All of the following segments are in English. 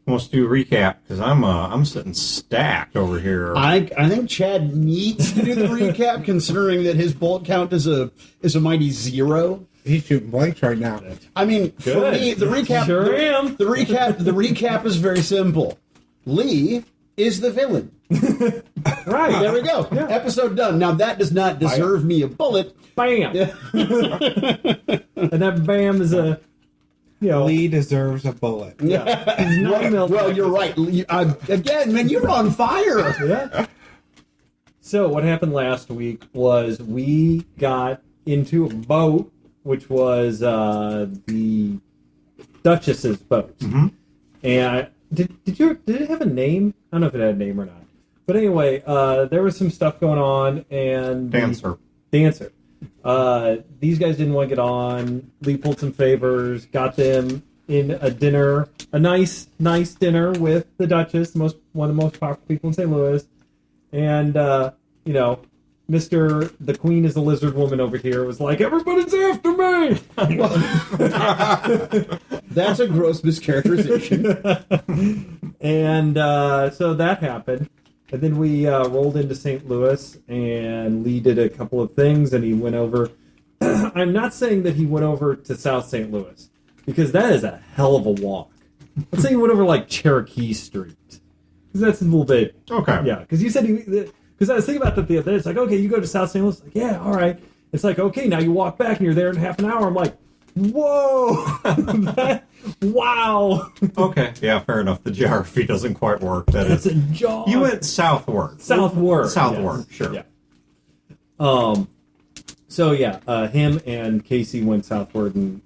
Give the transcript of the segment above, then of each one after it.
Let's do a recap because I'm sitting stacked over here. I think Chad needs to do the recap, considering that his bullet count is a mighty 0. He's shooting blanks right now. I mean, for me, the recap. Sure am. The recap is very simple. Lee is the villain. Right. There we go. Yeah. Episode done. Now that does not deserve me a bullet. Bam. And that bam is a, Lee deserves a bullet. Yeah. Well, you're right. Again, man, you're on fire. Yeah. So what happened last week was we got into a boat, which was the Duchess's boat. Mm-hmm. And did it have a name? I don't know if it had a name or not. But anyway, there was some stuff going on, and Dancer. These guys didn't want to get on. Lee pulled some favors, got them in a dinner, a nice dinner with the Duchess, one of the most powerful people in St. Louis, and Mr. The Queen is a lizard woman over here was like, everybody's after me. That's a gross mischaracterization. And so that happened. And then we rolled into St. Louis, and Lee did a couple of things, and he went over. I'm not saying that he went over to South St. Louis, because that is a hell of a walk. Let's say he went over like Cherokee Street, because that's a little bit. Okay. Yeah, because you said because I was thinking about that the other day. It's like, okay, you go to South St. Louis. Like, yeah, all right. It's like, okay, now you walk back, and you're there in half an hour. I'm like, whoa, wow. Okay, yeah, fair enough. The geography doesn't quite work. That's a jaw. You went southward. Southward. Southward, yes. sure. Yeah. So yeah, him and Casey went southward, and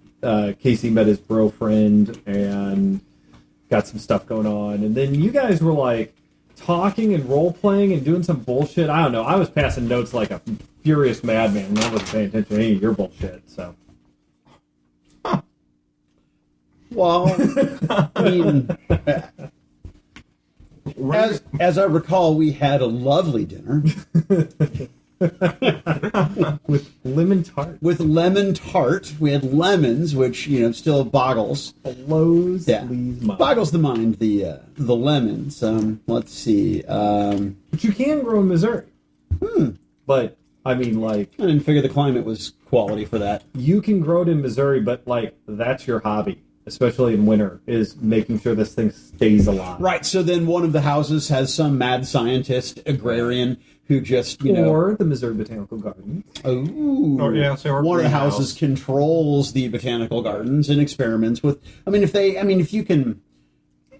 Casey met his girlfriend and got some stuff going on, and then you guys were like talking and role playing and doing some bullshit. I don't know. I was passing notes like a furious madman, and I wasn't paying attention to any of your bullshit. So. Well, I mean, as I recall, we had a lovely dinner with lemon tart. With lemon tart, we had lemons, which still boggles. Blows Lee's mind. Boggles the mind. The lemons. Let's see. But you can grow in Missouri. But I mean, like, I didn't figure the climate was quality for that. You can grow it in Missouri, but like that's your hobby. Especially in winter, is making sure this thing stays alive. Right, so then one of the houses has some mad scientist, agrarian, who just, Or the Missouri Botanical Gardens. Oh. Or, yeah, so one of the houses controls the botanical gardens and experiments with, if you can...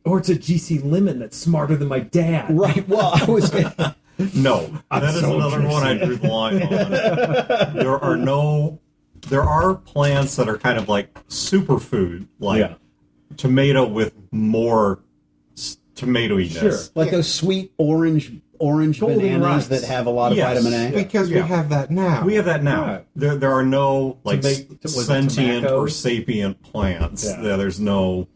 Or it's a GC Lemon that's smarter than my dad. Right, well, I was... No, that is another one I drew the line on. There are plants that are kind of like superfood, like tomato with more tomatoiness. Sure. Like those sweet orange bananas rice. that have a lot of vitamin A. Because we have that now. We have that now. Right. There are no like sentient tobacco? or sapient plants. Yeah. There's no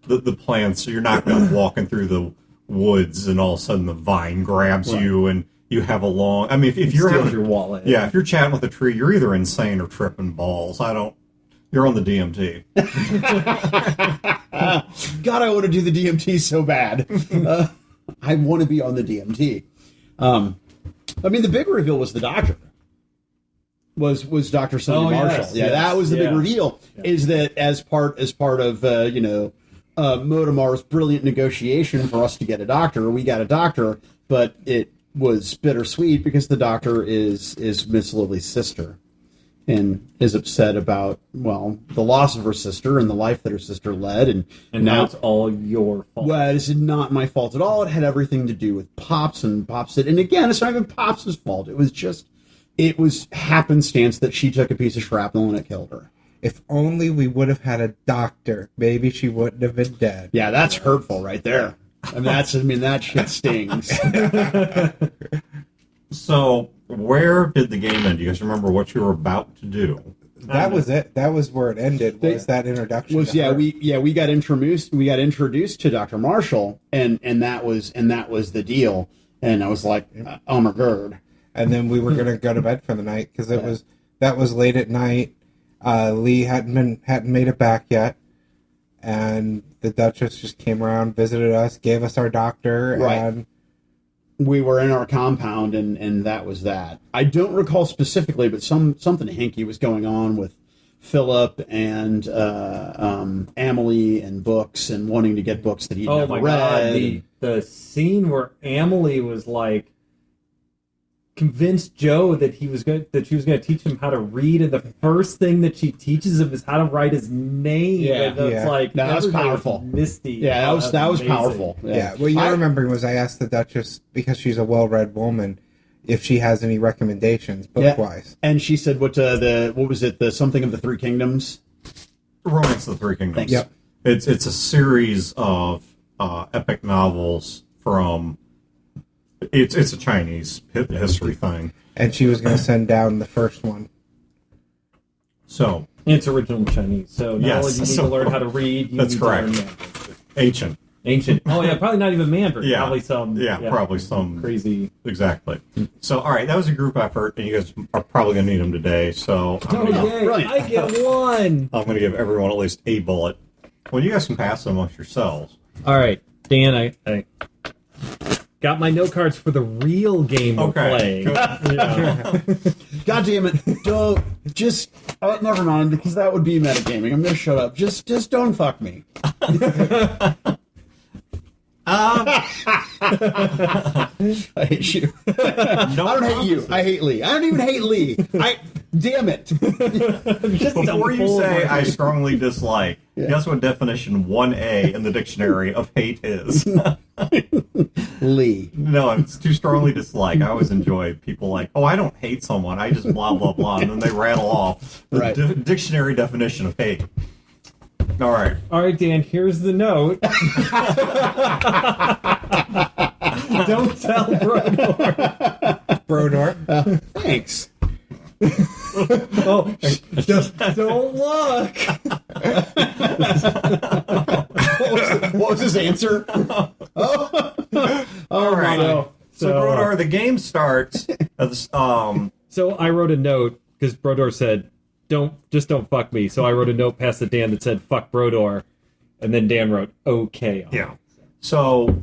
the plants. So you're not going to walking through the woods and all of a sudden the vine grabs you and you have a long. I mean, if you're steals having, your wallet. yeah, if you're chatting with a tree, you're either insane or tripping balls. You're on the DMT. God, I want to do the DMT so bad. I want to be on the DMT. The big reveal was the doctor. Was Dr. Sonny Marshall. Yes. That was the big reveal. Yeah. Is that as part of Modamar's brilliant negotiation for us to get a doctor, we got a doctor, but it was bittersweet because the doctor is Miss Lily's sister and is upset about, the loss of her sister and the life that her sister led. And now it's all your fault. Well, it's not my fault at all. It had everything to do with Pops, and Pops said, and again, it's not even Pops' fault. It was happenstance that she took a piece of shrapnel and it killed her. If only we would have had a doctor, maybe she wouldn't have been dead. Yeah, that's hurtful right there. That shit stings. So, where did the game end? Do you guys remember what you were about to do? That was it. That was where it ended. Was that introduction? We got introduced. We got introduced to Dr. Marshall, and that was the deal. And I was like, oh my god. And then we were gonna go to bed for the night because that was late at night. Lee hadn't made it back yet, and the Duchess just came around, visited us, gave us our doctor, Right. and We were in our compound, and that was that. I don't recall specifically, but something hinky was going on with Philip and Amelie and books, and wanting to get books that he'd Oh never my read. god, the scene where Amelie was like convinced Joe that she was going to teach him how to read, and the first thing that she teaches him is how to write his name. Yeah. And it's Yeah. like No, that was everybody powerful. Misty. Yeah, Oh, that was amazing. powerful. yeah. What you're remembering was I asked the Duchess, because she's a well-read woman, if she has any recommendations book-wise. And she said, "What was it? The something of the Three Kingdoms." Romance of the Three Kingdoms. Thanks. Yep. It's a series of epic novels from. It's a Chinese history thing. And she was going to send down the first one. So It's original Chinese, so not Yes, only do you need so- to learn how to read, you That's need to correct. learn Mandarin. ancient. Ancient. Oh yeah, probably not even Mandarin. Yeah. Probably some. Probably some crazy. Exactly. So, all right, that was a group effort, and you guys are probably going to need them today. So, Oh yay! brilliant. I get one. I'm going to give everyone at least a bullet. Well, you guys can pass them amongst yourselves. All right, Dan. I got my note cards for the real game we're Okay. playing. Yeah. God damn it! Don't just. Oh, never mind, because that would be metagaming. I'm gonna shut up. Just don't fuck me. I hate you. No, I don't hate you. I hate Lee. I don't even hate Lee. Damn it. Just Before you pull say my- I strongly dislike, guess what definition 1A in the dictionary of hate is? Lee. No, it's too strongly dislike. I always enjoy people like, oh, I don't hate someone. I just blah, blah, blah. And then they rattle off the Right. dictionary definition of hate. All right. All right, Dan. Here's the note. Don't tell Brodor. Brodor. Thanks. Oh, just don't look. What was his answer? All right. no. So, Brodor, the game starts. So I wrote a note because Brodor said, don't fuck me." So I wrote a note past to Dan that said, "Fuck Brodor," and then Dan wrote, "Okay." on it. Yeah. So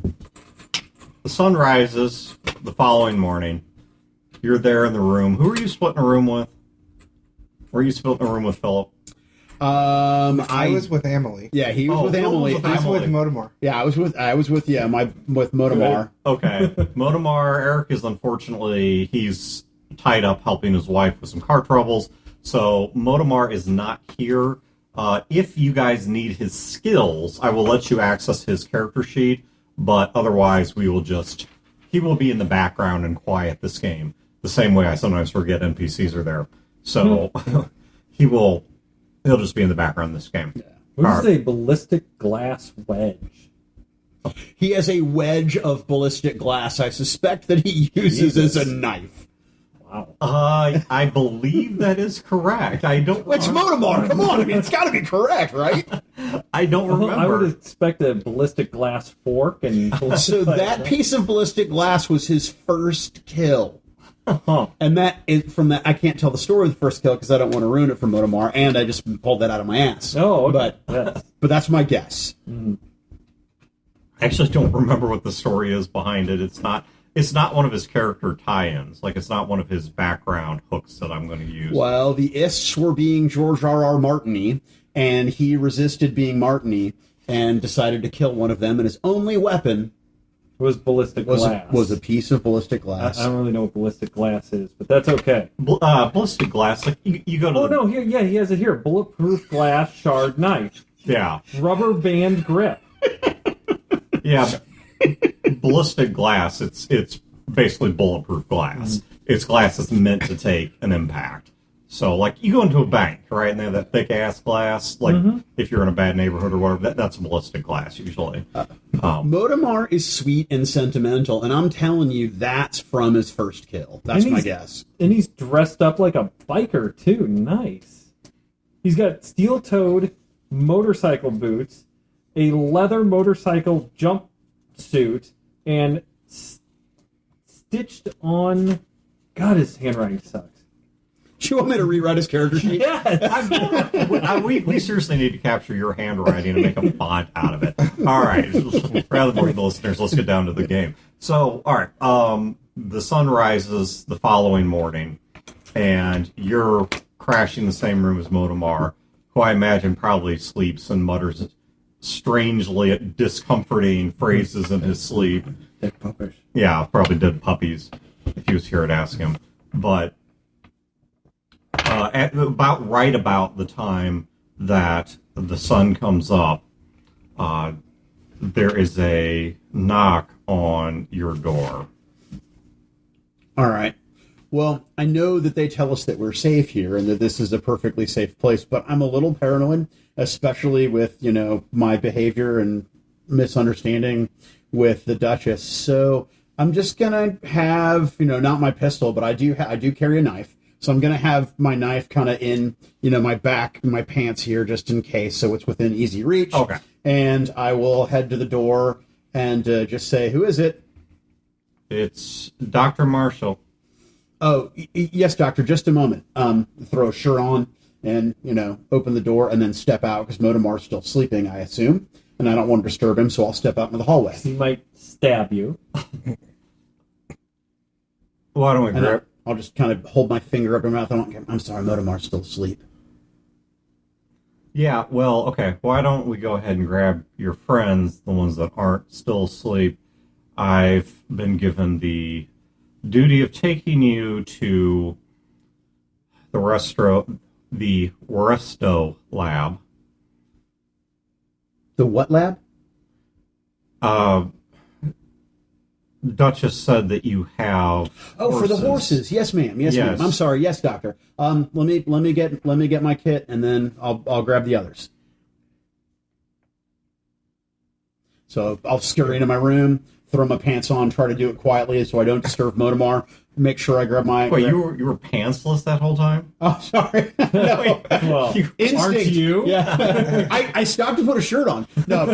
the sun rises the following morning. You're there in the room. Who are you splitting a room with? Were you splitting a room with Philip? I was with Amelie. Yeah, he was Oh, with Phil was Emily. with I was Emily. with Motomor. Yeah, I was with Motomar. Okay. Motomar, Eric is unfortunately, he's tied up helping his wife with some car troubles. So Motomar is not here. If you guys need his skills, I will let you access his character sheet, but otherwise he will be in the background and quiet this game. The same way I sometimes forget NPCs are there. So he'll just be in the background this game. What is a ballistic glass wedge? He has a wedge of ballistic glass. I suspect that he uses as a knife. Wow. I believe that is correct. I don't. It's Motomar. Come on, I mean, it's got to be correct, right? I don't remember. I would expect a ballistic glass fork and. So that piece of ballistic glass was his first kill. Huh. And that is from that. I can't tell the story of the first kill because I don't want to ruin it for Motomar, and I just pulled that out of my ass. Oh, okay. but Yes. that's my guess. I actually don't remember what the story is behind it. It's not one of his character tie-ins. Like, it's not one of his background hooks that I'm going to use. Well, the Ists were being George R.R. Martini, and he resisted being Martini and decided to kill one of them, and his only weapon Was ballistic glass. was a piece of ballistic I glass. don't really know what ballistic glass is, but that's okay. Ballistic glass, like, you go to Oh no, here, yeah, he has it here. Bulletproof glass shard knife, Yeah. rubber band grip. Yeah. Ballistic glass, it's basically bulletproof glass. It's glass that's meant to take an impact. So, like, you go into a bank, right, and they have that thick-ass glass, like, if you're in a bad neighborhood or whatever, that's ballistic glass, usually. Motomar is sweet and sentimental, and I'm telling you, that's from his first kill. That's And my he's- guess. And he's dressed up like a biker too. Nice. He's got steel-toed motorcycle boots, a leather motorcycle jumpsuit, and stitched on. God, his handwriting sucks. Do you want me to rewrite his character sheet? We seriously need to capture your handwriting and make a font out of it. All right. Rather than the listeners, let's get down to the game. So, all right. The sun rises the following morning, and you're crashing the same room as Motomar, who I imagine probably sleeps and mutters strangely discomforting phrases in his sleep. Dead puppies. Yeah, probably dead puppies, if he was here to ask him. But at about the time that the sun comes up, there is a knock on your door. All right. Well, I know that they tell us that we're safe here and that this is a perfectly safe place, but I'm a little paranoid, especially with, my behavior and misunderstanding with the Duchess. So I'm just going to have, not my pistol, but I do carry a knife. So I'm going to have my knife kind of in, my back, my pants here, just in case, so it's within easy reach. Okay. And I will head to the door and just say, who is it? It's Dr. Marshall. Oh, yes, doctor, just a moment. Throw a shirt on and, open the door and then step out because Motomar's still sleeping, I assume. And I don't want to disturb him, so I'll step out into the hallway. He might stab you. Why don't we grab... I'll just kind of hold my finger up in my mouth. I'm sorry, Motomar's still asleep. Yeah, well, okay. Why don't we go ahead and grab your friends, the ones that aren't still asleep. I've been given the duty of taking you to the Resto lab. The what lab? Duchess said that you have for the horses. Yes, ma'am. Yes, ma'am. I'm sorry. Yes, doctor. Let me get my kit and then I'll grab the others. So I'll scurry into my room, throw my pants on, try to do it quietly so I don't disturb Motomar. Make sure I grab my... Wait, you were pantsless that whole time? Oh, sorry. No. Well, Instinct. aren't you? Yeah. I stopped to put a shirt on. No,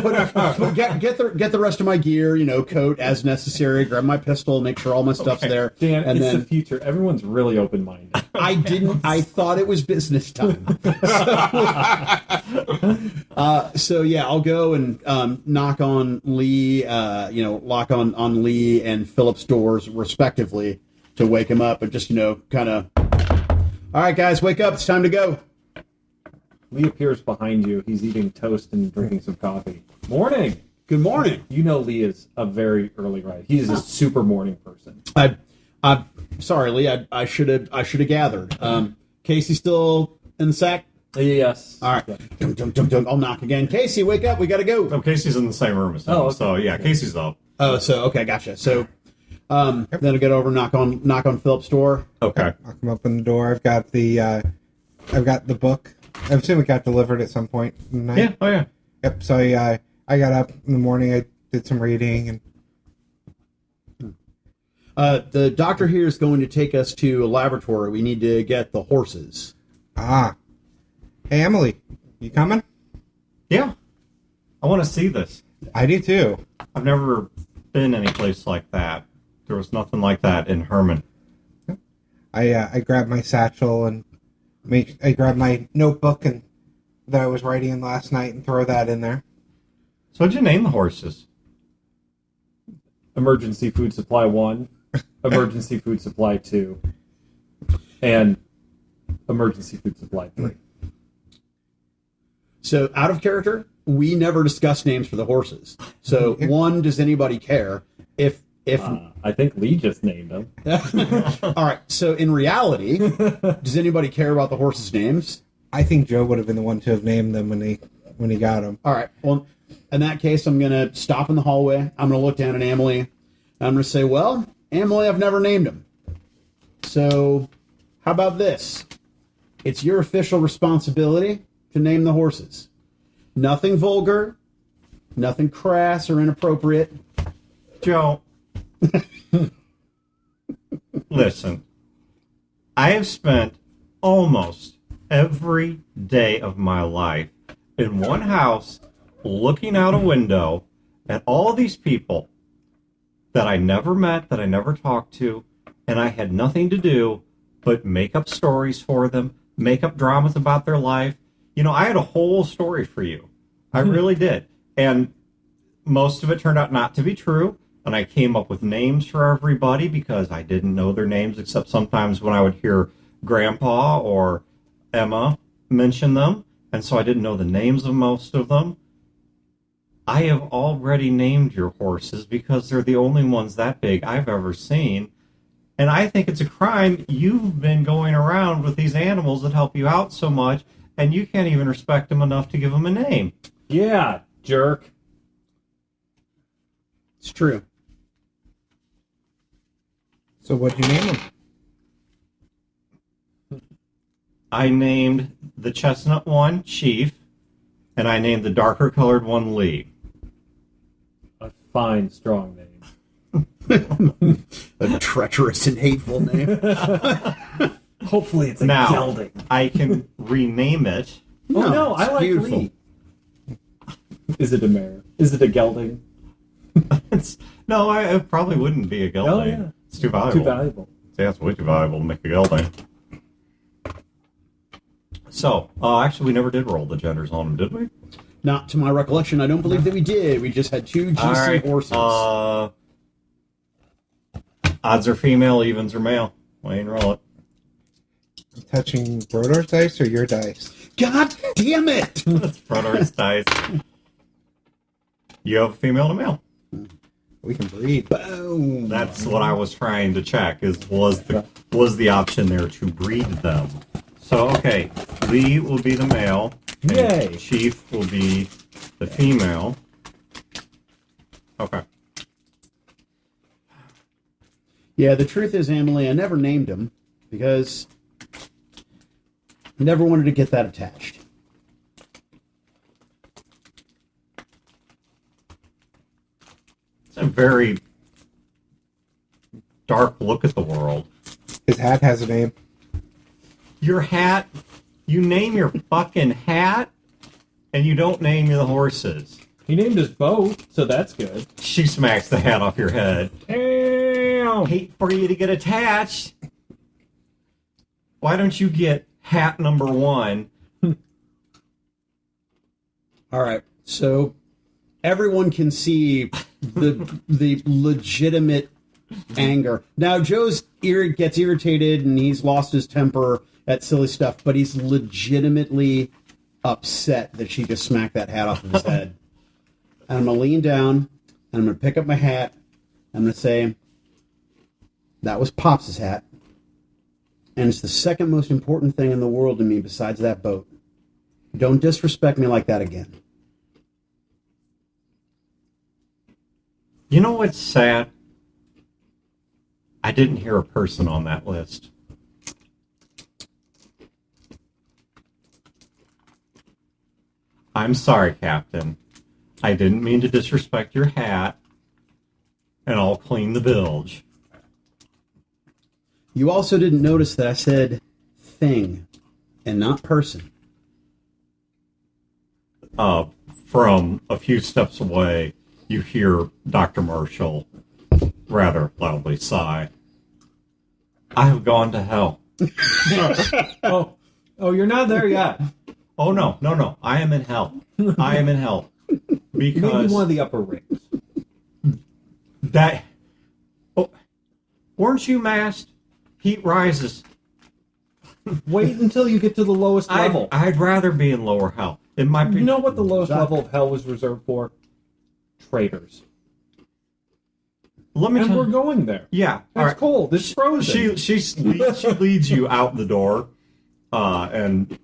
get the rest of my gear, coat as necessary, grab my pistol, make sure all my stuff's there. Dan, and it's then, the future. Everyone's really open-minded. I thought it was business time. So yeah, I'll go and knock on Lee, lock on Lee and Philip's doors respectively to wake him up and just, kind of, all right, guys, wake up. It's time to go. Lee appears behind you. He's eating toast and drinking some coffee. Morning. Good morning. You know Lee is a very early riser. He's a super morning person. I'm sorry, Lee. I should have gathered. Casey still in the sack? Yes. All right. Yeah. Dunk, dunk, dunk. I'll knock again. Casey, wake up. We got to go. Oh, Casey's in the same room as him. Oh, okay. So, yeah, Casey's up. Oh, so, okay, gotcha. So, then I'll get over, knock on Philip's door. Okay. I'll come up in the door. I've got the book. I assume it got delivered at some point in the night. Yeah, oh, yeah. Yep, so I got up in the morning. I did some reading. And The doctor here is going to take us to a laboratory. We need to get the horses. Hey, Emily, you coming? Yeah. I want to see this. I do too. I've never been any place like that. There was nothing like that in Herman. I grabbed my satchel and I grabbed my notebook and that I was writing in last night and throw that in there. So what'd you name the horses? Emergency Food Supply 1, Emergency Food Supply 2, and Emergency Food Supply 3. So, out of character, we never discuss names for the horses. So, one, does anybody care? If I think Lee just named them. all right. So, in reality, does anybody care about the horses' names? I think Joe would have been the one to have named them when he got them. All right. Well, in that case, I'm going to stop in the hallway. I'm going to look down at Emily. And I'm going to say, well, Emily, I've never named him. So, how about this? It's your official responsibility to name the horses. Nothing vulgar, nothing crass or inappropriate. Joe, listen, I have spent almost every day of my life in one house looking out a window at all of these people that I never met, that I never talked to, and I had nothing to do but make up stories for them, make up dramas about their life. You know, I had a whole story for you. I really did. And most of it turned out not to be true. And I came up with names for everybody because I didn't know their names, except sometimes when I would hear Grandpa or Emma mention them. And so I didn't know the names of most of them. I have already named your horses because they're the only ones that big I've ever seen. And I think it's a crime. You've been going around with these animals that help you out so much, and you can't even respect them enough to give them a name. Yeah, jerk. It's true. So what'd you name them? I named the chestnut one Chief, and I named the darker colored one Lee. A fine, strong name. A treacherous and hateful name. Hopefully it's a Now, gelding. I can rename it. Oh no, it's I like beautiful. Lee. Is it a mare? Is it a gelding? No, I probably wouldn't be a gelding. Oh, yeah. It's too valuable. Too valuable. Yeah, it's way too valuable to make a gelding. So, actually, we never did roll the genders on them, did we? Not to my recollection. I don't believe that we did. We just had 2 GC All right. horses. Odds are female, evens are male. Wayne, roll it. Touching Brodor's dice or your dice? God damn it! That's Brodor's dice. You have a female and a male. We can breed. Boom. That's what I was trying to check. Was the option there to breed them? So okay, Lee will be the male. And Yay. Chief will be the female. Okay. Yeah, the truth is, Emily, I never named him because I never wanted to get that attached. It's a very dark look at the world. His hat has a name. Your hat, you name your fucking hat, and you don't name the horses. He named his boat, so that's good. She smacks the hat off your head. Ow. Hate for you to get attached. Why don't you get hat number 1? All right, so everyone can see the legitimate anger. Now, Joe's gets irritated and he's lost his temper at silly stuff, but he's legitimately upset that she just smacked that hat off of his head. And I'm going to lean down, and I'm going to pick up my hat, I'm going to say, that was Pops' hat, and it's the second most important thing in the world to me besides that boat. Don't disrespect me like that again. You know what's sad? I didn't hear a person on that list. I'm sorry, Captain. I didn't mean to disrespect your hat, and I'll clean the bilge. You also didn't notice that I said thing and not person. From a few steps away, you hear Dr. Marshall rather loudly sigh. I have gone to hell. Oh, you're not there yet. Oh, no. I am in hell. I am in hell. Maybe Because one of the upper rings. that... Oh, weren't you masked? Heat rises. Wait until you get to the lowest level. I'd rather be in lower hell. It might be... You know what the lowest level of hell was reserved for? Traitors. Let me And tell we're going there. Yeah. It's all right. cold. It's frozen. She leads you out the door and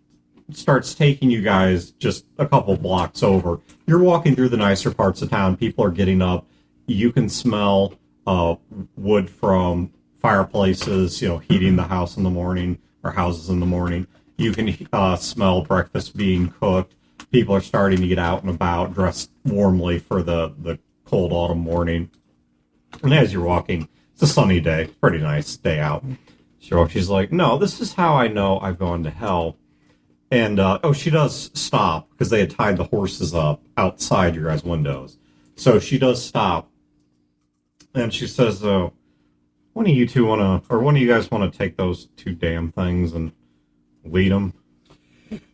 starts taking you guys just a couple blocks over. You're walking through the nicer parts of town. People are getting up. You can smell wood from fireplaces, heating the house in the morning or houses in the morning. You can smell breakfast being cooked. People are starting to get out and about, dressed warmly for the cold autumn morning. And as you're walking, it's a sunny day, pretty nice day out. She's like, no, this is how I know I've gone to hell. And, she does stop, because they had tied the horses up outside your guys' windows. So she does stop, and she says, One of you two want to, or one of you guys want to take those two damn things and lead them?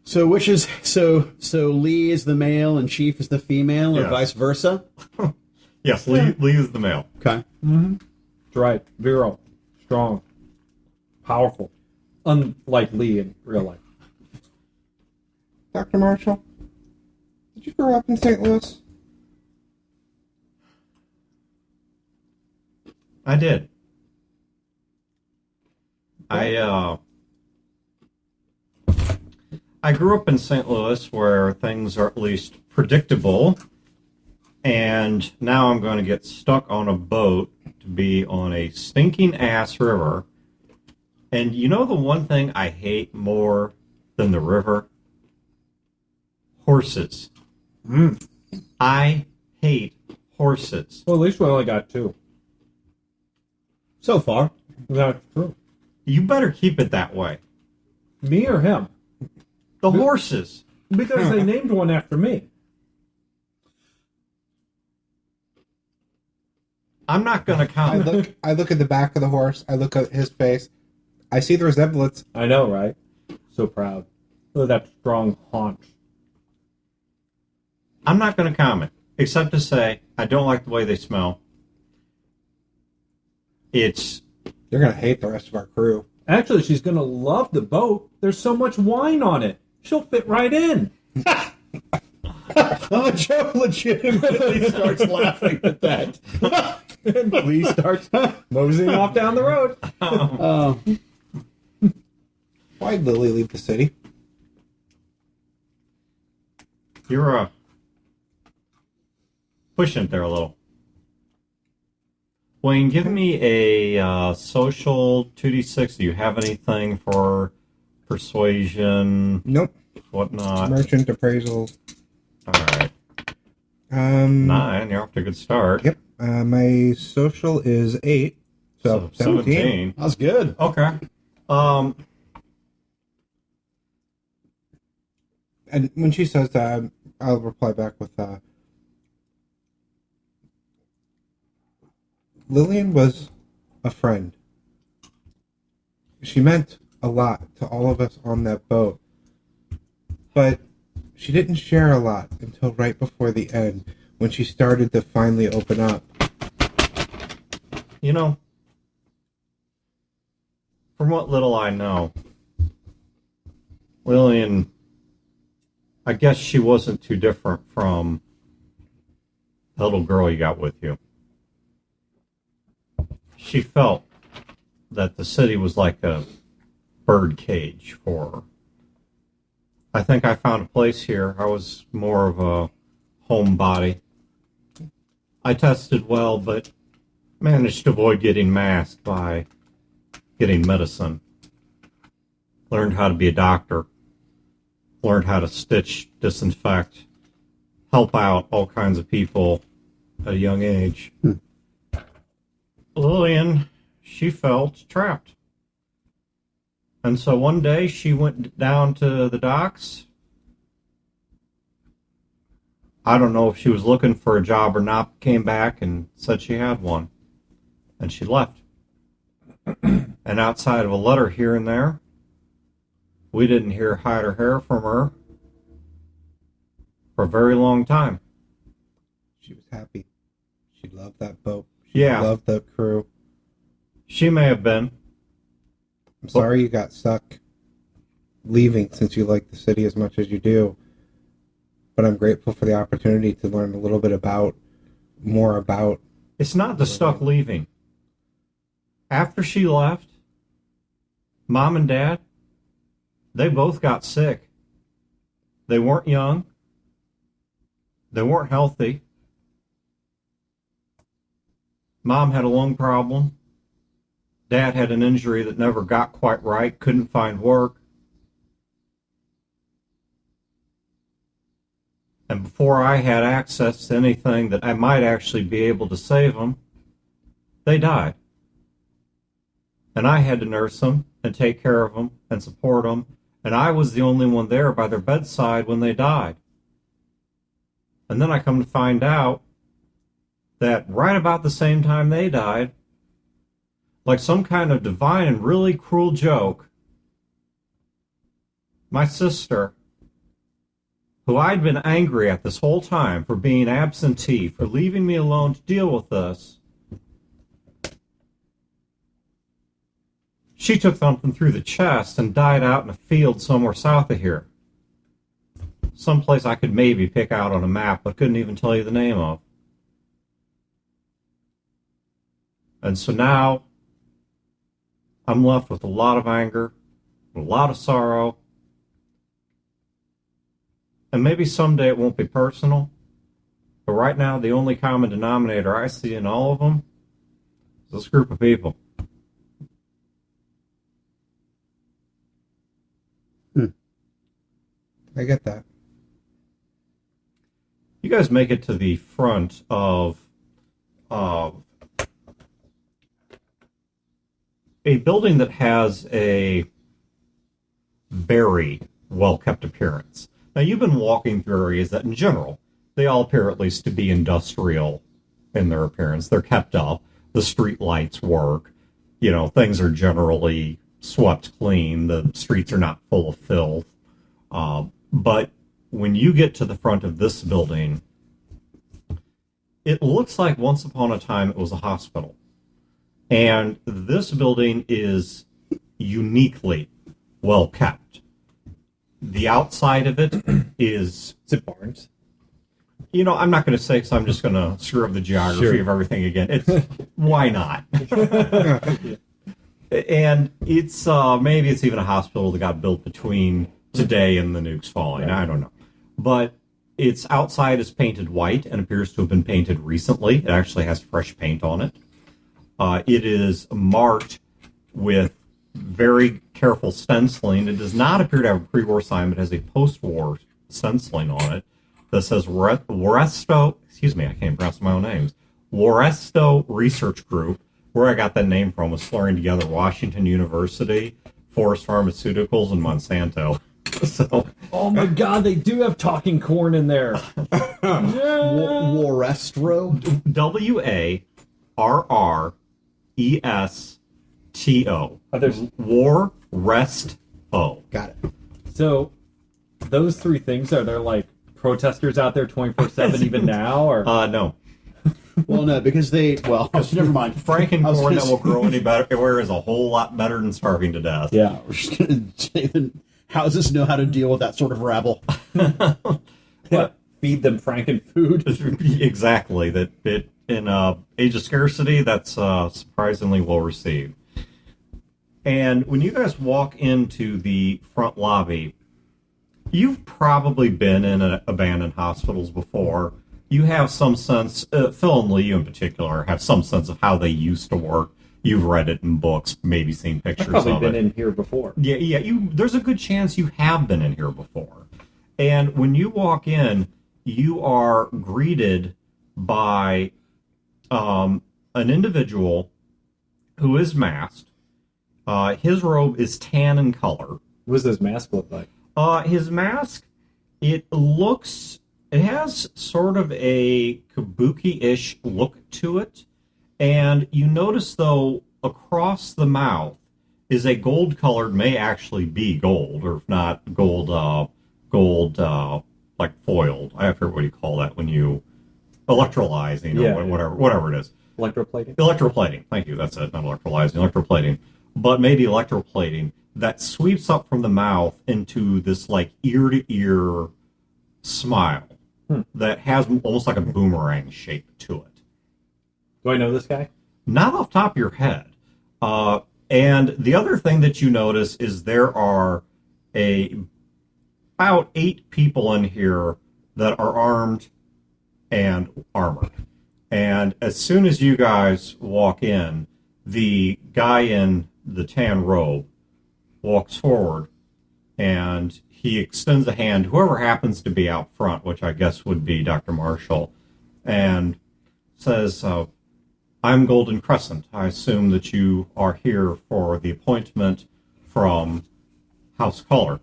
So which is so Lee is the male and Chief is the female, or Yes. vice versa? Yes, Lee is the male. Okay. That's right. Virile, strong, powerful, unlike Lee in real life. Dr. Marshall, did you grow up in St. Louis? I did. I grew up in St. Louis where things are at least predictable, and now I'm going to get stuck on a boat to be on a stinking ass river. And you know the one thing I hate more than the river? Horses. I hate horses. Well, at least we only got two. So far. That's true. You better keep it that way. Me or him? The horses. Because they named one after me. I'm not going to comment. I look at the back of the horse. I look at his face. I see the resemblance. I know, right? So proud. Look at that strong haunch. I'm not going to comment, except to say I don't like the way they smell. It's You're gonna hate the rest of our crew. Actually, she's going to love the boat. There's so much wine on it. She'll fit right in. Joe legitimately starts laughing at that. And Lee starts moseying off down the road. Oh. Why'd Lily leave the city? you're pushing it there a little. Wayne, give me a social 2d6. Do you have anything for persuasion, Nope. whatnot? Merchant appraisal. All right. 9. You're off to a good start. Yep. My social is 8. So 17. That's good. Okay. And when she says that, I'll reply back with, Lillian was a friend. She meant a lot to all of us on that boat. But she didn't share a lot until right before the end, when she started to finally open up. You know, from what little I know, Lillian, I guess she wasn't too different from the little girl you got with you. She felt that the city was like a bird cage for her. I think I found a place here. I was more of a homebody. I tested well, but managed to avoid getting masked by getting medicine. Learned how to be a doctor. Learned how to stitch, disinfect, help out all kinds of people at a young age. Lillian, she felt trapped. And so one day she went down to the docks. I don't know if she was looking for a job or not, came back and said she had one. And she left. And outside of a letter here and there, we didn't hear hide or hair from her for a very long time. She was happy. She loved that boat. Yeah. Loved the crew. She may have been. I'm sorry you got stuck leaving since you like the city as much as you do. But I'm grateful for the opportunity to learn a little bit more about. It's not the stuck leaving. After she left, Mom and Dad, they both got sick. They weren't young. They weren't healthy. Mom had a lung problem. Dad had an injury that never got quite right, couldn't find work. And before I had access to anything that I might actually be able to save them, they died. And I had to nurse them and take care of them and support them. And I was the only one there by their bedside when they died. And then I come to find out that right about the same time they died, like some kind of divine and really cruel joke, my sister, who I'd been angry at this whole time for being absentee, for leaving me alone to deal with this, she took something through the chest and died out in a field somewhere south of here. Someplace I could maybe pick out on a map, but couldn't even tell you the name of. And so now, I'm left with a lot of anger, a lot of sorrow, and maybe someday it won't be personal, but right now the only common denominator I see in all of them is this group of people. I get that. You guys make it to the front of a building that has a very well-kept appearance. Now, you've been walking through areas that, in general, they all appear at least to be industrial in their appearance. They're kept up. The street lights work. You know, things are generally swept clean. The streets are not full of filth. But when you get to the front of this building, it looks like once upon a time it was a hospital. And this building is uniquely well kept. The outside of it is... Is it Barnes? You know, I'm not going to say because I'm just going to screw up the geography of everything again. It's why not? And it's maybe it's even a hospital that got built between today and the nukes falling. Right. I don't know. But its outside is painted white and appears to have been painted recently. It actually has fresh paint on it. It is marked with very careful stenciling. It does not appear to have a pre-war sign, but has a post-war stenciling on it that says Waresto, excuse me, I can't pronounce my own names, Waresto Research Group. Where I got that name from was fluttering together Washington University, Forest Pharmaceuticals, and Monsanto. So, oh my God, they do have talking corn in there. Warestro? Warresto. War Rest O. Got it. So, those three things, are there like protesters out there 24/7 even now? Or No. Well, no, because never mind. Frankencorn that will grow anywhere is a whole lot better than starving to death. Yeah, we're just going to say that houses know how to deal with that sort of rabble. yeah, feed them Frankenfood. Exactly. That it in age of scarcity, that's surprisingly well received. And when you guys walk into the front lobby, you've probably been in abandoned hospitals before. You have some sense, Phil and Lee you in particular, have some sense of how they used to work. You've read it in books, maybe seen pictures of it. I've probably been in here before. Yeah. There's a good chance you have been in here before. And when you walk in, you are greeted by an individual who is masked. His robe is tan in color. What does his mask look like? His mask, it has sort of a kabuki-ish look to it. And you notice, though, across the mouth is a gold-colored, may actually be gold, or if not gold, like foiled. I forget what you call that when you electrolyzing or whatever it is. Electroplating? Electroplating. Thank you. That's it. Not electrolyzing. Electroplating. But maybe electroplating that sweeps up from the mouth into this like ear-to-ear smile that has almost like a boomerang shape to it. Do I know this guy? Not off the top of your head. And the other thing that you notice is there are about 8 people in here that are armed and armored. And as soon as you guys walk in, the guy in the tan robe walks forward and he extends a hand, whoever happens to be out front, which I guess would be Dr. Marshall, and says, I'm Golden Crescent. I assume that you are here for the appointment from House Caller.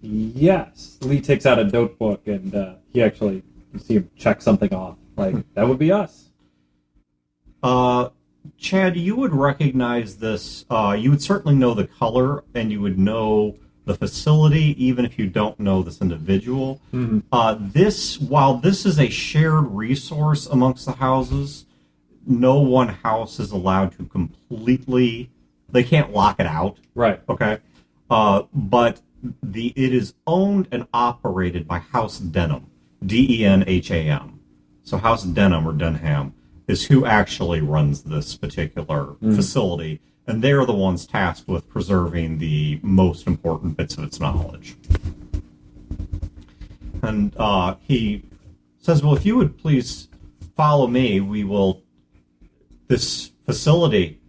Yes. Lee takes out a notebook and he actually, you see him check something off. Like, that would be us. Chad, you would recognize this. You would certainly know the color, and you would know the facility, even if you don't know this individual. While this is a shared resource amongst the houses, no one house is allowed to completely. They can't lock it out. Right. Okay. But it is owned and operated by House Denham, Denham. So House Denham or Denham is who actually runs this particular facility, and they're the ones tasked with preserving the most important bits of its knowledge. And he says, well, if you would please follow me, this facility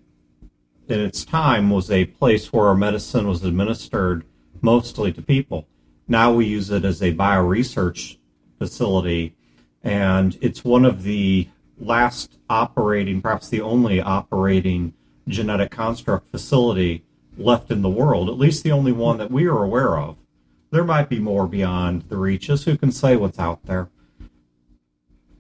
in its time was a place where our medicine was administered mostly to people. Now we use it as a bioresearch facility, and it's one of the last operating, perhaps the only operating genetic construct facility left in the world, at least the only one that we are aware of. There might be more beyond the reaches. Who can say what's out there?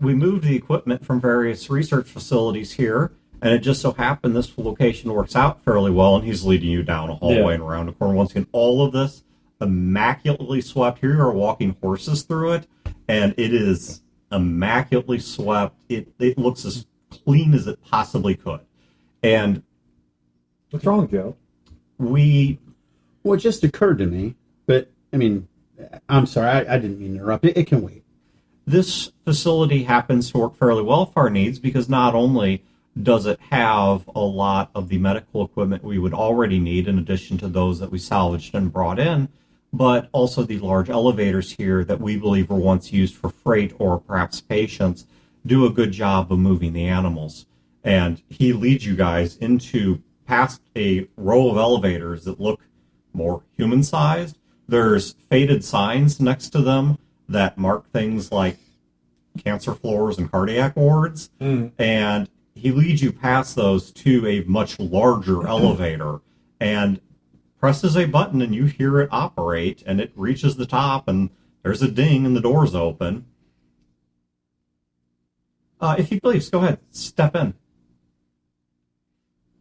We moved the equipment from various research facilities here, and it just so happened this location works out fairly well, and he's leading you down a hallway and around a corner. Once again, all of this immaculately swept. Here you are walking horses through it, and it is immaculately swept. It looks as clean as it possibly could. And what's wrong, Joe? Well, it just occurred to me, but, I mean, I'm sorry, I didn't mean to interrupt. It can wait. This facility happens to work fairly well for our needs because not only does it have a lot of the medical equipment we would already need in addition to those that we salvaged and brought in, but also the large elevators here that we believe were once used for freight or perhaps patients do a good job of moving the animals. And he leads you guys past a row of elevators that look more human-sized. There's faded signs next to them that mark things like cancer floors and cardiac wards. And he leads you past those to a much larger elevator and presses a button, and you hear it operate, and it reaches the top, and there's a ding, and the door's open. If you please, go ahead, step in.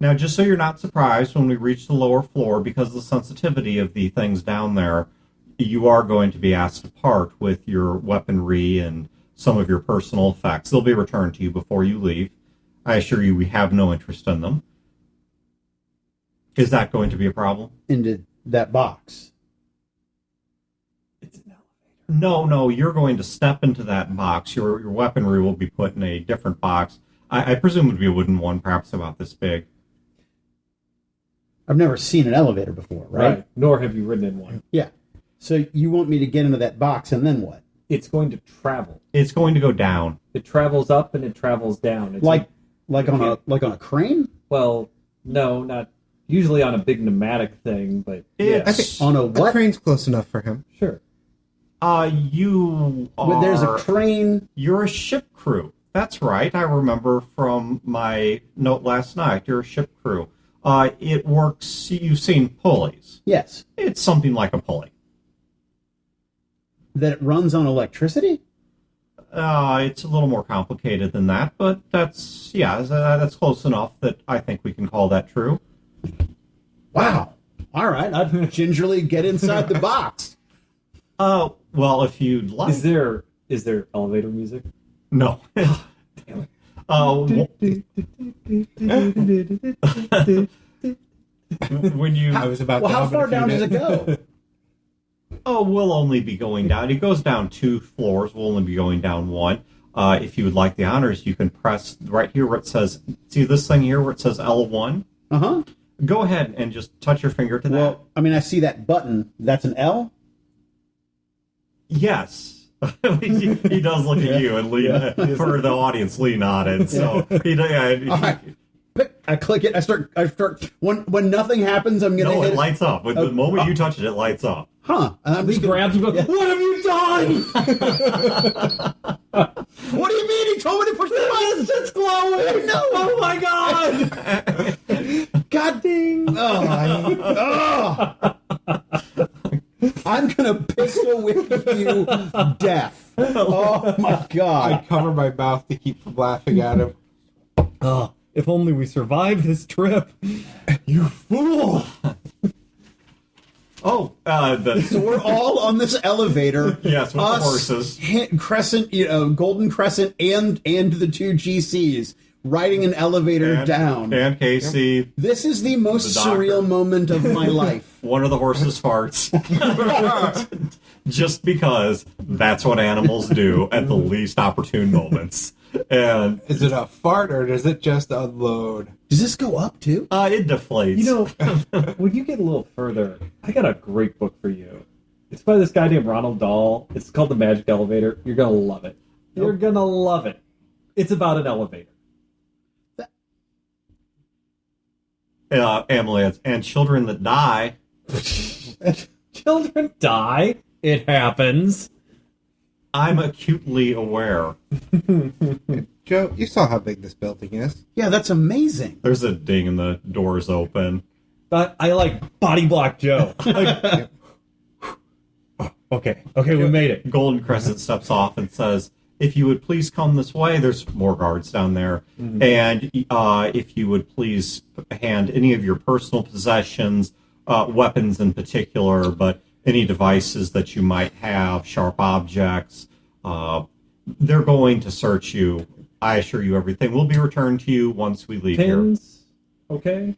Now, just so you're not surprised when we reach the lower floor, because of the sensitivity of the things down there, you are going to be asked to part with your weaponry and some of your personal effects. They'll be returned to you before you leave. I assure you we have no interest in them. Is that going to be a problem? Into that box. It's an elevator. No, you're going to step into that box. Your weaponry will be put in a different box. I presume it would be a wooden one, perhaps about this big. I've never seen an elevator before, right? Nor have you ridden in one. Yeah. So you want me to get into that box, and then what? It's going to travel. It's going to go down. It travels up and it travels down. It's Like on a crane? Well, no, not usually on a big pneumatic thing, but It's- I think On a a what? crane's close enough for him. sure. You are... But there's a crane. You're a ship crew. That's right. I remember from my note last night. You're a ship crew. It works... You've seen pulleys. Yes. It's something like a pulley. That it runs on electricity? It's a little more complicated than that, but that's close enough that I think we can call that true. Wow. All right. I'd gingerly get inside the box. Well, if you'd like... Is there elevator music? No. Damn When you... I was about Well, to how open a far few down does it minutes. go? Oh, we'll only be going down. It goes down 2 floors. We'll only be going down 1. If you would like the honors, you can press right here where it says... See this thing here where it says L1? Uh-huh. Go ahead and just touch your finger to that. Well, I mean, I see that button. That's an L? Yes. he does look at you and lean for the audience. Lee nodded. So he All right. I click it. I start. When nothing happens, I'm gonna no, hit it it. lights up. The moment you touch it, it lights up. Huh? And I'm He just gonna- grabs him. Yeah. What have you done? What do you mean? He told me to push the button. It's glowing. No. Oh my god. God dang! I'm gonna pistol whip you deaf. Oh my I god! cover my mouth to keep from laughing at him. Oh, If only we survive this trip. You fool! Oh, So we're all on this elevator. Yes, with the horses. Crescent, Golden Crescent, and the two GCs riding an elevator down. And Casey, This is the most The doctor. surreal moment of my life. one of the horses farts. Just because that's what animals do at the least opportune moments. And Is it a fart or does it just unload? Does this go up too? it deflates. You know, when you get a little further, I got a great book for you. It's by this guy named Ronald Dahl. It's called The Magic Elevator. You're going to love it. You're going to love it. It's about an elevator. Amulets and children that die. Children die. It happens. I'm acutely aware. Joe, you saw how big this building is. Yeah, that's amazing. There's a ding and the door's open. But I like body block Joe. Like, okay, we made it. Golden Crescent steps off and says, if you would please come this way, there's more guards down there. Mm-hmm. And if you would please hand any of your personal possessions, weapons in particular, but any devices that you might have, sharp objects, they're going to search you. I assure you everything will be returned to you once we leave here. Pins, okay?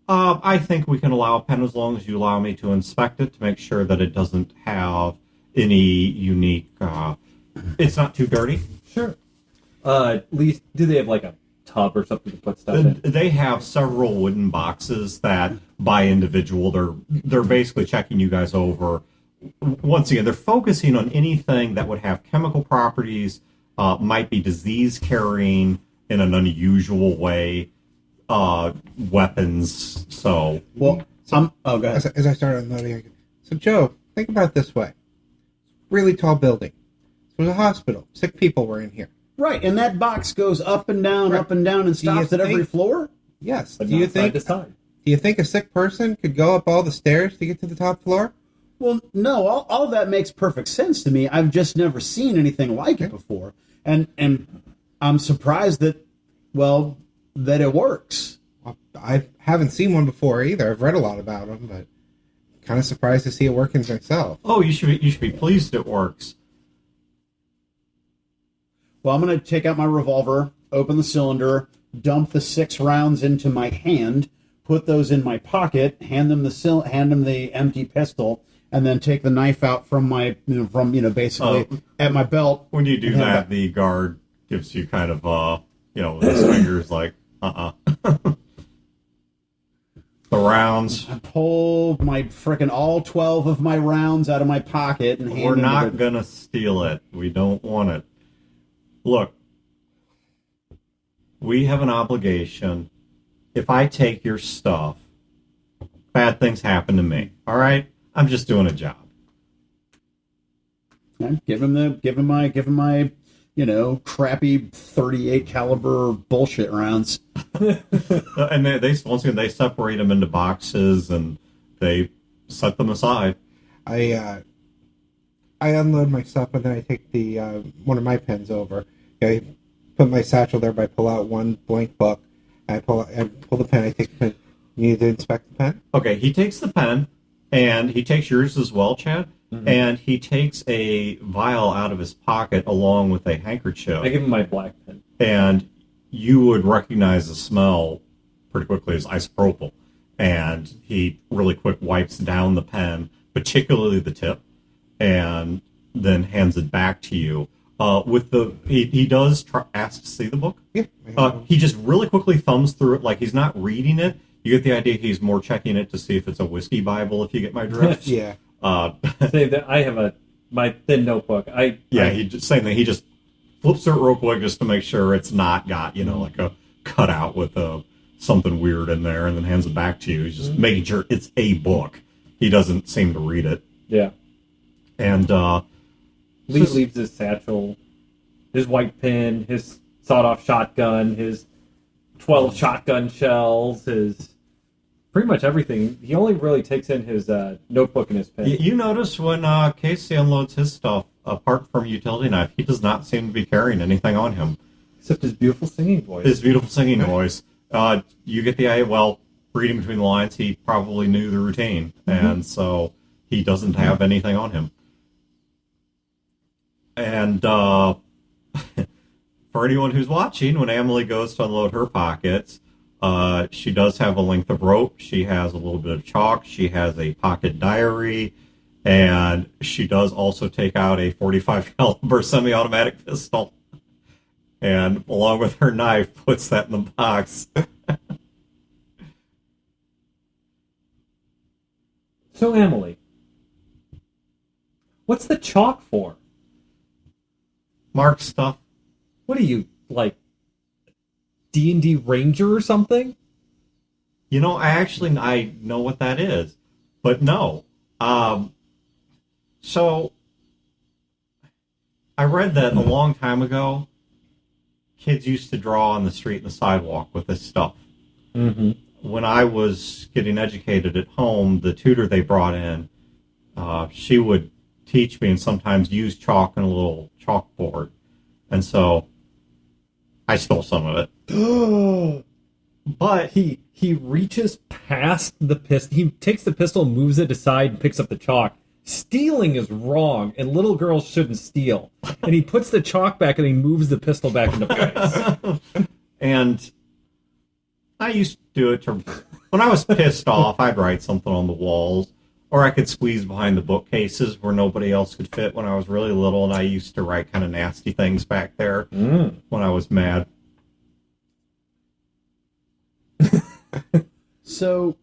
I think we can allow a pen as long as you allow me to inspect it to make sure that it doesn't have any unique... it's not too dirty. Sure. At least, do they have like a tub or something to put stuff in? They have several wooden boxes that, by individual, they're basically checking you guys over. Once again, they're focusing on anything that would have chemical properties, might be disease-carrying in an unusual way, weapons. So, Well, go ahead. As I started unloading, I go, so Joe, think about it this way. Really tall building. This was a hospital. Sick people were in here. Right, and that box goes up and down, and stops at every think- floor? Yes. But Do you not side think to side. Do you think a sick person could go up all the stairs to get to the top floor? Well, no, all that makes perfect sense to me. I've just never seen anything like it before. And I'm surprised that it works. Well, I haven't seen one before either. I've read a lot about them, but kind of surprised to see it working myself. oh, you should be pleased it works. Well, I'm going to take out my revolver, open the cylinder, dump the 6 rounds into my hand, put those in my pocket, hand them the empty pistol, and then take the knife out from basically at my belt. When you do And hand it that, back. the guard gives you kind of, with his fingers like, The rounds. I pull my frickin' all 12 of my rounds out of my pocket and hand We're them to not the- going to steal it. We don't want it. Look, we have an obligation. If I take your stuff, bad things happen to me. All right? I'm just doing a job. Yeah, give him my crappy 38 caliber bullshit rounds. And they once again, they separate them into boxes and they set them aside. I unload my stuff and then I take the one of my pens over. I put my satchel there, but I pull out one blank book. I pull the pen. I take the pen. You need to inspect the pen. Okay, he takes the pen, and he takes yours as well, Chad. Mm-hmm. And he takes a vial out of his pocket along with a handkerchief. I give him my black pen. And you would recognize the smell pretty quickly as isopropyl. And he really quick wipes down the pen, particularly the tip, and then hands it back to you. He does ask to see the book. Yeah. He just really quickly thumbs through it like he's not reading it. You get the idea he's more checking it to see if it's a whiskey Bible, if you get my drift. Yeah. Say that I have my thin notebook. He just same thing. He just flips through it real quick just to make sure it's not got like a cutout with something weird in there, and then hands it back to you. He's just making sure it's a book. He doesn't seem to read it. Yeah. And Lee leaves his satchel, his white pin, his sawed-off shotgun, his 12 shotgun shells, his pretty much everything. He only really takes in his notebook and his pen. you notice when Casey unloads his stuff, apart from utility knife, he does not seem to be carrying anything on him. Except his beautiful singing voice. His beautiful singing voice. You get the idea. Well, reading between the lines, he probably knew the routine, and so he doesn't have anything on him. And for anyone who's watching, when Emily goes to unload her pockets, she does have a length of rope. She has a little bit of chalk. She has a pocket diary. And she does also take out a .45 caliber semi-automatic pistol. And along with her knife, puts that in the box. So, Emily, what's the chalk for? Mark stuff. What are you, like, D&D Ranger or something? You know, I know what that is. But no. So, I read that a long time ago, kids used to draw on the street and the sidewalk with this stuff. Mm-hmm. When I was getting educated at home, the tutor they brought in, she would teach me and sometimes use chalk and a little chalkboard. And so, I stole some of it. But He reaches past the pistol. He takes the pistol, moves it aside, and picks up the chalk. Stealing is wrong, and little girls shouldn't steal. And he puts the chalk back, and he moves the pistol back into place. And I used to do it when I was pissed off, I'd write something on the walls, or I could squeeze behind the bookcases where nobody else could fit when I was really little, and I used to write kind of nasty things back there when I was mad. So,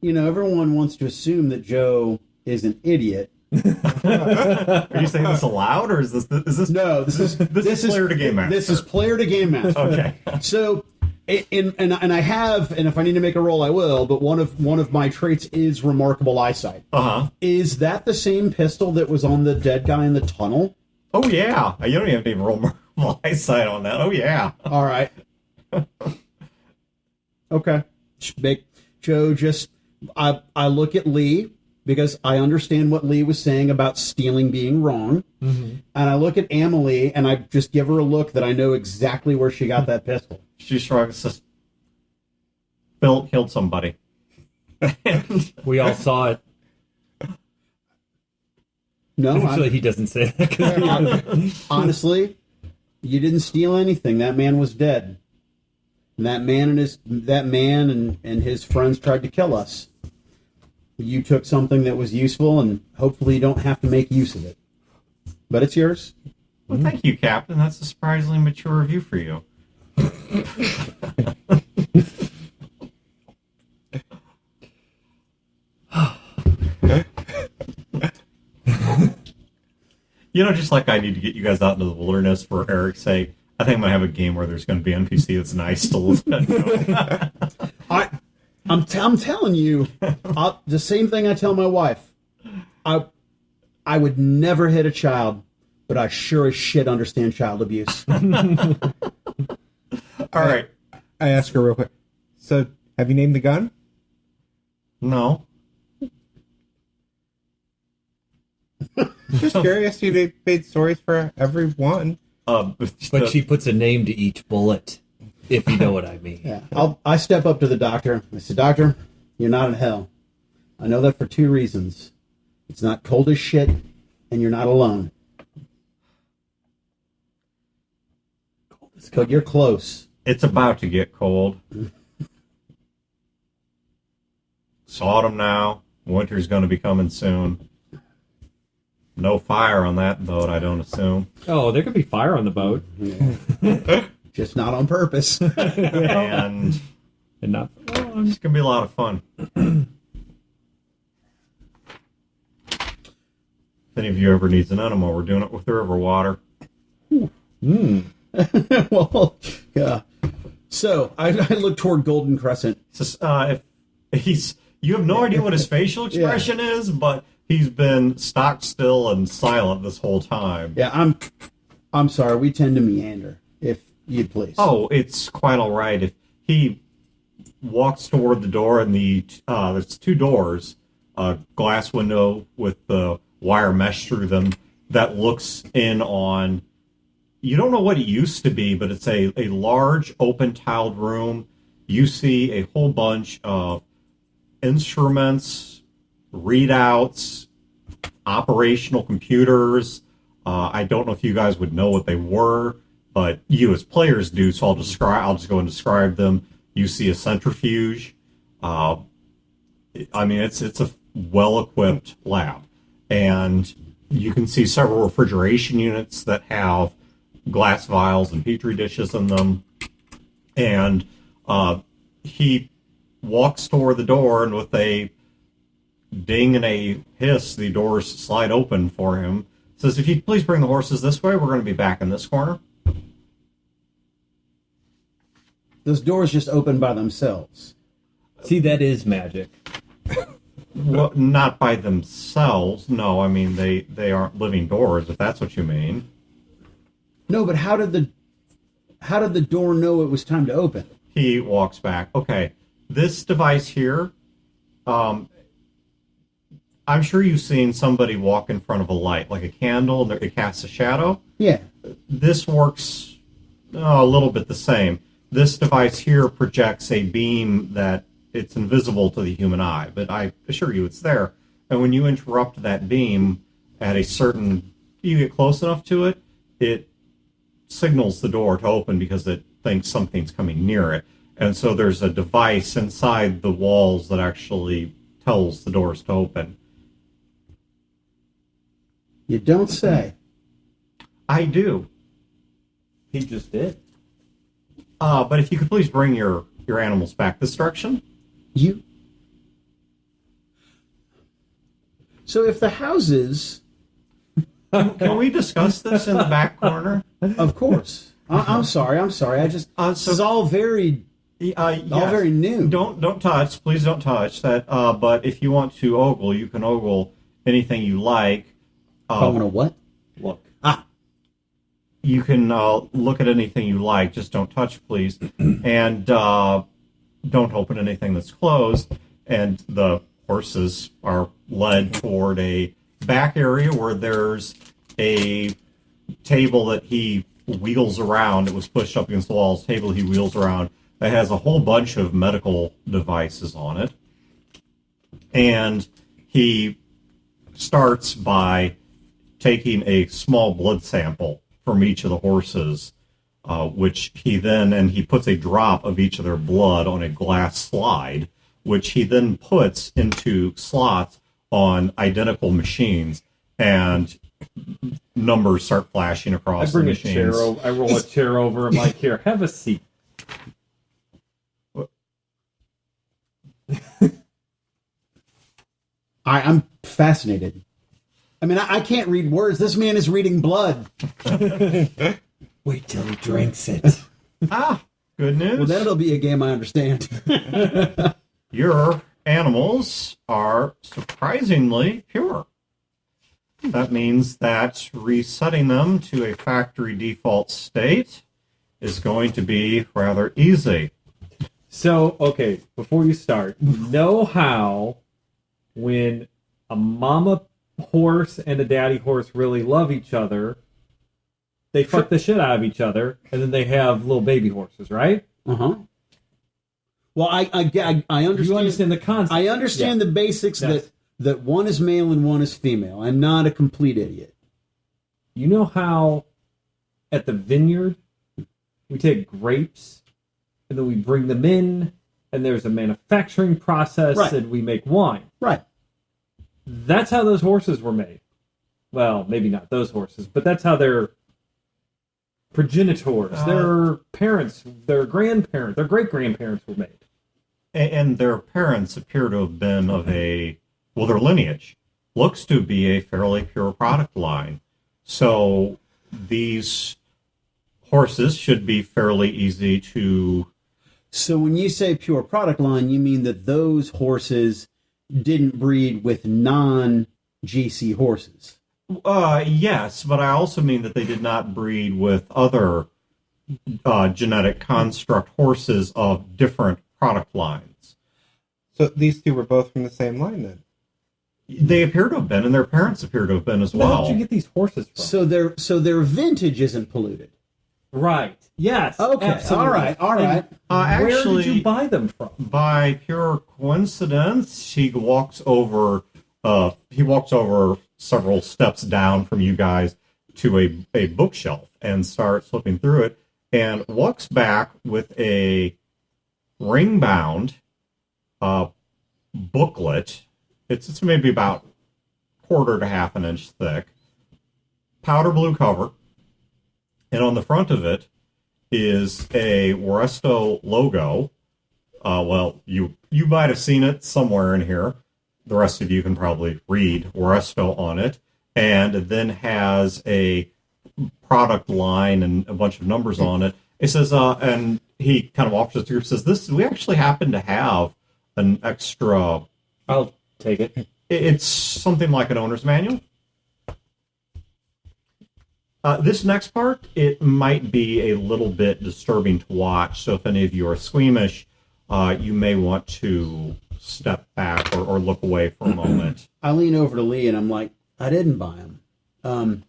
you know, everyone wants to assume that Joe is an idiot. Are you saying this aloud, or is this No, this is player to game master? This is player to game master. Okay. So, and I have, and if I need to make a roll, I will. But one of my traits is remarkable eyesight. Is that the same pistol that was on the dead guy in the tunnel? Oh yeah, you don't even need to roll my eyesight on that. Oh yeah. All right. Okay. Joe, just I look at Lee because I understand what Lee was saying about stealing being wrong. Mm-hmm. And I look at Emily and I just give her a look that I know exactly where she got that pistol. She shrugs, says, Bill killed somebody. We all saw it. No, Actually, he doesn't say that. Honestly, you didn't steal anything. That man was dead. And that man and his friends tried to kill us. You took something that was useful, and hopefully you don't have to make use of it. But it's yours. Well, thank you, Captain. That's a surprisingly mature review for you. You know, just like I need to get you guys out into the wilderness for Eric's sake, I think I'm going to have a game where there's going to be an NPC that's nice to listen to. I'm telling you, the same thing I tell my wife. I would never hit a child, but I sure as shit understand child abuse. All right. I ask her real quick. So, have you named the gun? No. Just curious. You made stories for everyone. But she puts a name to each bullet, if you know what I mean. Yeah, I step up to the doctor. I say, Doctor, you're not in hell. I know that for two reasons. It's not cold as shit, and you're not alone. But you're close. It's about to get cold. It's autumn now. Winter's going to be coming soon. No fire on that boat, I don't assume. Oh, there could be fire on the boat. Yeah. Just not on purpose. And not. It's going to be a lot of fun. If any of you ever needs an enema, we're doing it with the river water. Well, yeah. So I look toward Golden Crescent. You have no idea what his facial expression is, but he's been stock still and silent this whole time. Yeah, I'm sorry. We tend to meander, if you'd please. Oh, it's quite all right. If he walks toward the door, and there's two doors, a glass window with the wire mesh through them that looks in on you don't know what it used to be, but it's a large open tiled room. You see a whole bunch of instruments, readouts, operational computers. I don't know if you guys would know what they were, but you as players do, so I'll just go and describe them. You see a centrifuge. I mean, it's a well-equipped lab. And you can see several refrigeration units that have glass vials and petri dishes in them. And he walks toward the door, and with a ding and a hiss, the doors slide open for him. Says, if you'd please bring the horses this way, we're going to be back in this corner. Those doors just open by themselves. See, that is magic. Well, not by themselves. No, I mean, they aren't living doors, if that's what you mean. No, but how did the door know it was time to open? He walks back. Okay, this device here, I'm sure you've seen somebody walk in front of a light, like a candle, and it casts a shadow. Yeah. This works a little bit the same. This device here projects a beam that it's invisible to the human eye, but I assure you it's there. And when you interrupt that beam at a certain, you get close enough to it, it signals the door to open because it thinks something's coming near it. And so there's a device inside the walls that actually tells the doors to open. You don't say. I do. He just did. But if you could please bring your animals back this direction. You. So if the houses, Can we discuss this in the back corner? of course. I'm sorry. I just this is all very all very new. Don't touch. Please don't touch that. But if you want to ogle, you can ogle anything you like. I want to what? Look. You can look at anything you like. Just don't touch, please. And don't open anything that's closed. And the horses are led toward a back area where there's a table that he wheels around. It was pushed up against the walls. Table he wheels around that has a whole bunch of medical devices on it. And he starts by taking a small blood sample from each of the horses, which he puts a drop of each of their blood on a glass slide, which he then puts into slots on identical machines, and numbers start flashing across the machines. I roll a chair over. I'm like, here, have a seat. I'm fascinated. I mean, I can't read words. This man is reading blood. Wait till he drinks it. Good news. Well, that'll be a game I understand. Your animals are surprisingly pure. That means that resetting them to a factory default state is going to be rather easy. So, okay, before you start, you know how when a mama horse and a daddy horse really love each other, they fuck the shit out of each other, and then they have little baby horses, right? Uh-huh. Well, I understand. You understand the concept. I understand the basics Yes. that one is male and one is female. I'm not a complete idiot. You know how at the vineyard we take grapes and then we bring them in, and there's a manufacturing process, Right. and we make wine. Right. That's how those horses were made. Well, maybe not those horses, but that's how their progenitors, their parents, their grandparents, their great-grandparents were made. And their parents appear to have been of their lineage looks to be a fairly pure product line. So these horses should be fairly easy to... So when you say pure product line, you mean that those horses didn't breed with non-GC horses? Yes, but I also mean that they did not breed with other genetic construct horses of different product lines. So these two were both from the same line then? They appear to have been, and their parents appear to have been as Where well. did you get these horses from? So their vintage isn't polluted. Right. Yes. Okay. Absolutely. All right. Where Actually, did you buy them from? by pure coincidence, he walks over several steps down from you guys to a bookshelf and starts flipping through it, and walks back with a ring-bound booklet. It's maybe about quarter to half an inch thick, powder blue cover, and on the front of it is a Weresto logo. Well, you might have seen it somewhere in here. The rest of you can probably read Weresto on it, and it then has a product line and a bunch of numbers on it. It says, and he kind of offers it to you, says, we actually happen to have an extra. I'll take it. It's something like an owner's manual. This next part, it might be a little bit disturbing to watch, so if any of you are squeamish, you may want to step back or look away for a moment. I lean over to Lee and I'm like, I didn't buy them.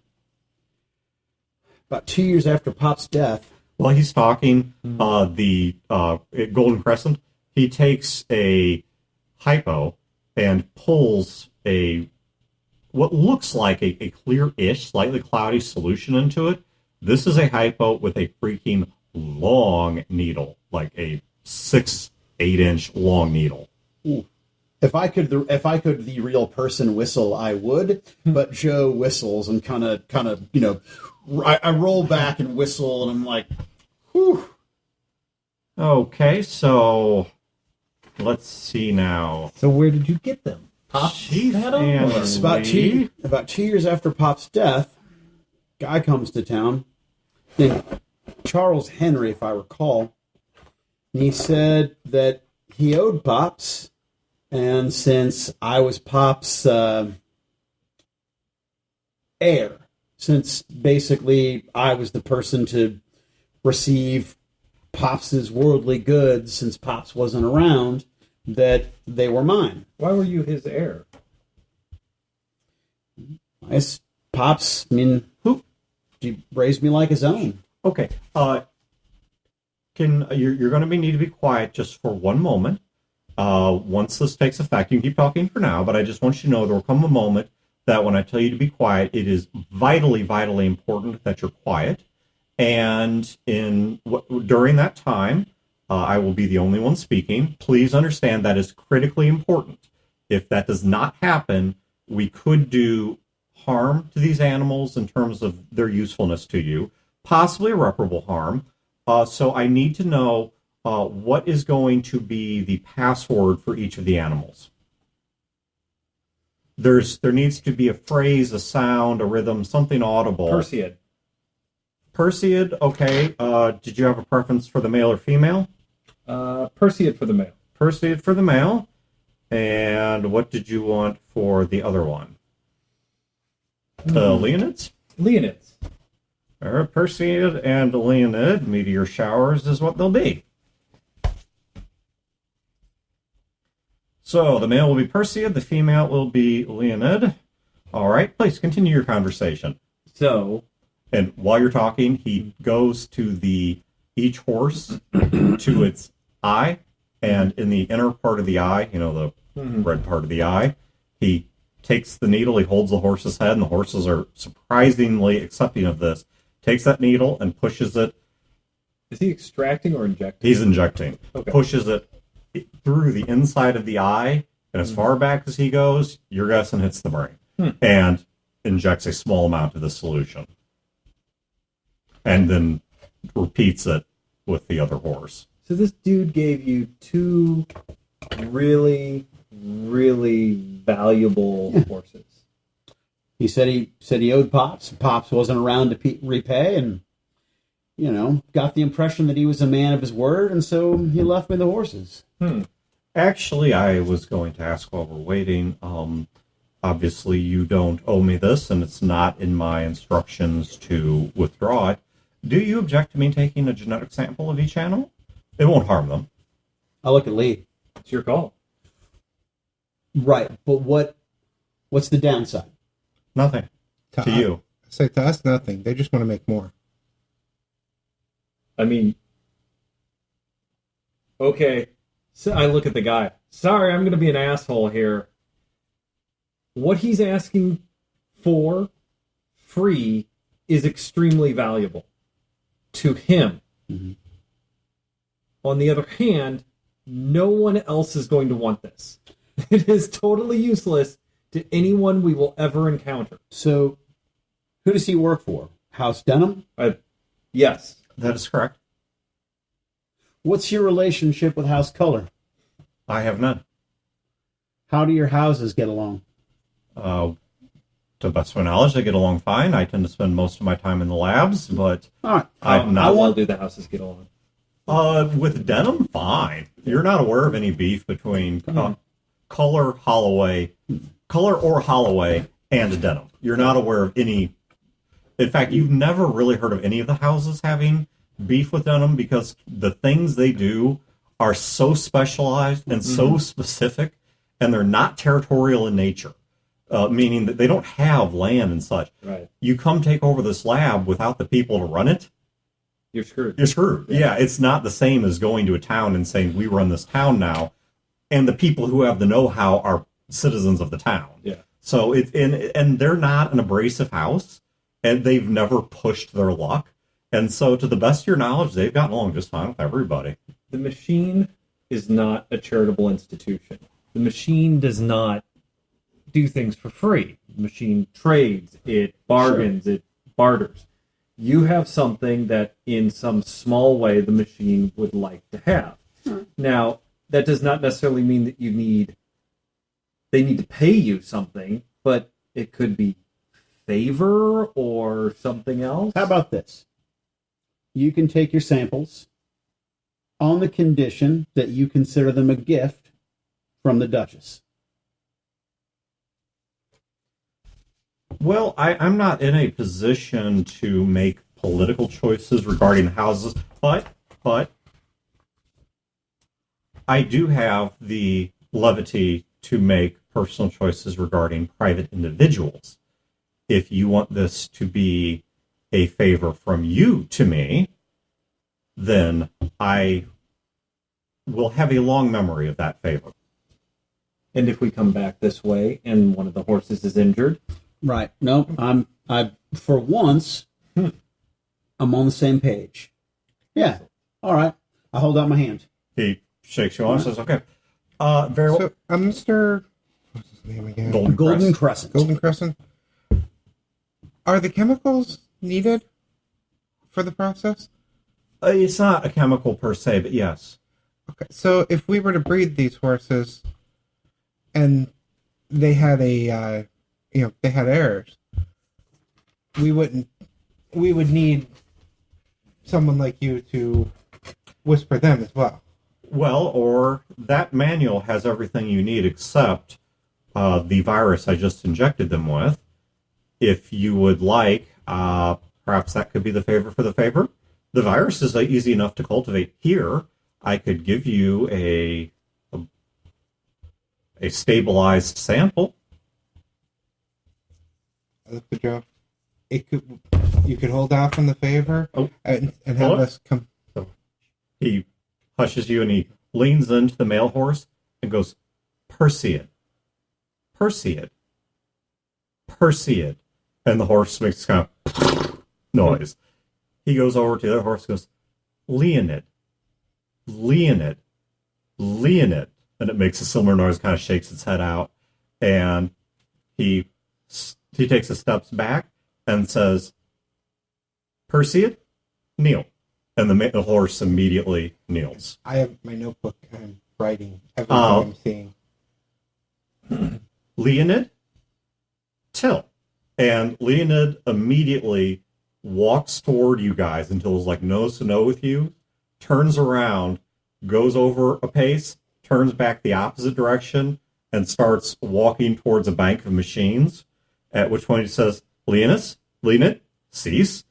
About 2 years after Pop's death. While he's talking, the at Golden Crescent, he takes a hypo and pulls what looks like a clear-ish, slightly cloudy solution into it. This is a hypo with a freaking long needle, like a 6-8 inch long needle. Ooh. If I could, the real person whistle, I would. But Joe whistles and kind of, I roll back and whistle, and I'm like, whew. Okay, so let's see now. So where did you get them? Chief had 'em, and or- It's about Lee. about 2 years after Pop's death, guy comes to town named Charles Henry, if I recall. And he said that he owed Pops, and since I was Pop's heir, since basically I was the person to receive Pops's worldly goods since Pops wasn't around, that they were mine. Why were you his heir? Pops, I mean, he raised me like his own. Okay, you're going to need to be quiet just for one moment. Once this takes effect, you can keep talking for now, but I just want you to know there will come a moment that when I tell you to be quiet, it is vitally, vitally important that you're quiet. And during that time, I will be the only one speaking. Please understand that is critically important. If that does not happen, we could do harm to these animals in terms of their usefulness to you, possibly irreparable harm. So I need to know what is going to be the password for each of the animals. There needs to be a phrase, a sound, a rhythm, something audible. Perseid. Perseid, okay. Did you have a preference for the male or female? Perseid for the male. Perseid for the male. And what did you want for the other one? Leonids? Leonids. Perseid and Leonid, meteor showers is what they'll be. So the male will be Perseid, the female will be Leonid. All right, please continue your conversation. So, and while you're talking, he goes to each horse to its eye, and in the inner part of the eye, the red part of the eye, he takes the needle, he holds the horse's head, and the horses are surprisingly accepting of this. Takes that needle and pushes it. Is he extracting or injecting? He's injecting. Okay. Pushes it through the inside of the eye, and as far back as he goes, your guessing hits the brain, and injects a small amount of the solution. And then repeats it with the other horse. So this dude gave you two really, really valuable horses. He said he owed Pops. Pops wasn't around to repay, and got the impression that he was a man of his word, and so he left me the horses. Actually, I was going to ask while we're waiting. Obviously, you don't owe me this, and it's not in my instructions to withdraw it. Do you object to me taking a genetic sample of each animal? It won't harm them. I look at Lee. It's your call. Right, but what What's the downside? Nothing to you. Say to us, nothing. They just want to make more. I mean, okay. So I look at the guy. Sorry, I'm going to be an asshole here. What he's asking for free is extremely valuable to him. Mm-hmm. On the other hand, no one else is going to want this. It is totally useless to anyone we will ever encounter. So, who does he work for? House Denham? Yes. That is correct. What's your relationship with House Color? I have none. How do your houses get along? To the best of my knowledge, they get along fine. I tend to spend most of my time in the labs, but All right. I've How not. well do the houses get along? With Denham, fine. You're not aware of any beef between Color or Holloway, and Denham. You're not aware of any. In fact, you've never really heard of any of the houses having beef with Denham because the things they do are so specialized and so specific, and they're not territorial in nature. Meaning that they don't have land and such. Right. You come take over this lab without the people to run it, You're screwed. you're screwed. Yeah, it's not the same as going to a town and saying, we run this town now, and the people who have the know-how are citizens of the town. Yeah. So it's and they're not an abrasive house, and they've never pushed their luck. And so to the best of your knowledge, they've gotten along just fine with everybody. The machine is not a charitable institution. The machine does not do things for free. The machine trades, it bargains, it barters. You have something that in some small way the machine would like to have. Now, that does not necessarily mean that they need to pay you something, but it could be favor or something else. How about this? You can take your samples on the condition that you consider them a gift from the Duchess. Well, I'm not in a position to make political choices regarding houses, but I do have the levity to make personal choices regarding private individuals. If you want this to be a favor from you to me, then I will have a long memory of that favor. And if we come back this way and one of the horses is injured, Right. No, I for once, I'm on the same page. Yeah. All right. I hold out my hand. He shakes you on and says, okay. Very well. So, Mr. What's his name again? Golden Crescent. Golden Crescent. Are the chemicals needed for the process? It's not a chemical per se, but yes. Okay, so if we were to breed these horses, and they had they had errors, we would need someone like you to whisper them as well. Well, or that manual has everything you need except the virus I just injected them with. If you would like, perhaps that could be the favor for the favor. The virus is easy enough to cultivate here. I could give you a stabilized sample. I looked at Joe. You could hold off on the favor and have us come. So he hushes you and he leans into the male horse and goes, Perseid. Perseid. Perseid. And the horse makes kind of noise. He goes over to the other horse and goes, Leonid. Leonid. Leonid. And it makes a similar noise, kind of shakes its head out. And he takes a steps back and says, Perseid, kneel. And the horse immediately kneels. I have my notebook. I'm writing everything I'm seeing. Leonid, till. And Leonid immediately walks toward you guys until he's like nose to nose with you, turns around, goes over a pace, turns back the opposite direction, and starts walking towards a bank of machines, at which point he says, Leonid, cease.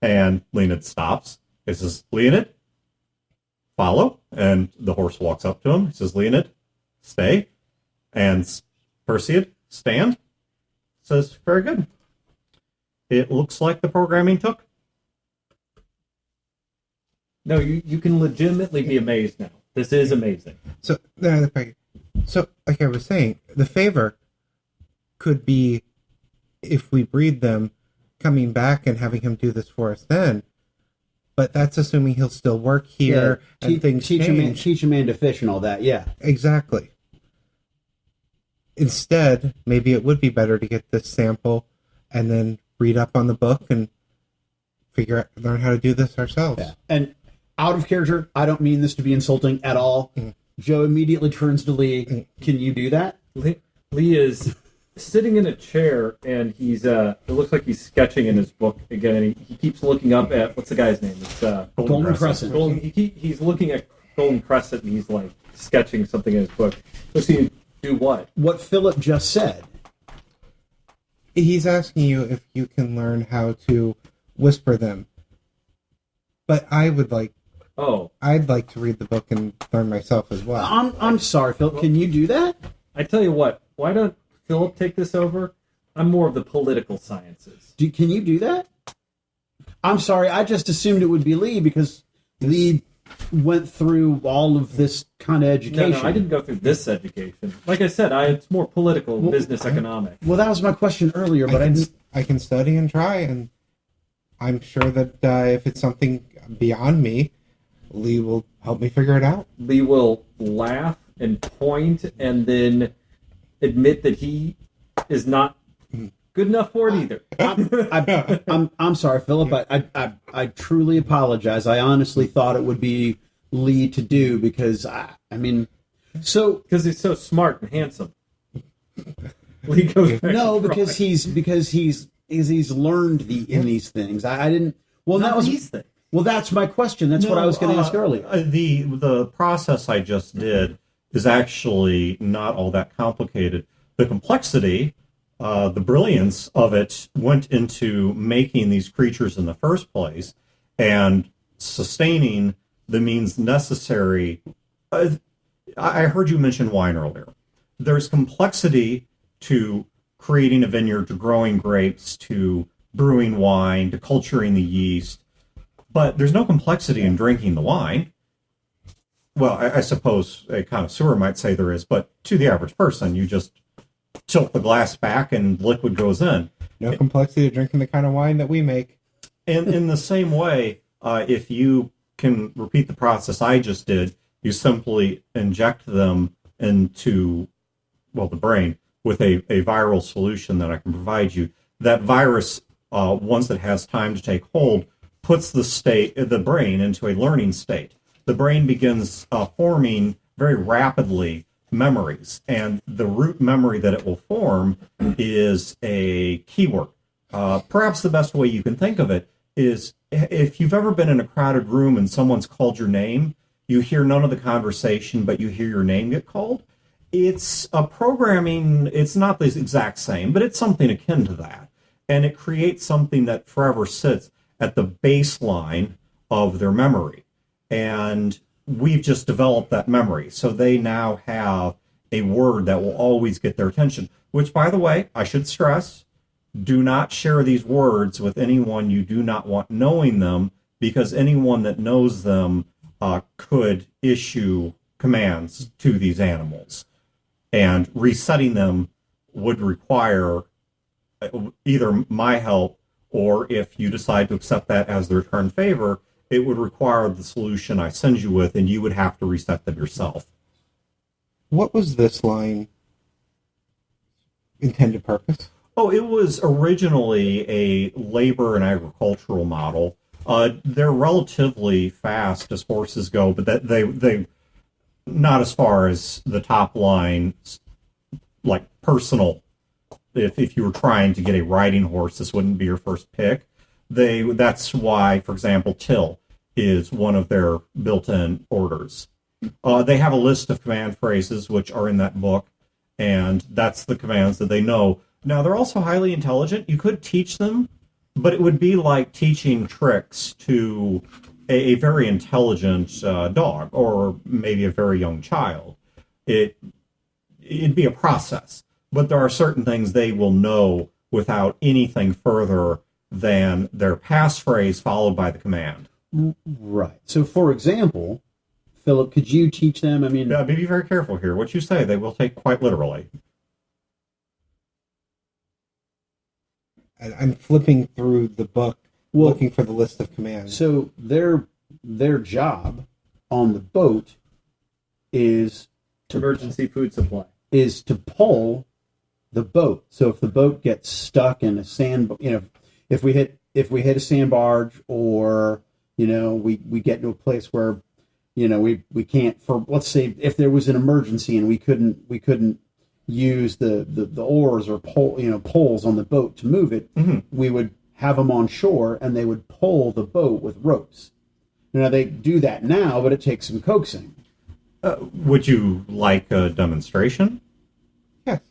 And Leonid stops. He says, Leonid, follow. And the horse walks up to him. He says, Leonid, stay. And Perseid, stand. Says, very good. It looks like the programming took. No, you can legitimately be amazed now. This is amazing. So, like I was saying, the favor could be, if we breed them, coming back and having him do this for us then. But that's assuming he'll still work here and things change. Teach a man to fish and all that, yeah. Exactly. Instead, maybe it would be better to get this sample and then read up on the book and learn how to do this ourselves. Yeah. And out of character, I don't mean this to be insulting at all. Joe immediately turns to Lee. Can you do that? Lee is sitting in a chair, and he's it looks like he's sketching in his book again, and he keeps looking up at, what's the guy's name? It's Golden Crescent. He's looking at Golden Crescent, and he's like sketching something in his book. Let's see, do what? What Philip just said. He's asking you if you can learn how to whisper them. But I'd like to read the book and learn myself as well. I'm sorry, Philip. Can you do that? I tell you what, why don't Philip take this over? I'm more of the political sciences. Can you do that? I'm sorry, I just assumed it would be Lee because Lee went through all of this kind of education. No, I didn't go through this education. Like I said, it's more political, business, economic. Well, that was my question earlier, but I can study and try, and I'm sure that if it's something beyond me, Lee will help me figure it out. Lee will laugh and point and then admit that he is not good enough for it either. I'm sorry, Philip. I truly apologize. I honestly thought it would be Lee to do because because he's so smart and handsome. Lee goes back because he's learned in these things. I didn't. Well, Not that was these things. Well, that's my question. That's what I was going to ask earlier. The process I just did is actually not all that complicated. The complexity, the brilliance of it went into making these creatures in the first place and sustaining the means necessary. I heard you mention wine earlier. There's complexity to creating a vineyard, to growing grapes, to brewing wine, to culturing the yeast. But there's no complexity in drinking the wine. Well, I suppose a connoisseur might say there is, but to the average person, you just tilt the glass back and liquid goes in. No complexity to drinking the kind of wine that we make. And in the same way, if you can repeat the process I just did, you simply inject them into, the brain with a viral solution that I can provide you. That virus, once it has time to take hold, puts the brain into a learning state. The brain begins forming very rapidly memories, and the root memory that it will form is a keyword. Perhaps the best way you can think of it is if you've ever been in a crowded room and someone's called your name, you hear none of the conversation, but you hear your name get called. It's a programming, it's not the exact same, but it's something akin to that. And it creates something that forever sits at the baseline of their memory. And we've just developed that memory. So they now have a word that will always get their attention, which, by the way, I should stress, do not share these words with anyone you do not want knowing them, because anyone that knows them could issue commands to these animals. And resetting them would require either my help, or if you decide to accept that as the return favor, it would require the solution I send you with, and you would have to reset them yourself. What was this line intended purpose? Oh, it was originally a labor and agricultural model. They're relatively fast as horses go, but that they not as far as the top line, like personal. If you were trying to get a riding horse, this wouldn't be your first pick. That's why, for example, Till is one of their built-in orders. They have a list of command phrases which are in that book, and that's the commands that they know. Now, they're also highly intelligent. You could teach them, but it would be like teaching tricks to a very intelligent dog, or maybe a very young child. It'd be a process, but there are certain things they will know without anything further than their passphrase followed by the command. Right. So, for example, Philip, could you teach them? I mean, Be very careful here. What you say, they will take quite literally. I'm flipping through the book, looking for the list of commands. so their job on the boat is Emergency food supply. to pull the boat. So if the boat gets stuck in a sand, if we hit a sand barge, or we get to a place where we can't, for let's say if there was an emergency and we couldn't use the oars or poles on the boat to move it, we would have them on shore and they would pull the boat with ropes. They do that now, but it takes some coaxing. Would you like a demonstration? Yes.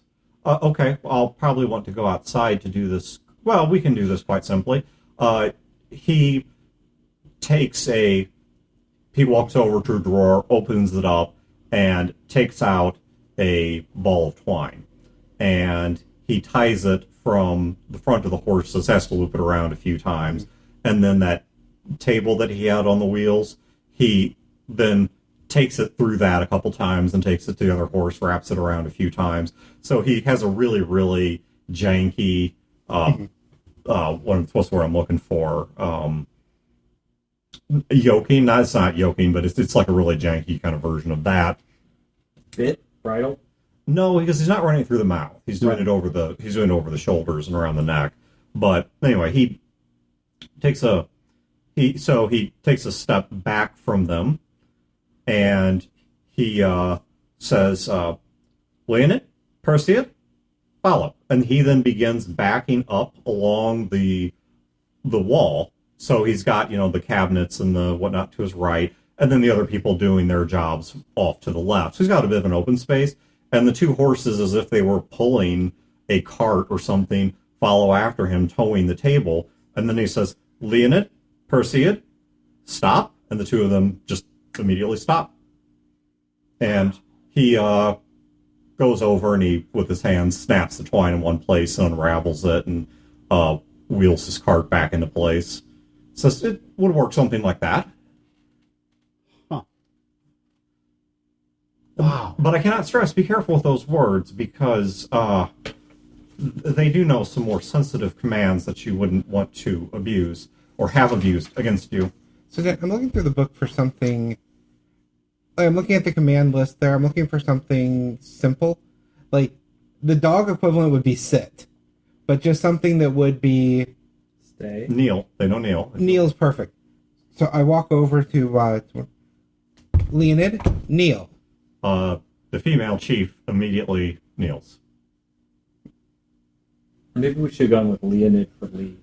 Okay, I'll probably want to go outside to do this. Well, we can do this quite simply. He walks over to a drawer, opens it up, and takes out a ball of twine. And he ties it from the front of the horses, has to loop it around a few times. And then that table that he had on the wheels, he then takes it through that a couple times and takes it to the other horse, wraps it around a few times. So he has a really, really janky, what's the word I'm looking for? Yoking. No, it's not yoking, but it's like a really janky kind of version of that. Bit? Bridle? No, because he's not running through the mouth. He's doing it over the shoulders and around the neck. But anyway, he takes a step back from them, and he says, "Leonid, Perseid, follow." And he then begins backing up along the wall. So he's got the cabinets and the whatnot to his right, and then the other people doing their jobs off to the left. So he's got a bit of an open space, and the two horses, as if they were pulling a cart or something, follow after him, towing the table. And then he says, "Leonid, Perseid, stop," and the two of them just immediately stop. And he goes over and he, with his hands, snaps the twine in one place and unravels it and wheels his cart back into place. Says it would work something like that. Huh. Wow. But I cannot stress, be careful with those words, because they do know some more sensitive commands that you wouldn't want to abuse or have abused against you. So Dan, I'm looking through the book for something. I'm looking at the command list there. I'm looking for something simple. Like, the dog equivalent would be sit, but just something that would be... Stay. Kneel. They know kneel. Kneel's perfect. So I walk over to Leonid, kneel. The female chief immediately kneels. Maybe we should have gone with Leonid for Lee.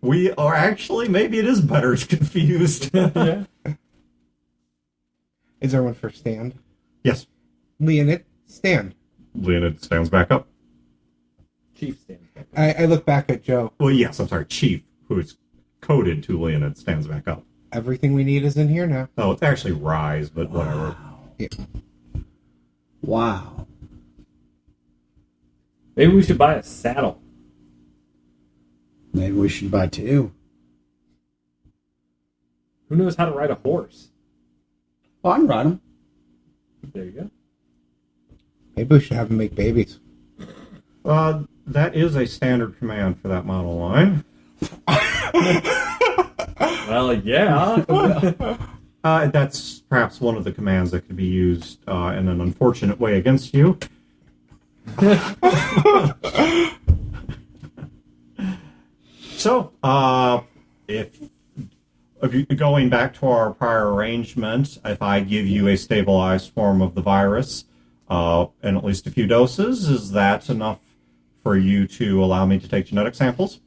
We are actually, maybe it is better. It's confused. Yeah. Is there one for stand? Yes. Leonid, stand. Leonid stands back up. Chief stands back. I look back at Joe. Well, yes, I'm sorry. Chief, who is coded to Leonid, stands back up. Everything we need is in here now. Oh, it's actually Rise, but whatever. Yeah. Wow. Maybe we should buy a saddle. Maybe we should buy two. Who knows how to ride a horse? Oh, I can ride them. There you go. Maybe we should have them make babies. That is a standard command for that model line. Well, yeah. That's perhaps one of the commands that could be used in an unfortunate way against you. So, if going back to our prior arrangement, if I give you a stabilized form of the virus and at least a few doses, is that enough for you to allow me to take genetic samples?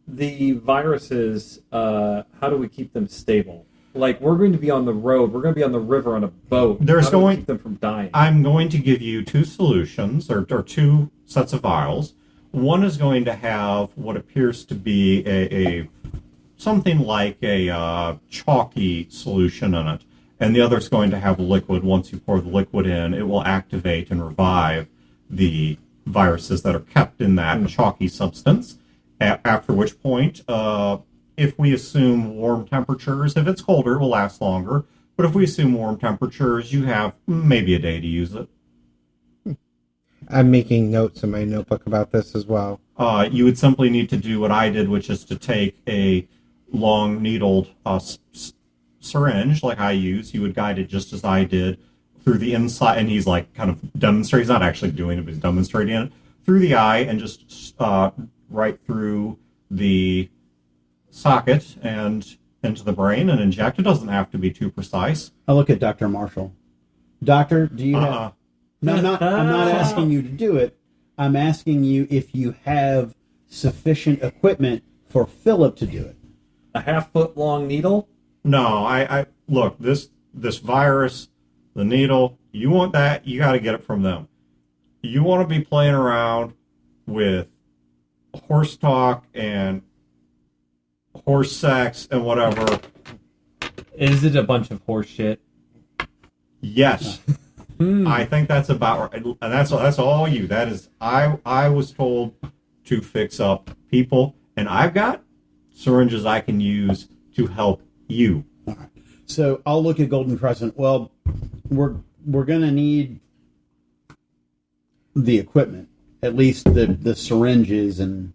The viruses, how do we keep them stable? Like, we're going to be on the road. We're going to be on the river on a boat. There's how do we going- keep them from dying? I'm going to give you two solutions, or two sets of vials. One is going to have what appears to be a something like a chalky solution in it, and the other is going to have liquid. Once you pour the liquid in, it will activate and revive the viruses that are kept in that chalky substance. After which point, if we assume warm temperatures, if it's colder, it will last longer. But if we assume warm temperatures, you have maybe a day to use it. I'm making notes in my notebook about this as well. You would simply need to do what I did, which is to take a long needled syringe like I use. You would guide it just as I did through the inside, and he's like kind of demonstrating. He's not actually doing it, but he's demonstrating it through the eye and just right through the socket and into the brain and inject. It doesn't have to be too precise. I look at Dr. Marshall. Doctor, do you have... No, I'm not asking you to do it. I'm asking you if you have sufficient equipment for Philip to do it. A half-foot long needle? No, I look, this virus, the needle, you want that, you got to get it from them. You want to be playing around with horse talk and horse sex and whatever. Is it a bunch of horse shit? Yes. I think that's about right. And that's all you. That is, I was told to fix up people, and I've got syringes I can use to help you. All right. So I'll look at Golden Crescent. Well, we're gonna need the equipment, at least the syringes, and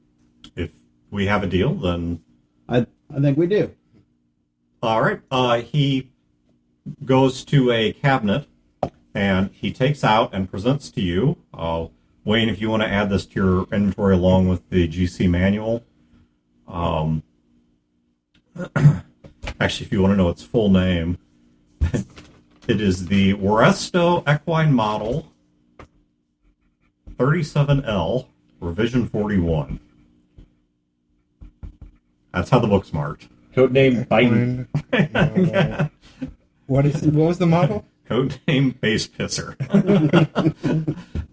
If we have a deal, then I think we do. all right. He goes to a cabinet, and he takes out and presents to you. Wayne, if you want to add this to your inventory along with the GC manual. Actually, if you want to know its full name, it is the Weresto Equine Model 37L, Revision 41. That's how the book's marked. Codename Biden. What was the model? Codename Base Pisser.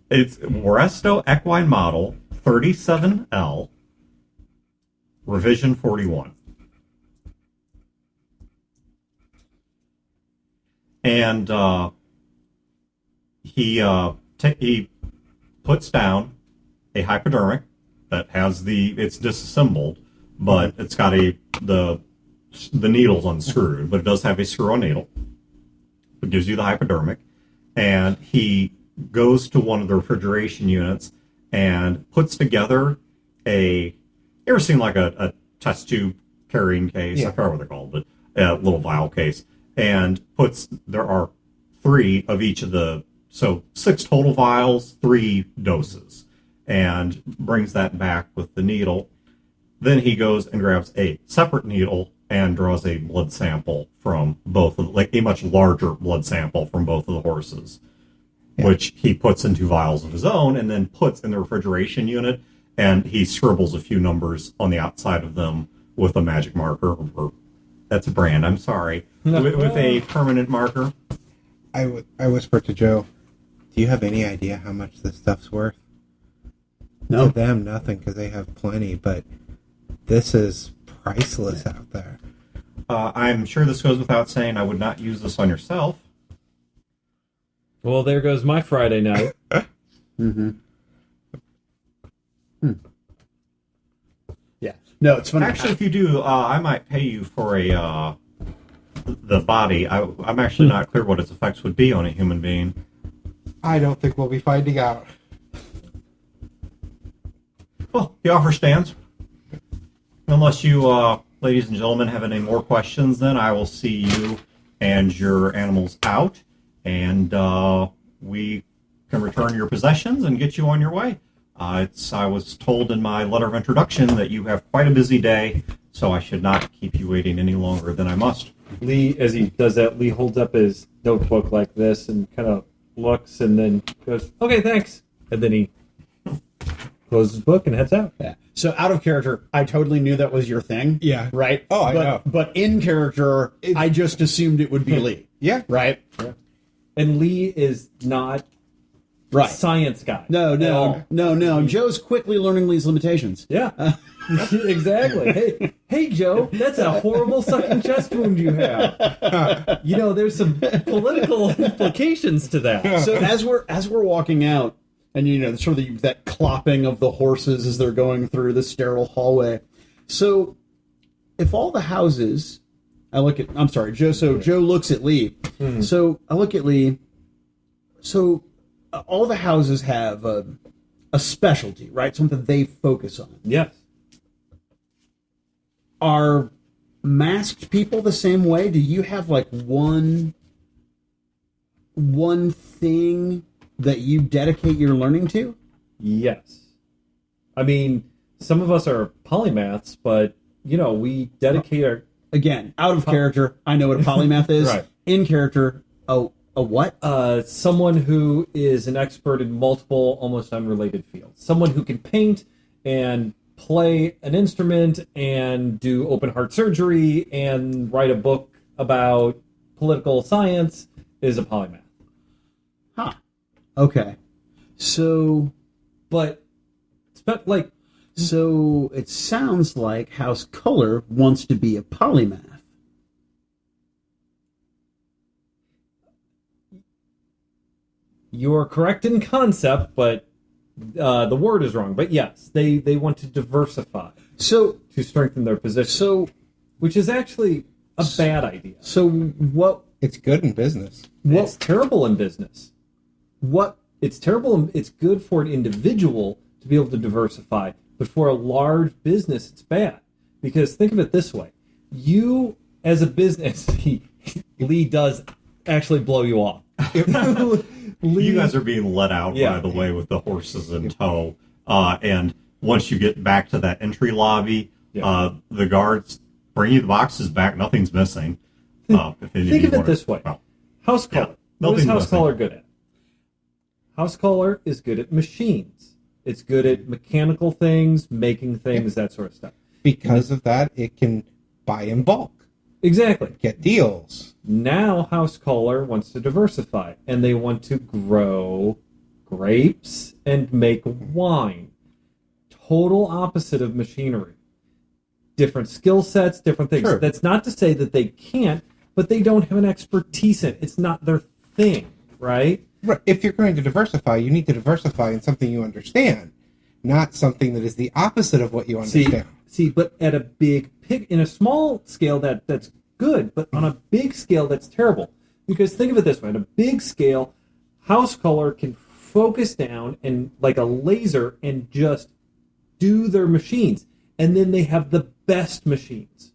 It's Weresto Equine Model 37L, Revision 41. And he puts down a hypodermic that has it's disassembled, but it's got the needle's unscrewed, but it does have a screw-on needle. It gives you the hypodermic, and he goes to one of the refrigeration units and puts together you ever seen like a test tube carrying case? Yeah. I forgot what they're called, but a little vial case. And there are 3 of each of so 6 total vials, 3 doses, and brings that back with the needle. Then he goes and grabs a separate needle and draws a blood sample from both like a much larger blood sample from both of the horses, which he puts into vials of his own and then puts in the refrigeration unit, and he scribbles a few numbers on the outside of them with a magic marker, or that's a brand, I'm sorry, with a permanent marker. I whispered to Joe, do you have any idea how much this stuff's worth? No. To them, nothing, because they have plenty, but this is priceless out there. I'm sure this goes without saying, I would not use this on yourself. Well, there goes my Friday night. Yeah. No, it's funny. Actually, if you do, I might pay you for the body. I'm actually not clear what its effects would be on a human being. I don't think we'll be finding out. Well, the offer stands. Unless you, ladies and gentlemen, have any more questions, then I will see you and your animals out, and we can return your possessions and get you on your way. I was told in my letter of introduction that you have quite a busy day, so I should not keep you waiting any longer than I must. Lee, as he does that, Lee holds up his notebook like this and kind of looks and then goes, okay, thanks. And then he closes his book and heads out. Yeah. So out of character, I totally knew that was your thing. Yeah. Right? Oh, I know. But in character, I just assumed it would be Lee. Yeah. Right? And Lee is not a Right. science guy. No. Joe's quickly learning Lee's limitations. Yeah. Exactly. Hey, Joe, that's a horrible sucking chest wound you have. There's some political implications to that. So as we're walking out, And sort of that clopping of the horses as they're going through the sterile hallway. So, if all the houses, Joe. So Joe looks at Lee. So I look at Lee. So all the houses have a specialty, right? Something they focus on. Yes. Are masked people the same way? Do you have like one thing that you dedicate your learning to? Yes. I mean, some of us are polymaths, but, we dedicate our... Again, out of character, I know what a polymath is. Right. In character, a what? Someone who is an expert in multiple, almost unrelated fields. Someone who can paint and play an instrument and do open heart surgery and write a book about political science is a polymath. Huh. Okay. So, so it sounds like House Color wants to be a polymath. You're correct in concept, but the word is wrong. But yes, they want to diversify to strengthen their position. Which is actually a bad idea. So what? It's good in business. It's terrible in business. What? It's terrible. It's good for an individual to be able to diversify, but for a large business, it's bad. Because think of it this way: you, as a business, Lee does actually blow you off. You guys are being let out, by the way, with the horses in tow. And once you get back to that entry lobby, the guards bring you the boxes back. Nothing's missing. Think of it this way: House Caller. What is House Caller good at? House Caller is good at machines. It's good at mechanical things, making things, that sort of stuff. Because of that, it can buy in bulk. Exactly. Get deals. Now House Caller wants to diversify, and they want to grow grapes and make wine. Total opposite of machinery. Different skill sets, different things. True. That's not to say that they can't, but they don't have an expertise in it. It's not their thing, right? Right. If you're going to diversify, you need to diversify in something you understand, not something that is the opposite of what you understand. See, but at in a small scale, that's good, but on a big scale, that's terrible. Because think of it this way: on a big scale, House Caller can focus down and like a laser and just do their machines, and then they have the best machines,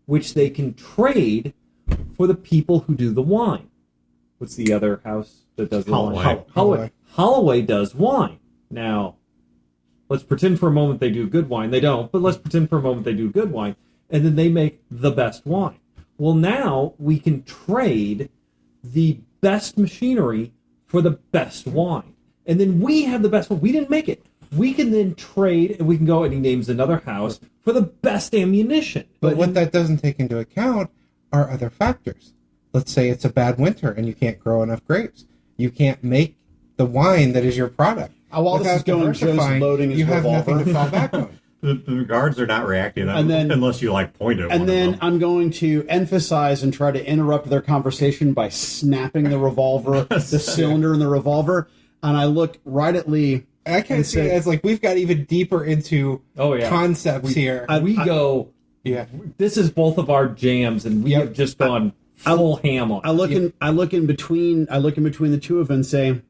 which they can trade for the people who do the wine. What's the other house that does the wine? Holloway does wine. Now, let's pretend for a moment they do good wine. They don't, but let's pretend for a moment they do good wine, and then they make the best wine. Well, now we can trade the best machinery for the best wine. And then we have the best one. We didn't make it. We can then trade, and we can go, and he names another house, for the best ammunition. But what that doesn't take into account are other factors. Let's say it's a bad winter and you can't grow enough grapes. You can't make the wine that is your product. While this is going, Joe's loading his revolver. You have nothing to fall back on. The guards are not reacting unless you point at one And then of them. I'm going to emphasize and try to interrupt their conversation by snapping the revolver, the cylinder in the revolver, and I look right at Lee. I kind of see it as like we've got even deeper into concepts here. This is both of our jams, and we have just gone full ham on. I look in between the two of them and say,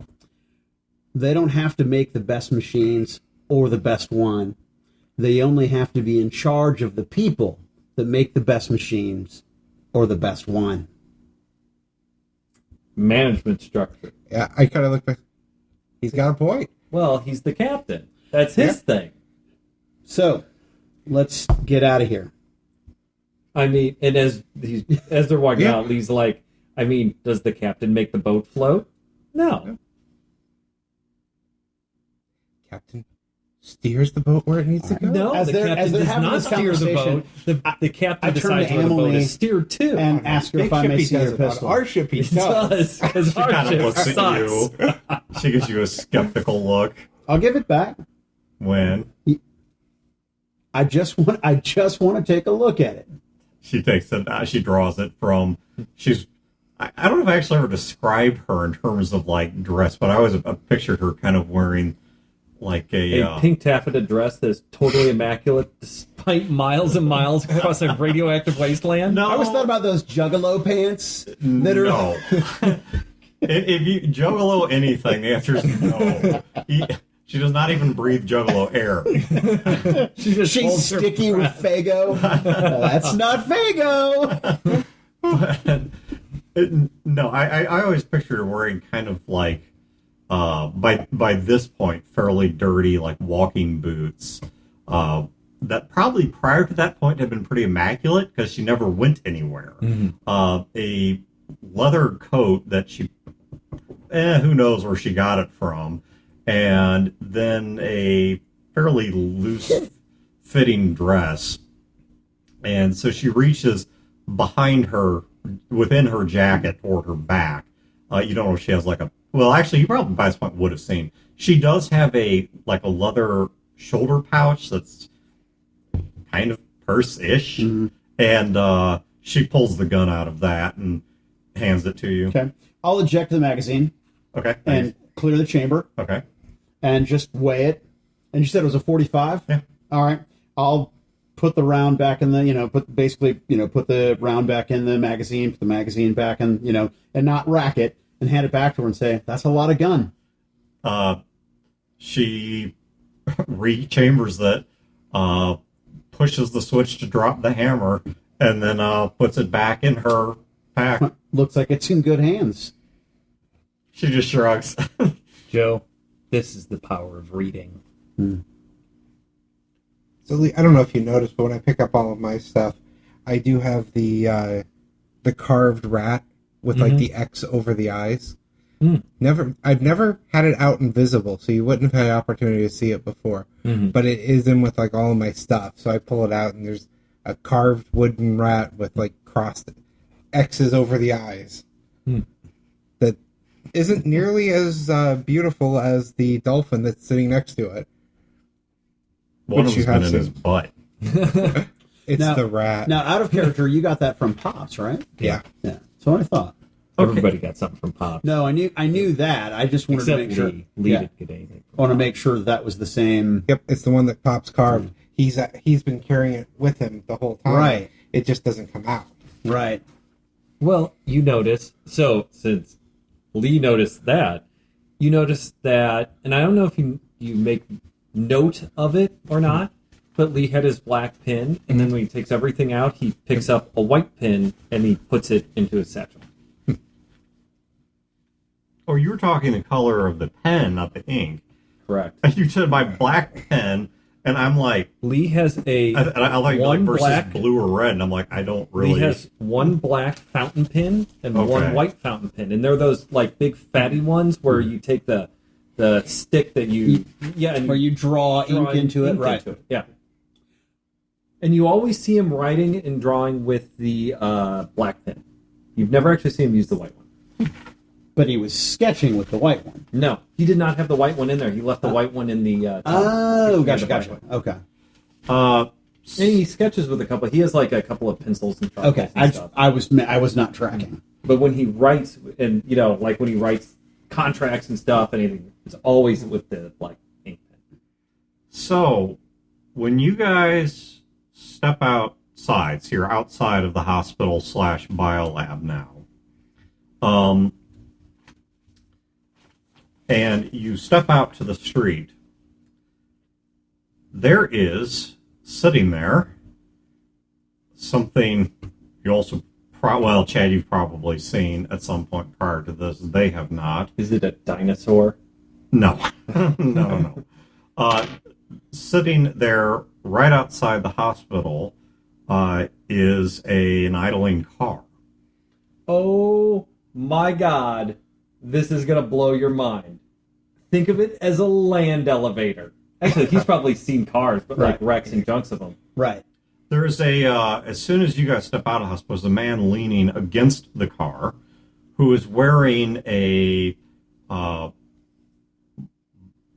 they don't have to make the best machines or the best wine. They only have to be in charge of the people that make the best machines or the best wine. Management structure. Yeah, I kind of look back. He's got a point. Well, he's the captain. That's his thing. So, let's get out of here. I mean, and as they're walking out, Lee's like, I mean, does the captain make the boat float? No. Captain steers the boat where it needs to go? No, the captain does not steer the boat. The captain decides where the boat is steered to. And ask her if I may see your pistol. Our ship he does. Because She our kind of ship looks sucks. at you. She gives you a skeptical look. I'll give it back. When I just want to take a look at it. she takes it, she draws it from. She's I don't know if I actually ever described her in terms of like dress, but I always pictured her kind of wearing like A pink taffeta dress that's totally immaculate despite miles and miles across a radioactive wasteland. No, I always thought about those Juggalo pants that are. no. If you Juggalo anything, the answer is no. She does not even breathe Juggalo air. She's She's sticky with Fago. That's not Fago. No, I always pictured her wearing kind of like by this point fairly dirty like walking boots that probably prior to that point had been pretty immaculate because she never went anywhere. A leather coat that she who knows where she got it from, and then a fairly loose fitting dress, and so she reaches behind her within her jacket toward her back. You don't know if she has like a, well, actually you probably by this point would have seen, she does have a like a leather shoulder pouch that's kind of purse-ish, and she pulls the gun out of that and hands it to you. Okay. I'll eject the magazine Okay. and clear the chamber Okay. and just weigh it. And you said it was a 45? Yeah. All right. I'll put the round back in the, put the round back in the magazine, put the magazine back in, and not rack it, and hand it back to her and say, that's a lot of gun. She re-chambers it, pushes the switch to drop the hammer, and then puts it back in her pack. Looks like it's in good hands. She just shrugs. Joe, this is the power of reading. So Lee, I don't know if you noticed, but when I pick up all of my stuff, I do have the carved rat with like the X over the eyes. I've never had it out and visible, so you wouldn't have had the opportunity to see it before. But it is in with like all of my stuff, so I pull it out and there's a carved wooden rat with like crossed X's over the eyes. That isn't nearly as beautiful as the dolphin that's sitting next to it. One of Which you them's been have in his seen. butt. It's Now- the rat. Now, out of character, you got that from Pops, right? Yeah. Yeah. So I thought. Everybody got something from Pop. No, I knew that. I just wanted Except to make sure. Lee. Lee Yeah. didn't get anything. I want to make sure that was the same. Yep, it's the one that Pop's carved. He's been carrying it with him the whole time. Right. It just doesn't come out. Right. Well, you notice, so since Lee noticed that, you notice that, and I don't know if you make note of it or not, but Lee had his black pin, and then when he takes everything out, he picks up a white pin and he puts it into his satchel. Oh, you were talking the color of the pen, not the ink. Correct. And you said my black pen, and I'm like, Lee has I like one versus black. blue or red, and I'm like, I don't really. Lee has one black fountain pen and Okay. one white fountain pen, and they're those like big fatty ones where you take the stick that you and Where you draw ink into it, right? Yeah. And you always see him writing and drawing with the black pen. You've never actually seen him use the white one. But he was sketching with the white one. No, he did not have the white one in there. He left the white one in the. Oh, Yeah, the gotcha. white one. Okay. Uh, And he sketches with a couple. He has like a couple of pencils and charcoals Okay. and stuff. I was not tracking. But when he writes, and like when he writes contracts and stuff, anything, it's always with the like ink pen. So, when you guys step outside, so you're outside of the hospital / biolab now, and you step out to the street, there is sitting there something you also, well, Chad, you've probably seen at some point prior to this. They have not. Is it a dinosaur? No, no. Sitting there right outside the hospital is an idling car. Oh my God. This is going to blow your mind. Think of it as a land elevator. Actually, he's probably seen cars, but like wrecks and junks of them. Right. There is as soon as you guys step out of the hospital, there's a man leaning against the car who is wearing a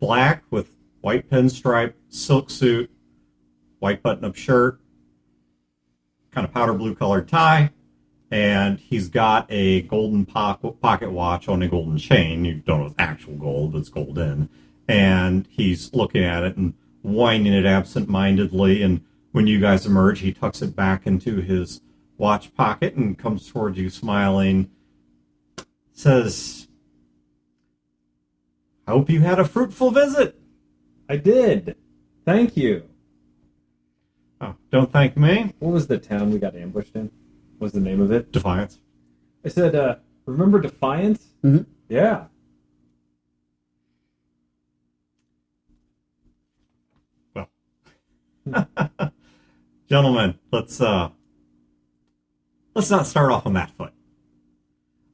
black with white pinstripe silk suit, white button-up shirt, kind of powder blue colored tie, and he's got a golden pocket watch on a golden chain. You don't know it's actual gold, but it's gold in. And he's looking at it and winding it absent-mindedly. And when you guys emerge, he tucks it back into his watch pocket and comes towards you smiling. Says, "I hope you had a fruitful visit." I did. Thank you. Oh, don't thank me. What was the town we got ambushed in? What was the name of it? Defiance. I said, remember Defiance? Mhm. Yeah. Gentlemen, let's not start off on that foot.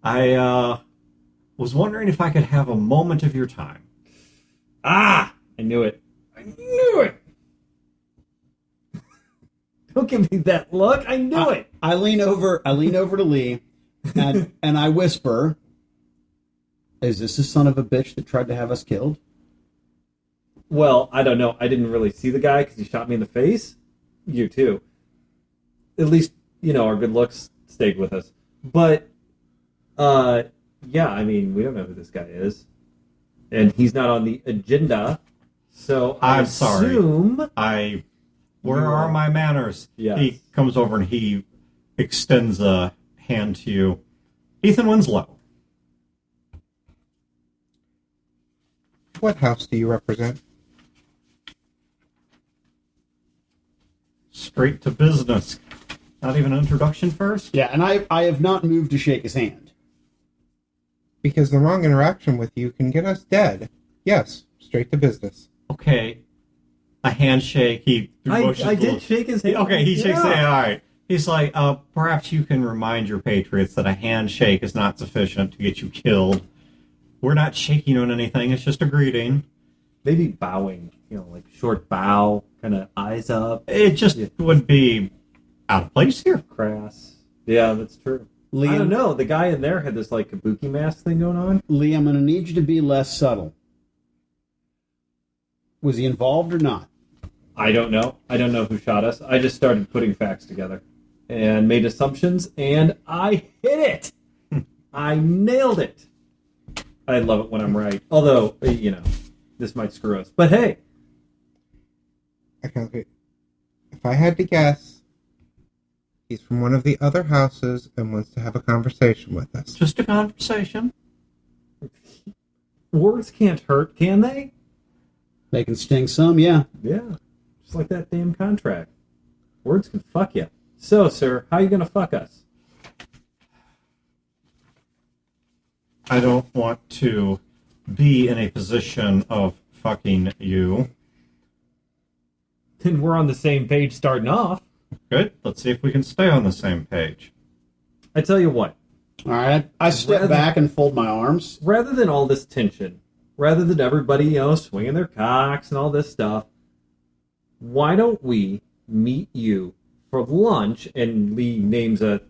I was wondering if I could have a moment of your time. Ah! I knew it. I knew it! Don't give me that look. I knew it. I lean over to Lee, and I whisper, "Is this the son of a bitch that tried to have us killed?" Well, I don't know. I didn't really see the guy because he shot me in the face. You too. At least, our good looks stayed with us. But, yeah, I mean, we don't know who this guy is. And he's not on the agenda. So I I'm sorry. assume... Where are my manners? Yes. He comes over and he extends a hand to you. Ethan Winslow. What house do you represent? Straight to business. Not even an introduction first? Yeah, and I have not moved to shake his hand. Because the wrong interaction with you can get us dead. Yes, straight to business. Okay. A handshake. He motions I a did little- shake his hand. Okay, he shakes the Yeah. hand. All right. He's like, perhaps you can remind your patriots that a handshake is not sufficient to get you killed. We're not shaking on anything. It's just a greeting. Maybe bowing. Like short bow, kind of eyes up, It just would be out of place here. crass. Yeah, that's true. Liam, I don't know. The guy in there had this like kabuki mask thing going on. Lee, I'm going to need you to be less subtle. Was he involved or not? I don't know. I don't know who shot us. I just started putting facts together and made assumptions, and I hit it. I nailed it. I love it when I'm right. Although, this might screw us. But hey, Okay. If I had to guess, he's from one of the other houses and wants to have a conversation with us. Just a conversation. words can't hurt, can they? They can sting some, yeah. Yeah. Just like that damn contract. Words can fuck you. So, sir, how you gonna fuck us? I don't want to be in a position of fucking you. Then we're on the same page starting off. Good. Let's see if we can stay on the same page. I tell you what, All right. I step back and fold my arms. rather than all this tension, rather than everybody, swinging their cocks and all this stuff, why don't we meet you for lunch? And Lee names a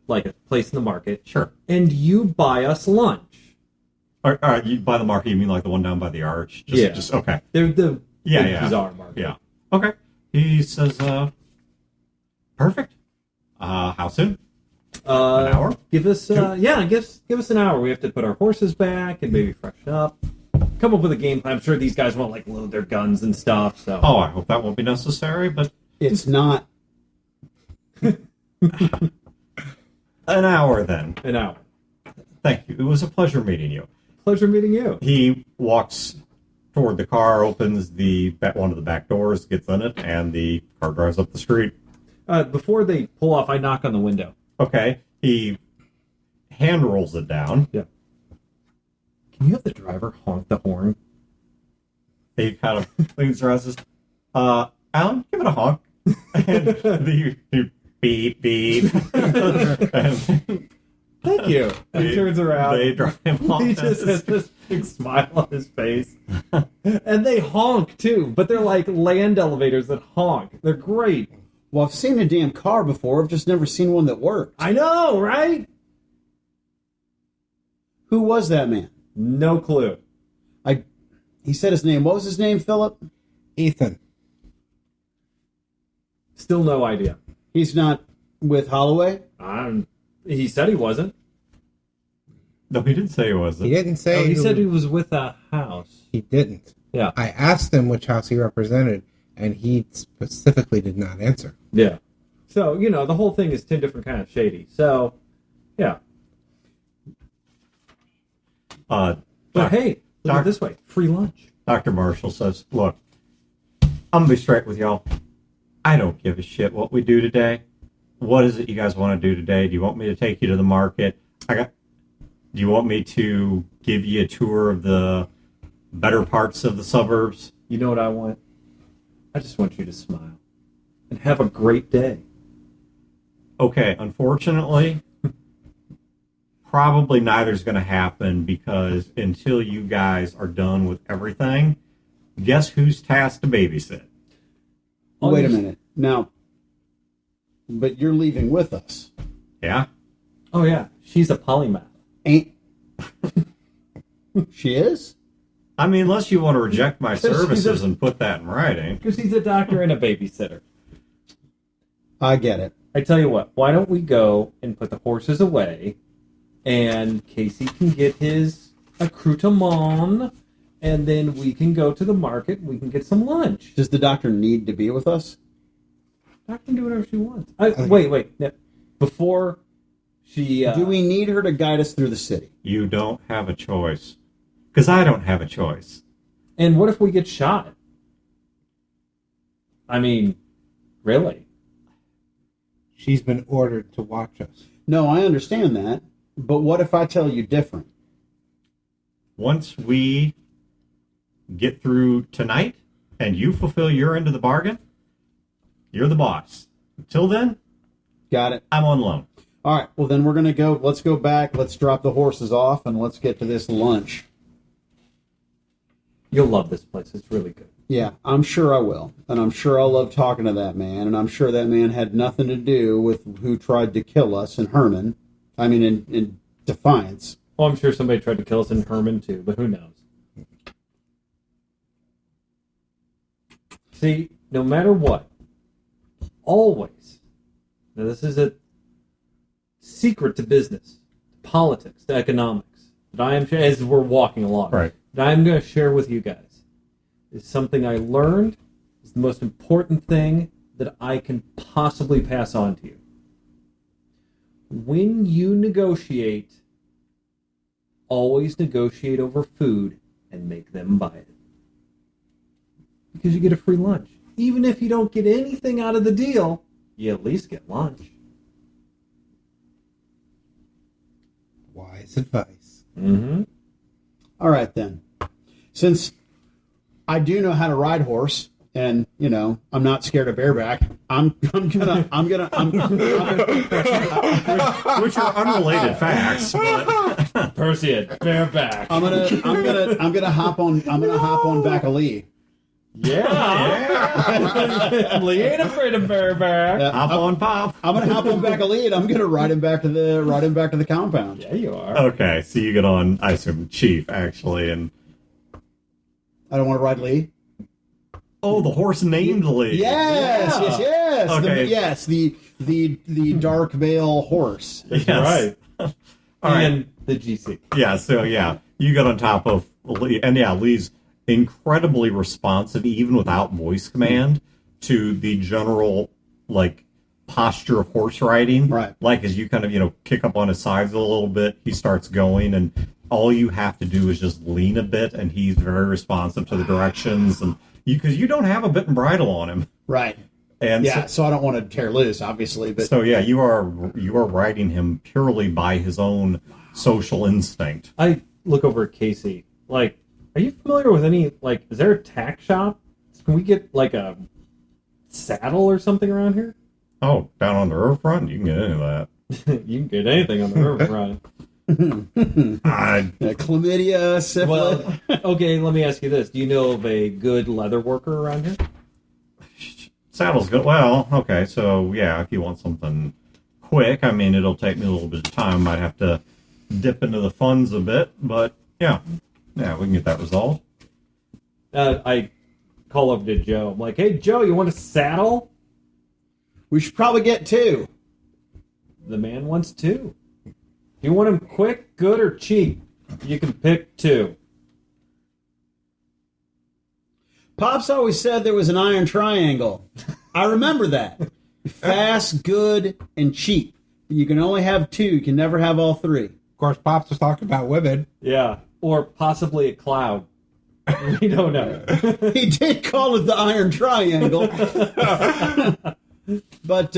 place in the market. Sure. And you buy us lunch. All right, you by the market, you mean like the one down by the arch? Yeah. Just okay. They're the Yeah, big yeah. bizarre market. Yeah. Okay. He says, perfect. How soon? An hour? Give us give us an hour. We have to put our horses back and maybe freshen up. Come up with a game plan. I'm sure these guys won't load their guns and stuff. So Oh, I hope that won't be necessary, but It's not. an hour then. an hour. Thank you. It was a pleasure meeting you. Pleasure meeting you. He walks toward the car, opens one of the back doors, gets in it, and the car drives up the street. Before they pull off, I knock on the window. Okay. He hand rolls it down. Yeah. Can you have the driver honk the horn? He kind of leans around and says, Alan, give it a honk. And the beep, beep. And Thank you. And he turns around. They drive off. He just has this big smile on his face. And they honk, too. But they're like land elevators that honk. They're great. Well, I've seen a damn car before. I've just never seen one that worked. I know, right? Who was that man? No clue. He said his name. What was his name, Philip? Ethan. Still no idea. He's not with Holloway? I He said he wasn't. No, he didn't say he wasn't. He didn't say. He who- said he was with a house. He didn't. Yeah. I asked him which house he represented, and he specifically did not answer. Yeah. So, the whole thing is 10 different kinds of shady. So, yeah. But hey, look at it this way. Free lunch. Dr. Marshall says, look, I'm going to be straight with y'all. I don't give a shit what we do today. What is it you guys want to do today? Do you want me to take you to the market? Do you want me to give you a tour of the better parts of the suburbs? You know what I want? I just want you to smile. And have a great day. Okay, unfortunately, probably neither's going to happen because until you guys are done with everything, guess who's tasked to babysit? Wait a minute. Now, but you're leaving with us. Yeah? Oh, yeah. She's a polymath. Ain't she is? I mean, unless you want to reject my She's a- services and put that in writing. Because she's a doctor and a babysitter. I get it. I tell you what, why don't we go and put the horses away, and Casey can get his accoutrement, and then we can go to the market, and we can get some lunch. Does the doctor need to be with us? I can do whatever she wants. Wait. No, before she... Do we need her to guide us through the city? You don't have a choice. Because I don't have a choice. And what if we get shot? I mean, really? She's been ordered to watch us. No, I understand that. But what if I tell you different? Once we get through tonight and you fulfill your end of the bargain, you're the boss. Until then, Got it. I'm on loan. All right. Well, then we're going to go. Let's go back. Let's drop the horses off and let's get to this lunch. You'll love this place. It's really good. Yeah, I'm sure I will. And I'm sure I'll love talking to that man. And I'm sure that man had nothing to do with who tried to kill us in Herman. I mean, in Defiance. Well, I'm sure somebody tried to kill us in Herman, too, but who knows? See, no matter what, always, now this is a secret to business, to politics, to economics, that I am, as we're walking along, Right. that I'm going to share with you guys, is something I learned, is the most important thing that I can possibly pass on to you. When you negotiate, always negotiate over food and make them buy it. Because you get a free lunch. Even if you don't get anything out of the deal, you at least get lunch. Wise advice. Mm-hmm. All right, then. Since I do know how to ride horse, and I'm not scared of bareback, Which are unrelated facts, but Perseid, bareback. I'm gonna hop on back of Lee. Yeah. Lee ain't afraid of bareback. Yeah, hop on pop. I'm gonna hop on back of Lee, and I'm gonna ride him back to the compound. Yeah, you are. Okay, so you get on, I assume, Chief, actually, and... I don't want to ride Lee. Oh, the horse named Lee. Yes. Okay. The dark veil horse. Yes. Right. All right. And the GC. Yeah, so you got on top of Lee, and Lee's incredibly responsive, even without voice command, to the general, posture of horse riding. Right. Like, as you kind of, kick up on his sides a little bit, he starts going, and all you have to do is just lean a bit, and he's very responsive to the directions, and because you don't have a bit and bridle on him. Right. And Yeah. So I don't want to tear loose, obviously, but so you are riding him purely by his own social instinct. I look over at Casey. Are you familiar with any, is there a tack shop? Can we get, a saddle or something around here? Oh, down on the riverfront, you can get into that. You can get anything on the riverfront. chlamydia, syphilis. Well, okay, let me ask you this. Do you know of a good leather worker around here? Saddle's good. Well, okay, so if you want something quick, I mean, it'll take me a little bit of time. Might have to dip into the funds a bit, but yeah, we can get that resolved. I call over to Joe. I'm like, hey, Joe, you want a saddle? We should probably get two. The man wants two. You want him quick, good, or cheap? You can pick two. Pops always said there was an iron triangle. I remember that. Fast, good, and cheap. You can only have two. You can never have all three. Of course, Pops was talking about women. Yeah, or possibly a cloud. We don't know. He did call it the iron triangle. But,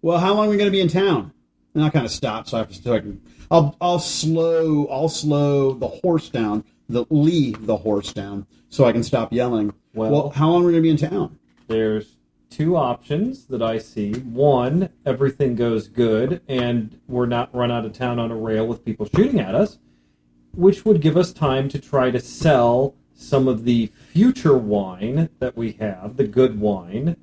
well, how long are we going to be in town? And I kind of stopped, so I have to. I'll slow the horse down, lead the horse down, so I can stop yelling. Well, how long are we going to be in town? There's two options that I see. One, everything goes good, and we're not run out of town on a rail with people shooting at us, which would give us time to try to sell some of the future wine that we have, the good wine,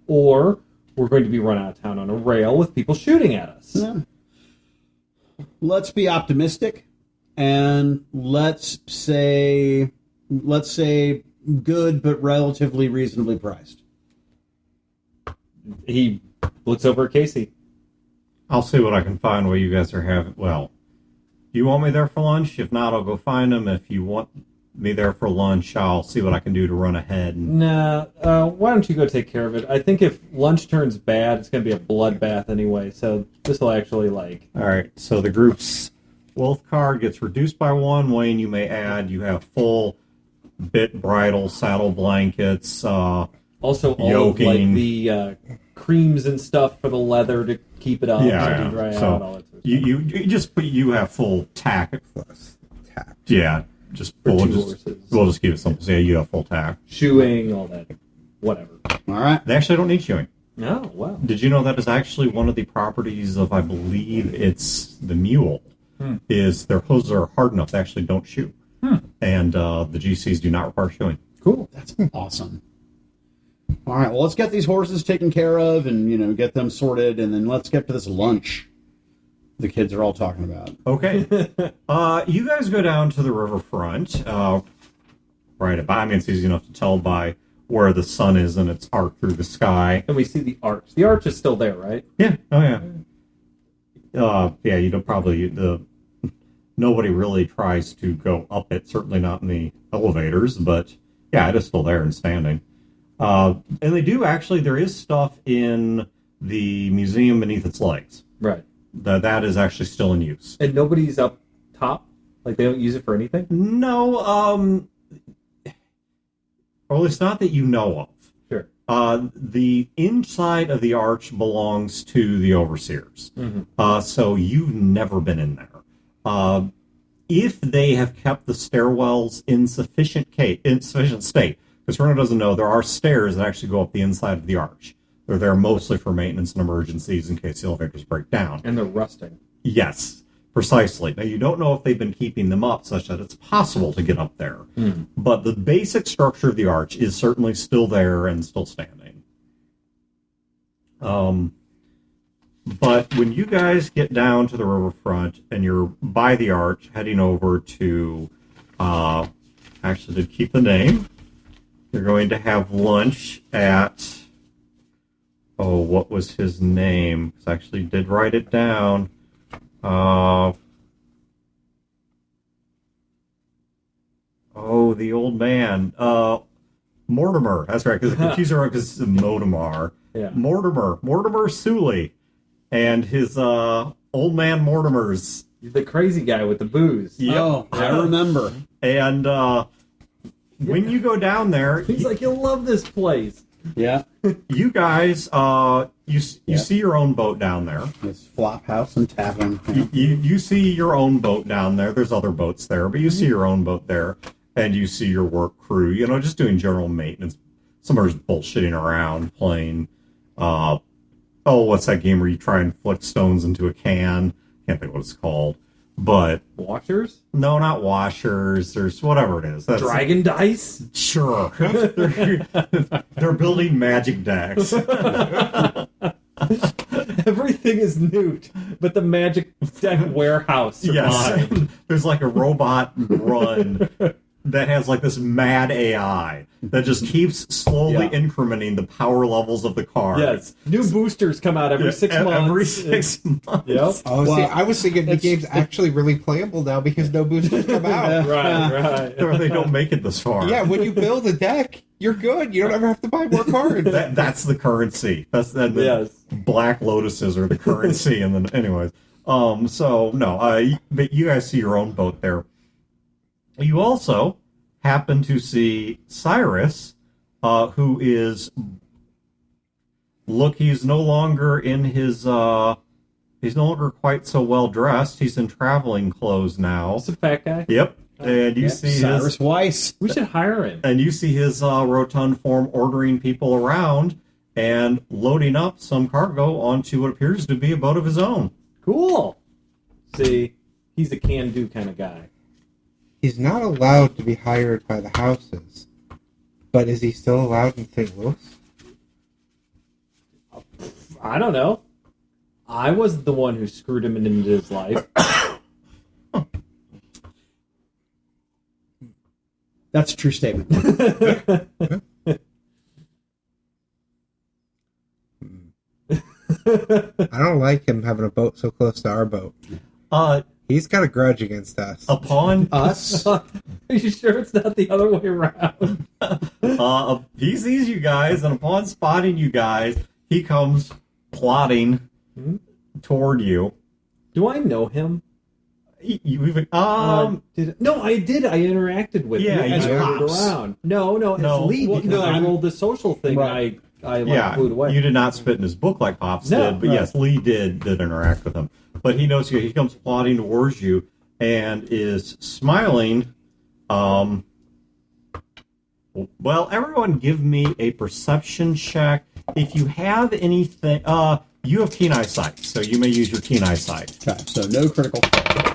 or we're going to be run out of town on a rail with people shooting at us. Yeah. Let's be optimistic, and let's say good but relatively reasonably priced. He looks over at Casey. I'll see what I can find while you guys are having. Well, do you want me there for lunch? If not, I'll go find them. If you want me there for lunch, I'll see what I can do to run ahead. Nah, why don't you go take care of it? I think if lunch turns bad, it's going to be a bloodbath anyway, so this will actually, All right, so the group's wealth card gets reduced by 1. Wayne, you may add. You have full bit bridle, saddle blankets, also all yoking. of, the creams and stuff for the leather to keep it up, to dry So out, all that sort of stuff. you have full tack. Plus tap. Yeah, just For we'll two just horses. we'll just keep it simple. So yeah, you have full tack. Shoeing, all that, whatever. All right. They actually don't need shoeing. Oh, wow. Did you know that is actually one of the properties of, I believe it's the mule, is their hoses are hard enough they actually don't shoe. And the GCs do not require shoeing. Cool. That's awesome. All right, well, let's get these horses taken care of and, get them sorted, and then let's get to this lunch the kids are all talking about. Okay. You guys go down to the riverfront, right about, I mean, it's easy enough to tell by where the sun is in its arc through the sky. And we see the arch. The arch is still there, right? Yeah, oh yeah. Yeah, you don't probably, nobody really tries to go up it, certainly not in the elevators, but yeah, it is still there and standing. And they do actually, there is stuff in the museum beneath its legs. Right. That is actually still in use. And nobody's up top? Like, they don't use it for anything? No, or at least not that you know of. Sure. The inside of the arch belongs to the overseers. Mm-hmm. So you've never been in there. If they have kept the stairwells in sufficient state, because Rona doesn't know, there are stairs that actually go up the inside of the arch. They're there mostly for maintenance and emergencies in case the elevators break down. And they're rusting. Yes, precisely. Now, you don't know if they've been keeping them up such that it's possible to get up there. But the basic structure of the arch is certainly still there and still standing. But when you guys get down to the riverfront and you're by the arch heading over to, actually did keep the name, you're going to have lunch at, what was his name? I actually did write it down. The old man. Mortimer. That's right, because the confuser because it's Motimar. Yeah. Mortimer Sully. And his old man Mortimer's. The crazy guy with the booze. Yep. Oh, I remember. And when you go down there, He's like, you'll love this place. Yeah. you guys, you see your own boat down there. This flop house and tavern. You see your own boat down there. There's other boats there, but you see your own boat there. And you see your work crew, just doing general maintenance. Somebody's bullshitting around, playing, what's that game where you try and flick stones into a can? Can't think what it's called. But Washers? no, not washers. There's whatever it is. That's, Dragon dice? Sure. They're building magic decks. Everything is newt, but the magic deck warehouse survived. Yes. There's like a robot run that has like this mad AI that just keeps slowly Yeah. incrementing the power levels of the car. Yes. New boosters come out every 6 months. Every 6 months. Yep. Oh, see, Well, I was thinking the it's- game's actually really playable now because no boosters come out. Right. Or they don't make it this far. Yeah, when you build a deck, you're good. You don't ever have to buy more cards. That's the currency. That's the Yes. black lotuses are the currency. And then, anyways, so no, but you guys see your own boat there. You also happen to see Cyrus, who is he's no longer in his he's no longer quite so well dressed. He's in traveling clothes now. It's a fat guy. Yep, and you see Cyrus his Weiss. We should hire him. and you see his rotund form ordering people around and loading up some cargo onto what appears to be a boat of his own. Cool. See, he's a can-do kind of guy. He's not allowed to be hired by the houses, but is he still allowed in St. Louis? I don't know. I was the one who screwed him into his life. That's a true statement. I don't like him having a boat so close to our boat. He's got a grudge against us. Upon Us? Are you sure it's not the other way around? he sees you guys, and upon spotting you guys, he comes plodding toward you. Do I know him? You even No, I did. I interacted with Yeah, him. I you rode hops. around. No, it's No. Lee Well, because no, I I'm- rolled the social thing. Right. I yeah, flew it away. you did not spit in his book like Pops No, did, but right. yes, Lee did interact with him. But he knows you. He comes plodding towards you and is smiling. Well, everyone, give me a perception check. If you have anything, you have keen eyesight, so you may use your keen eyesight. Okay, so no critical fail.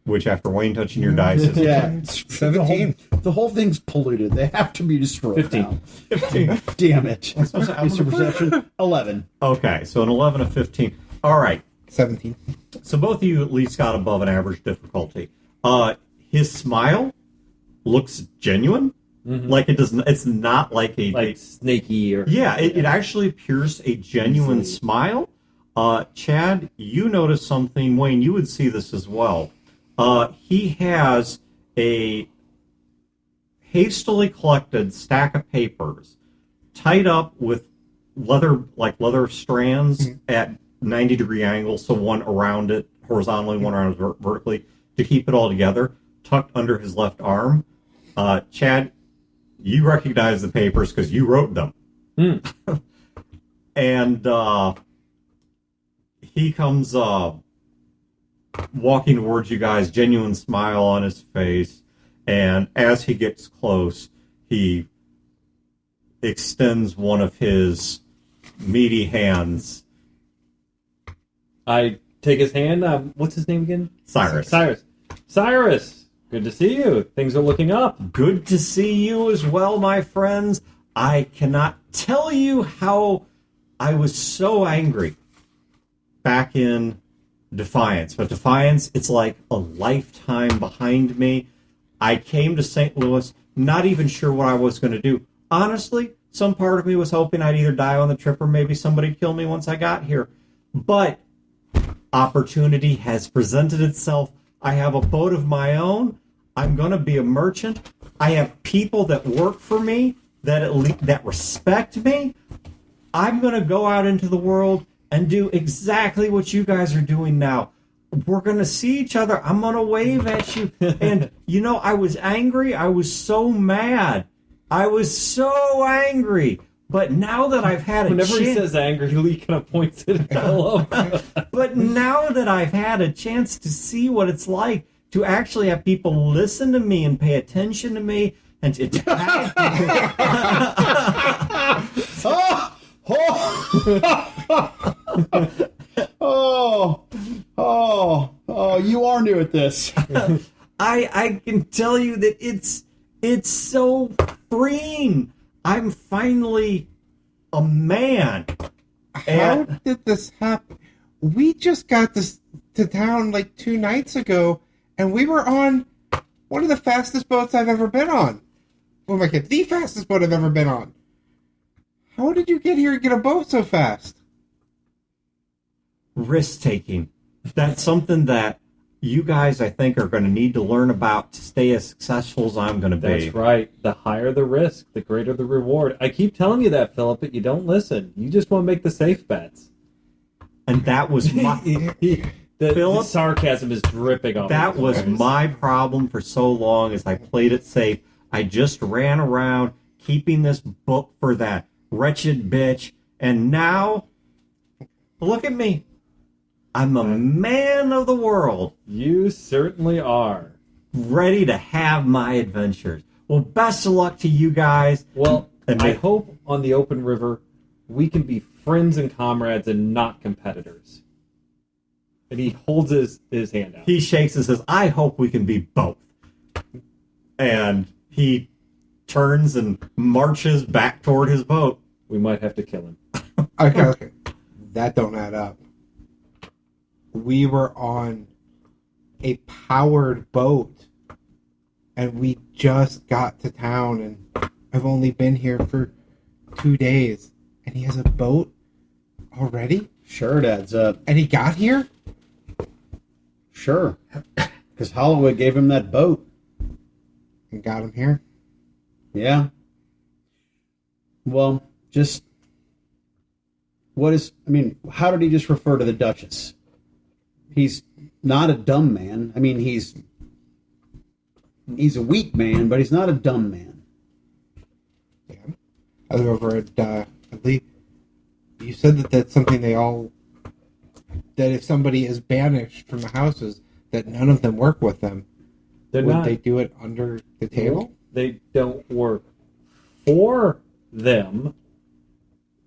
Which, after Wayne touching your dice, is Yeah. 17. The whole thing's polluted. They have to be destroyed 15. now. 15. Damn it. I'm Use your perception. 11. Okay, so an 11, a 15. All right. 17. So both of you at least got above an average difficulty. His smile looks genuine. Like it doesn't. It's not like like snaky or yeah. It actually appears a genuine Easily. smile. Chad, you notice something. Wayne, you would see this as well. He has a hastily collected stack of papers tied up with leather strands at 90-degree angles, so one around it horizontally, one around it vertically, to keep it all together, tucked under his left arm. Chad, you recognize the papers because you wrote them. And he comes walking towards you guys, genuine smile on his face, and as he gets close, he extends one of his meaty hands. I take his hand. What's his name again? Cyrus. Cyrus. Good to see you. Things are looking up. Good to see you as well, my friends. I cannot tell you how I was so angry back in Defiance. But Defiance, it's like a lifetime behind me. I came to St. Louis not even sure what I was going to do. Honestly, some part of me was hoping I'd either die on the trip or maybe somebody'd kill me once I got here. But opportunity has presented itself. I have a boat of my own. I'm going to be a merchant. I have people that work for me that respect me. I'm going to go out into the world and do exactly what you guys are doing now. We're going to see each other. I'm going to wave at you. And, I was angry. I was so mad. I was so angry. But now that I've had a Whenever he chance... says angry, Lee kind of points at Philip. But now that I've had a chance to see what it's like to actually have people listen to me and pay attention to me and to Oh, you are new at this. I can tell you that it's so freeing. I'm finally a man. How did this happen? We just got this to town like 2 nights ago, and we were on One of the fastest boats I've ever been on. Oh my god, the fastest boat I've ever been on. How did you get here and get a boat so fast? Risk taking. That's something that you guys, I think, are going to need to learn about to stay as successful as I'm going to be. That's right. The higher the risk, the greater the reward. I keep telling you that, Philip, but you don't listen. You just want to make the safe bets. And that was my The sarcasm is dripping off. that his was face. my problem for so long as I played it safe. I just ran around keeping this book for that wretched bitch, and now look at me. I'm a man of the world, You certainly are. ready to have my adventures. Well, best of luck to you guys. Well, And I make- hope on the open river we can be friends and comrades and not competitors. And he holds his hand out. He shakes and says, I hope we can be both. And he turns and marches back toward his boat. We might have to kill him. Okay. That don't add up. We were on a powered boat, and we just got to town, and I've only been here for 2 days, and he has a boat already? Sure, it adds up. And he got here? Sure. Because Holloway gave him that boat. And got him here? Yeah. Well, just... how did he just refer to the Duchess? He's not a dumb man. I mean, he's a weak man, but he's not a dumb man. Yeah. I was over at Lee. You said that that's something that if somebody is banished from the houses, that none of them work with them. They're Would not. they do it under the table? They don't work for them.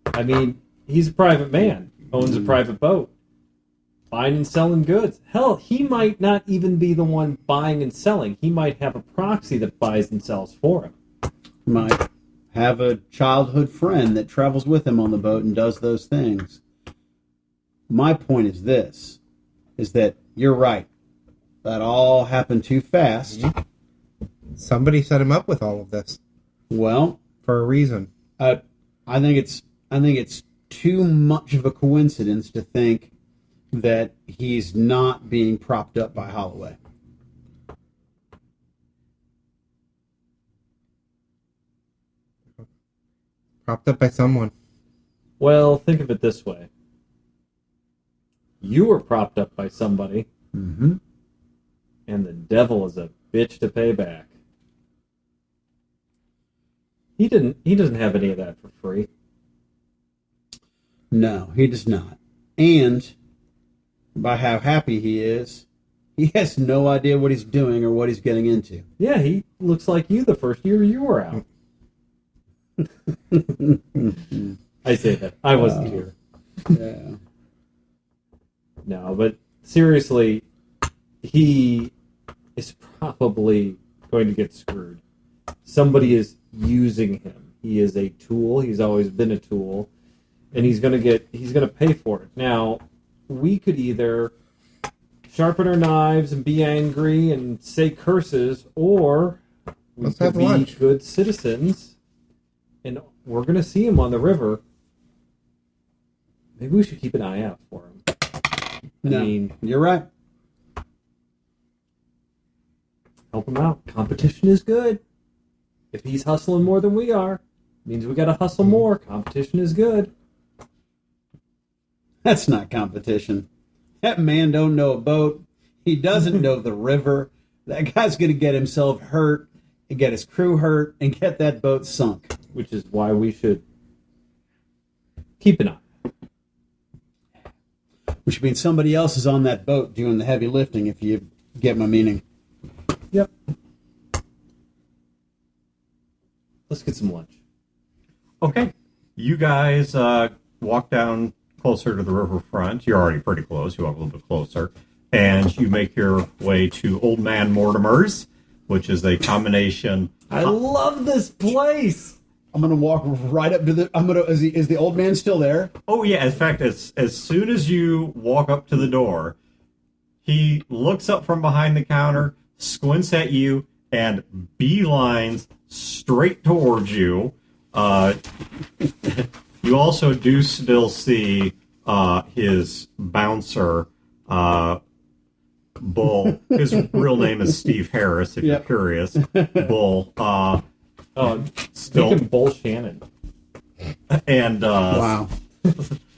I mean, he's a private man, owns a private boat, buying and selling goods. Hell, he might not even be the one buying and selling. He might have a proxy that buys and sells for him. Might have a childhood friend that travels with him on the boat and does those things. My point is this, is that you're right. That all happened too fast. Somebody set him up with all of this Well, for a reason. I think it's too much of a coincidence to think that he's not being propped up by Holloway. Propped up by someone. Well, think of it this way. You were propped up by somebody, Mm-hmm. and the devil is a bitch to pay back. He doesn't have any of that for free. No, he does not. And by how happy he is, he has no idea what he's doing or what he's getting into. Yeah, he looks like you the first year you were out. I say that. I wasn't here. Yeah. No, but seriously, he is probably going to get screwed. Somebody is using him. He is a tool. He's always been a tool, and he's going to pay for it. Now, we could either sharpen our knives and be angry and say curses, or we Let's could have be lunch. good citizens, and we're going to see him on the river. Maybe we should keep an eye out for him. No, mean- you're right. Help him out. Competition is good. If he's hustling more than we are, means we got to hustle more. Competition is good. That's not competition. That man don't know a boat. He doesn't know the river. That guy's going to get himself hurt and get his crew hurt and get that boat sunk. Which is why we should keep an eye. Which means somebody else is on that boat doing the heavy lifting, if you get my meaning. Yep. Let's get some lunch. Okay. You guys walk down closer to the riverfront. You're already pretty close. You walk a little bit closer. And you make your way to Old Man Mortimer's, which is a combination. I love this place. I'm going to walk right up to the... Is the old man still there? Oh, yeah. In fact, as soon as you walk up to the door, he looks up from behind the counter, squints at you, and beelines straight towards you. You also do still see his bouncer, Bull. His real name is Steve Harris, if you're curious. Bull. Still Bull Shannon. And Wow.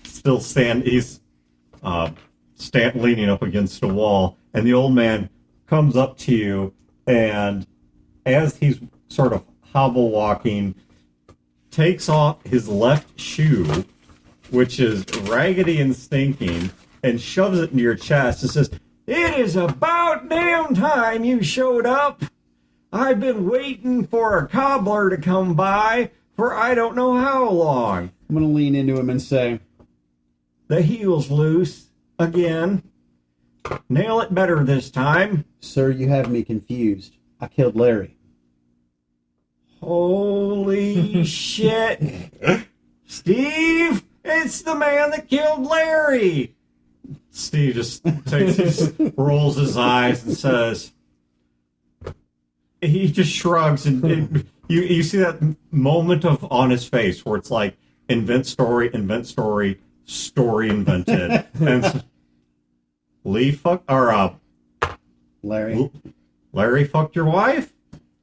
still he's leaning up against a wall, and the old man comes up to you, and as he's sort of hobble walking, takes off his left shoe, which is raggedy and stinking, and shoves it into your chest and says, "It is about damn time you showed up. I've been waiting for a cobbler to come by for I don't know how long. I'm going to lean into him and say, The heel's loose again. Nail it better this time." "Sir, you have me confused. I killed Larry." Holy shit. Steve, it's the man that killed Larry. Steve just rolls his eyes and says, he just shrugs, and you see that moment on his face where it's like, invent story, story invented. And Larry fucked your wife?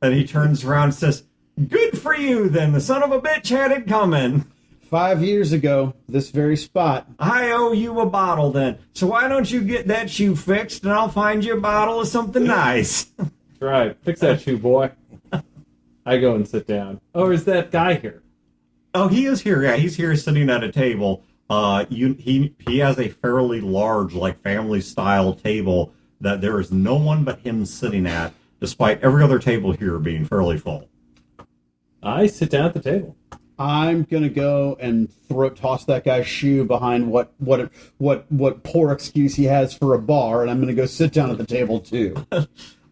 And he turns around and says, "Good for you, then. The son of a bitch had it coming. 5 years ago, this very spot. I owe you a bottle, then. So why don't you get that shoe fixed, and I'll find you a bottle of something nice." Right. Fix that shoe, boy. I go and sit down. Oh, is that guy here? Oh, he is here. Yeah, he's here sitting at a table. He has a fairly large, like family-style table that there is no one but him sitting at, despite every other table here being fairly full. I sit down at the table. I'm gonna go and toss that guy's shoe behind what poor excuse he has for a bar, and I'm gonna go sit down at the table too.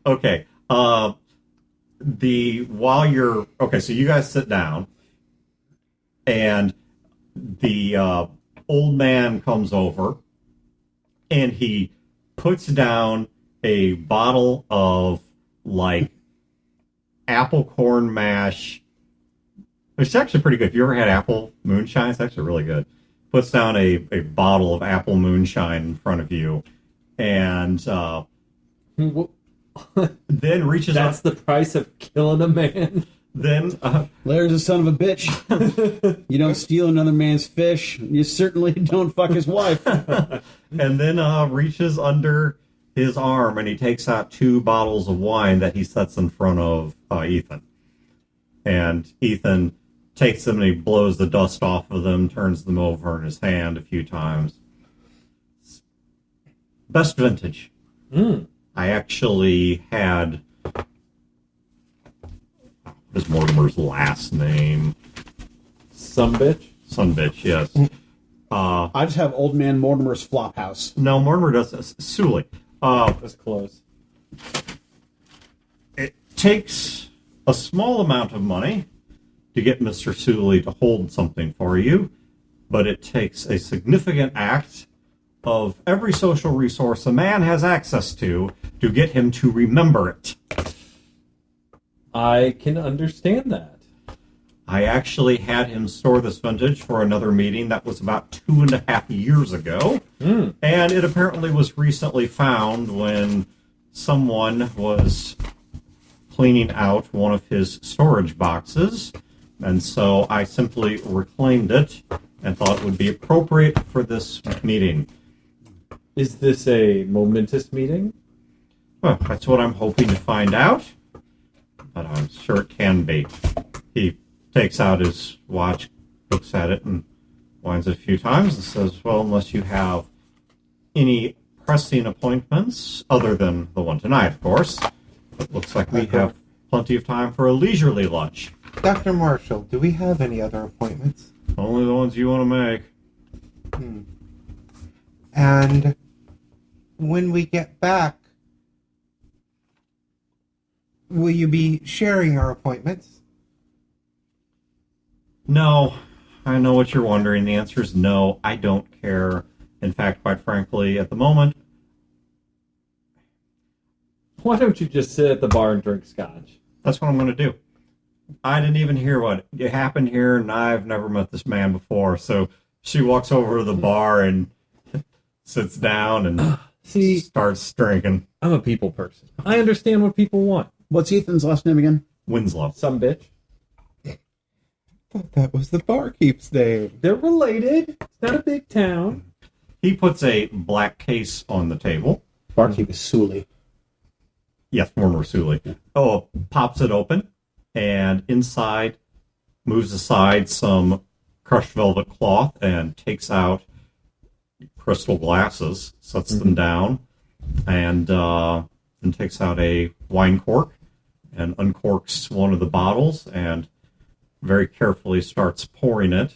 Okay. So you guys sit down, and the old man comes over, and he puts down a bottle of like apple corn mash. It's actually pretty good. If you ever had apple moonshine, it's actually really good. Puts down a bottle of apple moonshine in front of you, and then reaches That's up. the price of killing a man. Then Larry's a son of a bitch. You don't steal another man's fish. You certainly don't fuck his wife. and then reaches under his arm, and he takes out 2 bottles of wine that he sets in front of Ethan. And Ethan takes them and he blows the dust off of them, turns them over in his hand a few times. Best vintage. I actually had... What is Mortimer's last name? Sunbitch, yes. I just have old man Mortimer's flop house. No, Mortimer does Sully. That's close. It takes a small amount of money to get Mr. Sully to hold something for you, but it takes a significant act of every social resource a man has access to get him to remember it. I can understand that. I actually had him store this vintage for another meeting that was about 2.5 years ago, and it apparently was recently found when someone was cleaning out one of his storage boxes, and so I simply reclaimed it and thought it would be appropriate for this meeting. Is this a momentous meeting? Well, that's what I'm hoping to find out, but I'm sure it can be. He takes out his watch, looks at it, and winds it a few times and says, "Well, unless you have any pressing appointments, other than the one tonight, of course, it looks like we have plenty of time for a leisurely lunch." Dr. Marshall, do we have any other appointments? Only the ones you want to make. And when we get back, will you be sharing our appointments? No. I know what you're wondering. The answer is no. I don't care. In fact, quite frankly, at the moment, Why don't you just sit at the bar and drink scotch? That's what I'm going to do. I didn't even hear what happened here, and I've never met this man before. So she walks over to the bar and sits down and starts drinking. I'm a people person. I understand what people want. What's Ethan's last name again? Winslow. Some bitch. Thought that was the barkeep's name. They're related. It's not a big town. He puts a black case on the table. Barkeep is Sully. Yes, Mortimer Sully. Oh, pops it open, and inside moves aside some crushed velvet cloth and takes out crystal glasses, sets them down, and then takes out a wine cork and uncorks one of the bottles and very carefully starts pouring it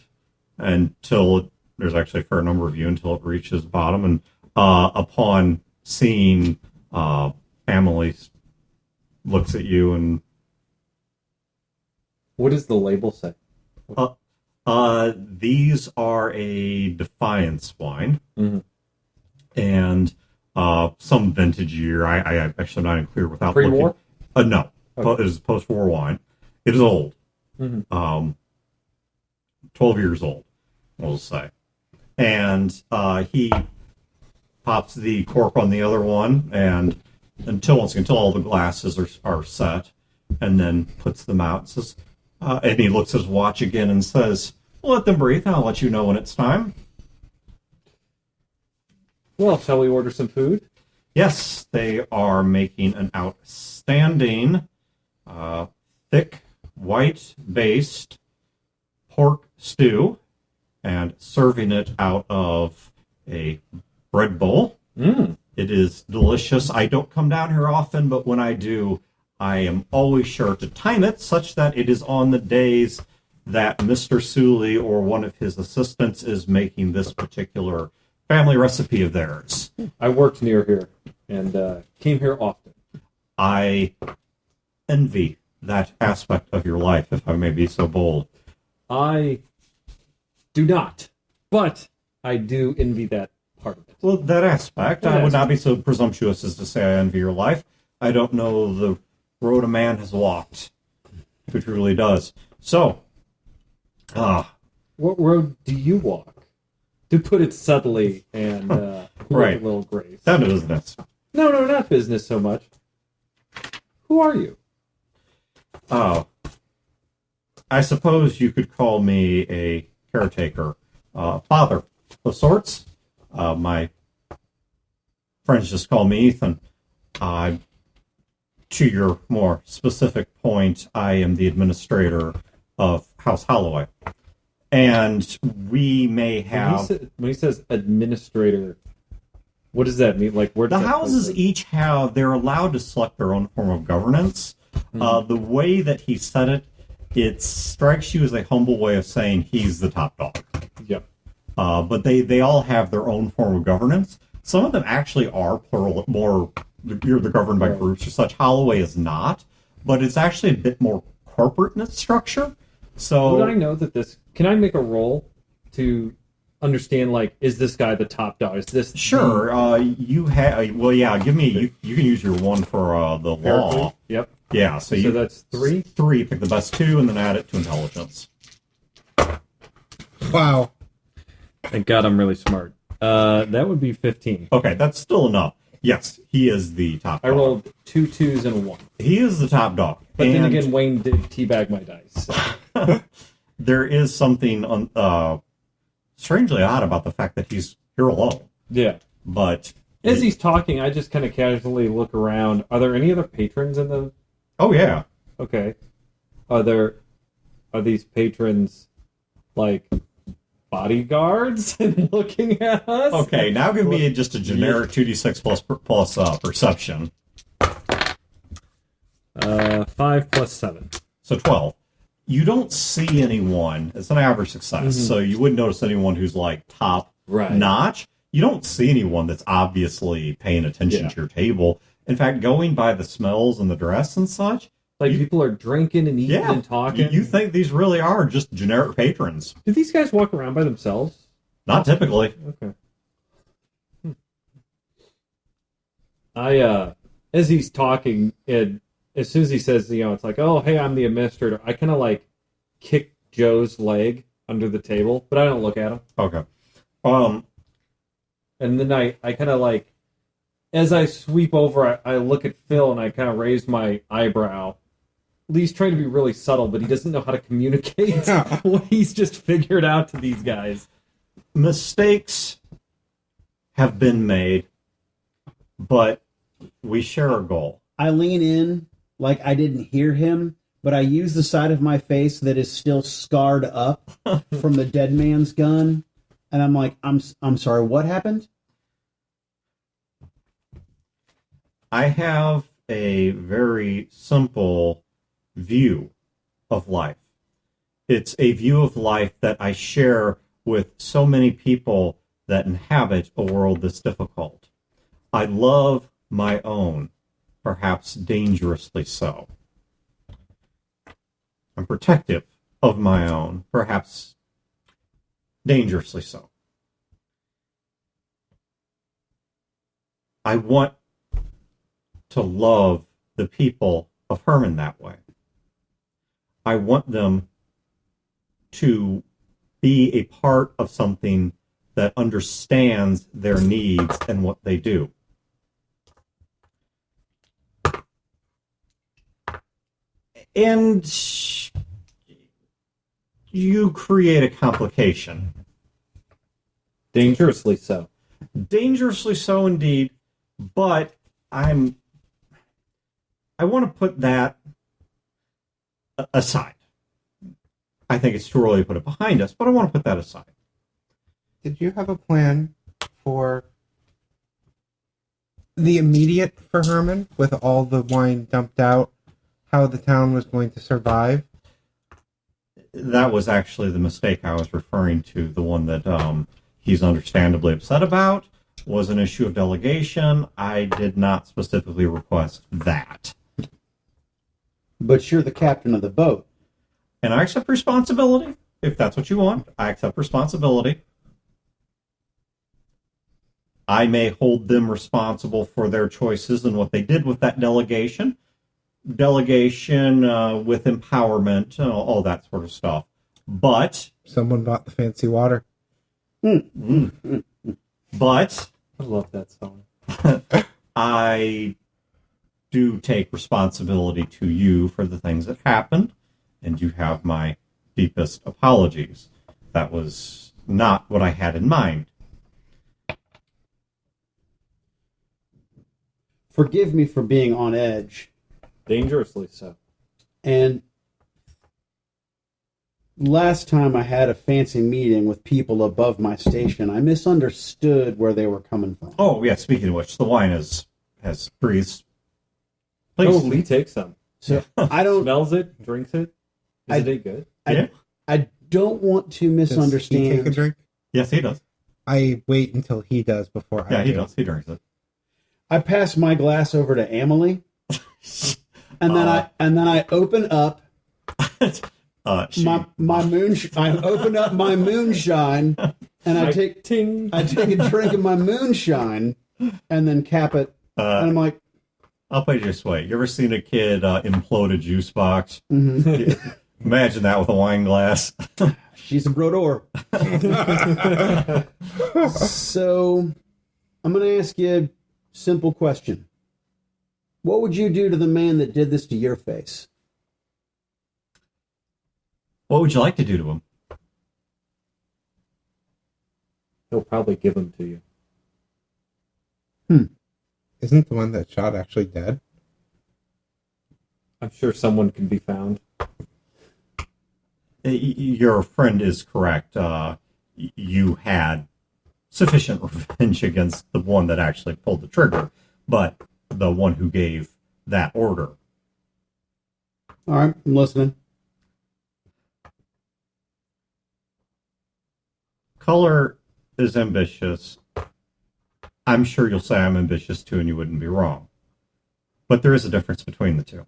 until there's actually a fair number of you until it reaches the bottom. And upon seeing Emily looks at you and What does the label say? these are a Defiance wine. Mm-hmm. And some vintage year. I actually am not even clear without Pre-war? looking. No. Okay. It is post-war wine. It is old. Mm-hmm. 12 years old, we'll say. And he pops the cork on the other one and until all the glasses are set, and then puts them out and says, and he looks at his watch again and says, "Well, let them breathe. I'll let you know when it's time." Well, shall we order some food? Yes, they are making an outstanding, thick, white-based pork stew and serving it out of a bread bowl. Mm. It is delicious. I don't come down here often, but when I do, I am always sure to time it such that it is on the days that Mr. Sully or one of his assistants is making this particular family recipe of theirs. I worked near here and came here often. I envy that aspect of your life, if I may be so bold. I do not, but I do envy that part of it. Well, that aspect, That I would aspect. not be so presumptuous as to say I envy your life. I don't know the road a man has walked, if it really does. So, What road do you walk? To put it subtly and with Right. a little grace. down to business. No, not business so much. Who are you? Oh, I suppose you could call me a caretaker, father of sorts. My friends just call me Ethan. To your more specific point, I am the administrator of House Holloway. And we may have... When he says administrator, what does that mean? Like, where does The that houses come from? each have, they're allowed to select their own form of governance. The way that he said it, it strikes you as a humble way of saying he's the top dog. Yep. But they all have their own form of governance. Some of them actually are plural, more, they're governed by Right. groups or such. Holloway is not, but it's actually a bit more corporate in its structure. So Would I know that this... Can I make a roll to understand, like, is this guy the top dog? Is this... Sure, you have. Well, yeah. Give me. You can use your one for the law. Yep. Yeah. So you. that's 3? 3. Pick the best 2, and then add it to intelligence. Wow. Thank God I'm really smart. That would be 15. Okay, that's still enough. Yes, he is the top. I dog. rolled 2 2s and a 1. He is the top dog. But then And again, Wayne did teabag my dice. So. there is something strangely odd about the fact that he's here alone. Yeah. But As he's talking, I just kind of casually look around. Are there any other patrons in the... oh yeah, Okay. Are these patrons, like, bodyguards and looking at us? okay. Now give me just a generic 2d6 plus perception. 5 plus 7. So 12. You don't see anyone. It's an average success, so you wouldn't notice anyone who's like top Right. notch. You don't see anyone that's obviously paying attention Yeah. to your table. In fact, going by the smells and the dress and such, Like, people are drinking and eating yeah, and talking. you think these really are just generic patrons? Do these guys walk around by themselves? Not typically. Okay. I as he's talking, and as soon as he says, it's like, oh, hey, I'm the administrator, I kind of like kick Joe's leg under the table, but I don't look at him. Okay. And then I kind of like, as I sweep over, I look at Phil and I kind of raise my eyebrow. Lee's trying to be really subtle, but he doesn't know how to communicate what he's just figured out to these guys. Mistakes have been made, but we share a goal. I lean in like I didn't hear him, but I use the side of my face that is still scarred up from the dead man's gun, and I'm like, I'm sorry, what happened? I have a very simple view of life. It's a view of life that I share with so many people that inhabit a world that's difficult. I love my own, perhaps dangerously so. I'm protective of my own, perhaps dangerously so. I want to love the people of Herman that way. I want them to be a part of something that understands their needs and what they do. And you create a complication. Dangerously so. Dangerously so indeed, but I want to put that aside. I think it's too early to put it behind us, but I want to put that aside. Did you have a plan for the immediate for Herman, with all the wine dumped out, how the town was going to survive? That was actually the mistake I was referring to. The one that he's understandably upset about was an issue of delegation. I did not specifically request that. But you're the captain of the boat. And I accept responsibility. If that's what you want, I accept responsibility. I may hold them responsible for their choices and what they did with that delegation. Delegation with empowerment, all that sort of stuff. But Someone bought the fancy water. but I love that song. I do take responsibility to you for the things that happened, and you have my deepest apologies. That was not what I had in mind. Forgive me for being on edge. Dangerously so. And last time I had a fancy meeting with people above my station, I misunderstood where they were coming from. Oh, yeah, speaking of which, the wine has breathed. Please. Oh, Lee takes some. So I don't Smells it, drinks it. Is it good? Yeah. I don't want to Does he take a misunderstand. drink? Yes, he does. I wait until he does before I Yeah, he do. does. He drinks it. I pass my glass over to Emily, and then I open up She, my moonshine. I open up my moonshine, and I take ting. a drink of my moonshine, and then cap it. And I'm like, I'll put it this way. You ever seen a kid implode a juice box? mhm. Imagine that with a wine glass. She's a brodor. So, I'm going to ask you a simple question. What would you do to the man that did this to your face? What would you like to do to him? He'll probably give them to you. Isn't the one that shot actually dead? I'm sure someone can be found. Your friend is correct. You had sufficient revenge against the one that actually pulled the trigger, but the one who gave that order. All right, I'm listening. Color is ambitious. I'm sure you'll say I'm ambitious too, and you wouldn't be wrong. But there is a difference between the two.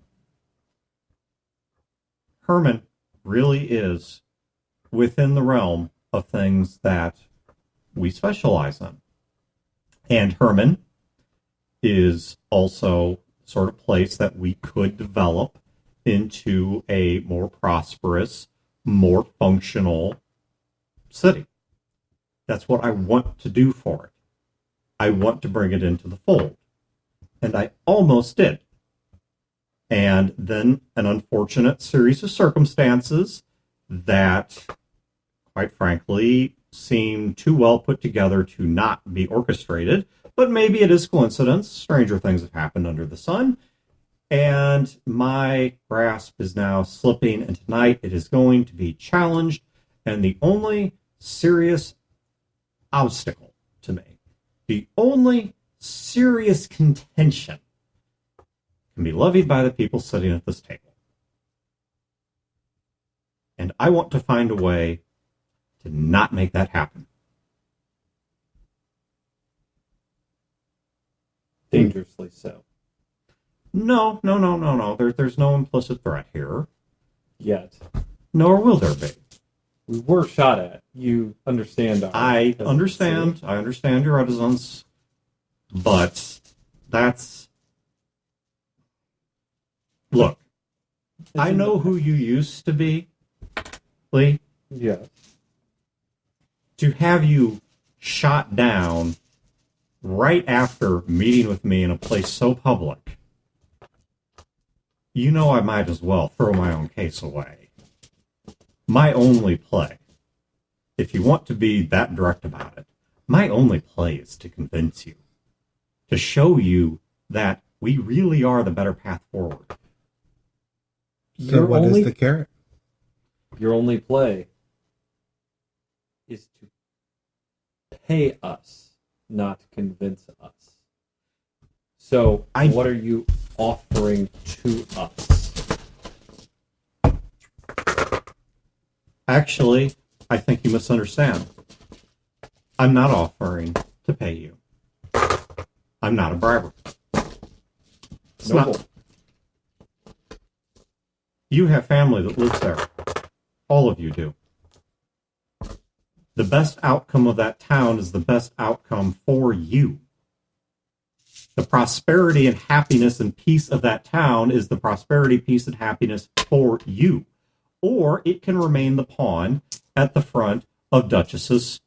Herman really is within the realm of things that we specialize in. And Herman is also sort of place that we could develop into a more prosperous, more functional city. That's what I want to do for it. I want to bring it into the fold. And I almost did. And then an unfortunate series of circumstances that, quite frankly, seem too well put together to not be orchestrated. But maybe it is coincidence. Stranger things have happened under the sun. And my grasp is now slipping, and tonight it is going to be challenged. And the only serious obstacle to me, the only serious contention, can be levied by the people sitting at this table. And I want to find a way to not make that happen. Dangerously so. No. There's no implicit threat here. Yet. Nor will there be. We were shot at. You understand our I hesitancy. understand your reticence, but that's... Look, I know who you used to be, Lee. Yes. To have you shot down right after meeting with me in a place so public, you know I might as well throw my own case away. My only play, if you want to be that direct about it, my only play is to convince you, to show you that we really are the better path forward. So Your what is only- the carrot? Your only play is to pay us, not convince us. So, what are you offering to us? Actually, I think you misunderstand. I'm not offering to pay you. I'm not a briber. It's Noble. not. You have family that lives there. All of you do. The best outcome of that town is the best outcome for you. The prosperity and happiness and peace of that town is the prosperity, peace, and happiness for you. Or it can remain the pawn at the front of Duchess's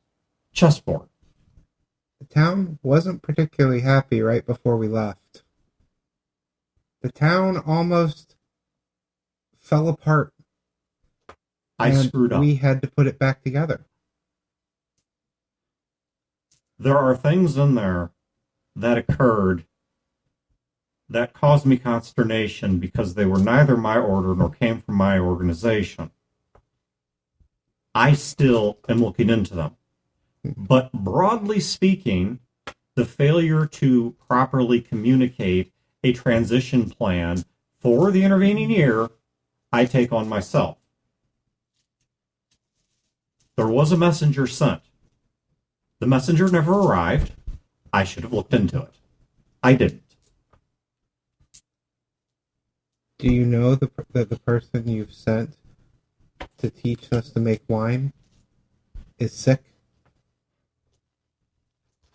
chessboard. The town wasn't particularly happy right before we left. The town almost fell apart. I and screwed up. We had to put it back together. There are things in there that occurred that caused me consternation because they were neither my order nor came from my organization. I still am looking into them. But broadly speaking, the failure to properly communicate a transition plan for the intervening year, I take on myself. There was a messenger sent. The messenger never arrived. I should have looked into it. I didn't. Do you know that the person you've sent to teach us to make wine is sick?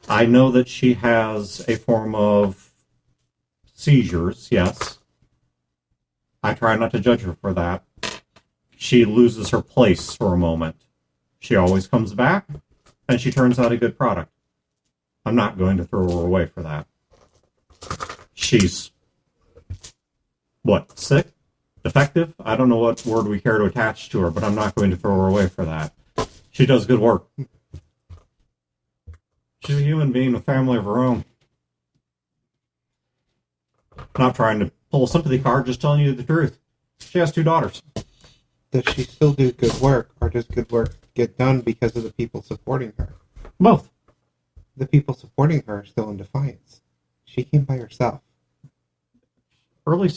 I know that she has a form of seizures, yes. I try not to judge her for that. She loses her place for a moment. She always comes back, and she turns out a good product. I'm not going to throw her away for that. She's, what, sick? Defective? I don't know what word we care to attach to her, but I'm not going to throw her away for that. She does good work. She's a human being with a family of her own. Not trying to pull a sympathy card, just telling you the truth. She has 2 daughters. Does she still do good work, or does good work get done because of the people supporting her? Both. The people supporting her are still in defiance. She came by herself. Early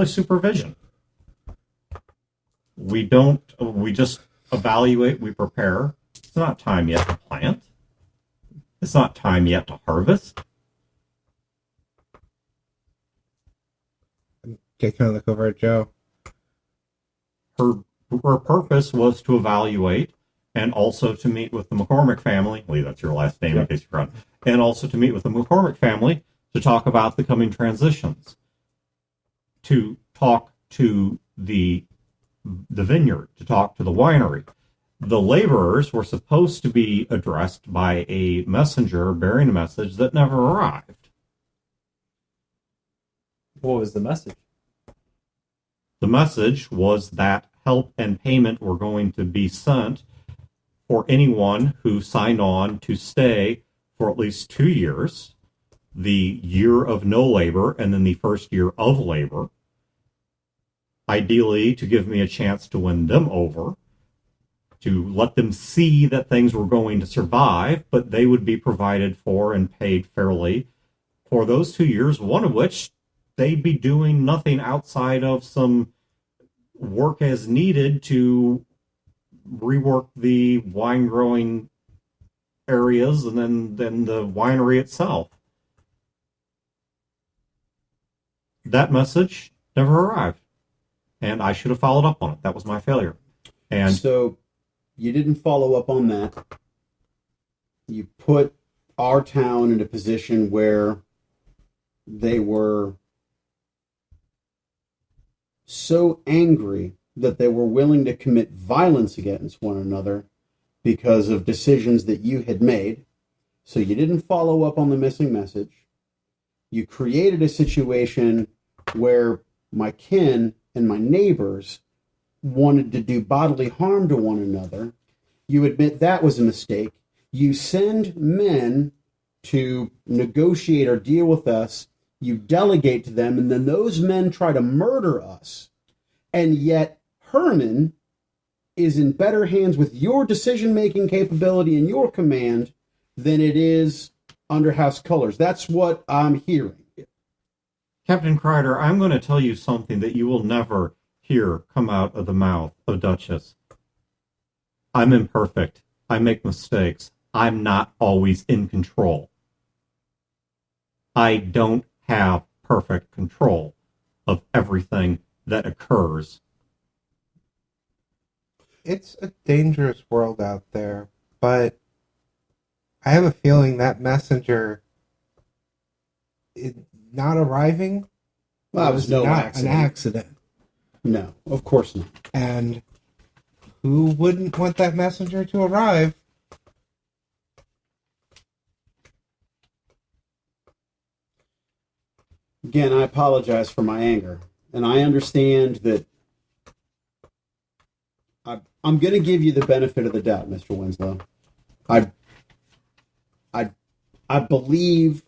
supervision. We just evaluate, we prepare. It's not time yet to plant. It's not time yet to harvest. Okay, can I look over at Joe? Her purpose was to evaluate and also to meet with the McCormick family. Lee, that's your last name in case you're on. And also to meet with the McCormick family to talk about the coming transitions, to talk to the vineyard, to talk to the winery. The laborers were supposed to be addressed by a messenger bearing a message that never arrived. What was the message? The message was that help and payment were going to be sent for anyone who signed on to stay for at least 2 years, the year of no labor and then the first year of labor, ideally to give me a chance to win them over, to let them see that things were going to survive, but they would be provided for and paid fairly for those 2 years, one of which they'd be doing nothing outside of some work as needed to rework the wine growing areas and then the winery itself. That message never arrived, and I should have followed up on it. That was my failure. And so you didn't follow up on that. You put our town in a position where they were so angry that they were willing to commit violence against one another because of decisions that you had made. So you didn't follow up on the missing message. You created a situation where my kin and my neighbors wanted to do bodily harm to one another. You admit that was a mistake. You send men to negotiate or deal with us. You delegate to them, and then those men try to murder us. And yet Herman is in better hands with your decision-making capability and your command than it is under house colors. That's what I'm hearing. Captain Kreider, I'm going to tell you something that you will never hear come out of the mouth of Duchess. I'm imperfect. I make mistakes. I'm not always in control. I don't have perfect control of everything that occurs. It's a dangerous world out there, but I have a feeling that messenger not arriving Well, it was no not accident. an accident. No, of course not. And who wouldn't want that messenger to arrive? Again, I apologize for my anger, and I understand that I'm going to give you the benefit of the doubt, Mr. Winslow. I believe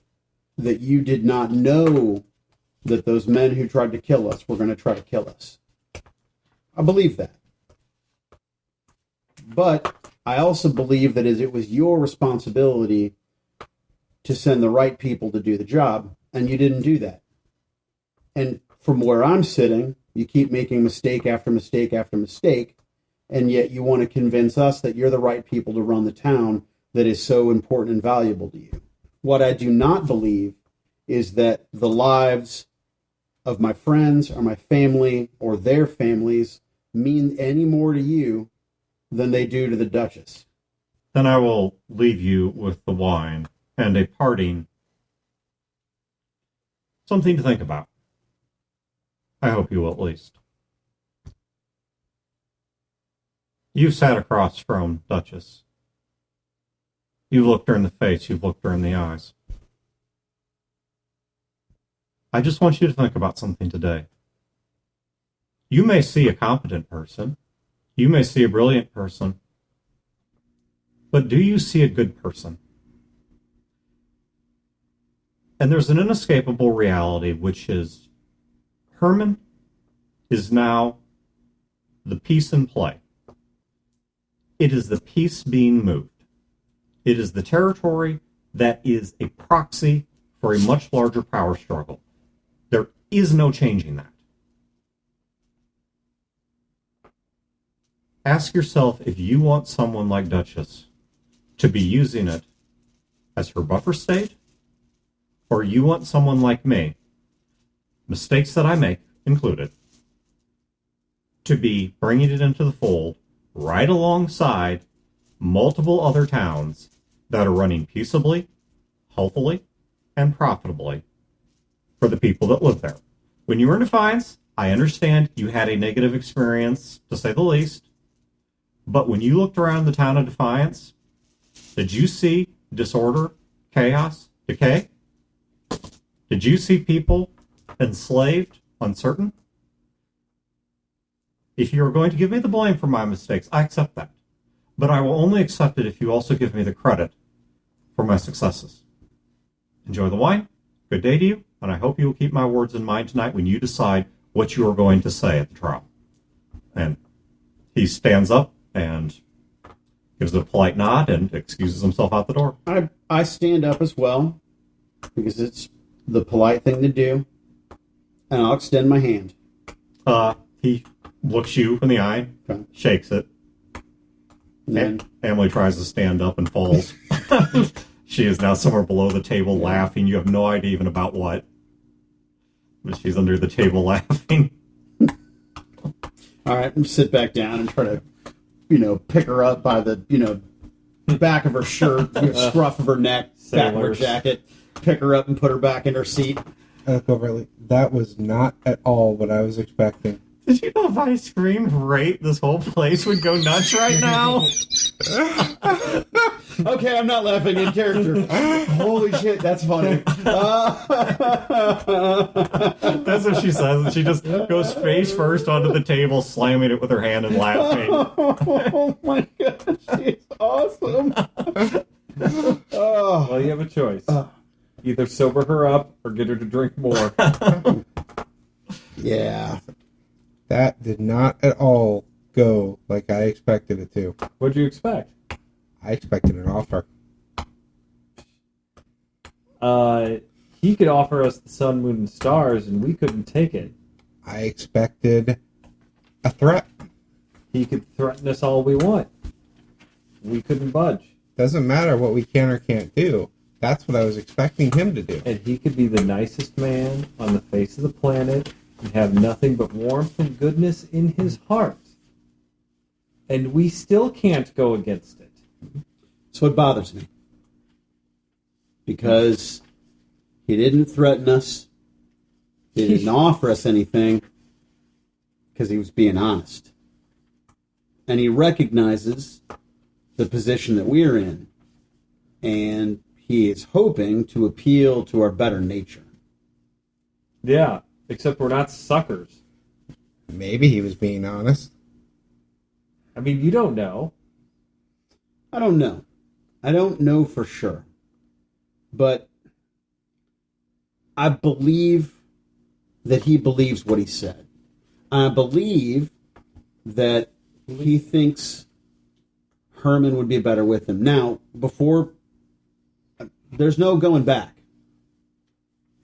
that you did not know that those men who tried to kill us were going to try to kill us. I believe that. But I also believe that it was your responsibility to send the right people to do the job, and you didn't do that. And from where I'm sitting, you keep making mistake after mistake after mistake, and yet you want to convince us that you're the right people to run the town that is so important and valuable to you. What I do not believe is that the lives of my friends or my family or their families mean any more to you than they do to the Duchess. Then I will leave you with the wine and a parting. Something to think about. I hope you will at least. You've sat across from Duchess. You've looked her in the face. You've looked her in the eyes. I just want you to think about something today. You may see a competent person. You may see a brilliant person. But do you see a good person? And there's an inescapable reality, which is Herman is now the piece in play. It is the piece being moved. It is the territory that is a proxy for a much larger power struggle. There is no changing that. Ask yourself if you want someone like Duchess to be using it as her buffer state, or you want someone like me, mistakes that I make included, to be bringing it into the fold right alongside multiple other towns that are running peaceably, healthily, and profitably for the people that live there. When you were in Defiance, I understand you had a negative experience, to say the least. But when you looked around the town of Defiance, did you see disorder, chaos, decay? Did you see people enslaved, uncertain? If you are going to give me the blame for my mistakes, I accept that. But I will only accept it if you also give me the credit for my successes. Enjoy the wine. Good day to you, and I hope you will keep my words in mind tonight when you decide what you are going to say at the trial. And he stands up and gives a polite nod and excuses himself out the door. I stand up as well, because it's the polite thing to do, and I'll extend my hand. He looks you in the eye, Okay. shakes it. And then, Emily tries to stand up and falls. She is now somewhere below the table laughing. You have no idea even about what. But she's under the table laughing. all right, sit back down and try to, pick her up by the, back of her shirt, scruff of her neck, back of her Sailors. jacket, pick her up and put her back in her seat. I look over at Lee. That was not at all what I was expecting. Did you know if I screamed right, this whole place would go nuts right now? Okay, I'm not laughing in character. Holy shit, that's funny. That's what she says. And she just goes face first onto the table, slamming it with her hand and laughing. Oh my god, she's awesome. Oh, Well, you have a choice. Either sober her up or get her to drink more. yeah. That did not at all go like I expected it to. What'd you expect? I expected an offer. He could offer us the sun, moon, and stars, and we couldn't take it. I expected a threat. He could threaten us all we want. We couldn't budge. Doesn't matter what we can or can't do. That's what I was expecting him to do. And he could be the nicest man on the face of the planet and have nothing but warmth and goodness in his heart. And we still can't go against it. So it bothers me. Because he didn't threaten us. He didn't offer us anything. Because he was being honest. And he recognizes the position that we're in. And he is hoping to appeal to our better nature. Yeah, except we're not suckers. Maybe he was being honest. I mean, you don't know. I don't know. I don't know for sure. But I believe that he believes what he said. I believe that he thinks Herman would be better with him. Now, before, there's no going back.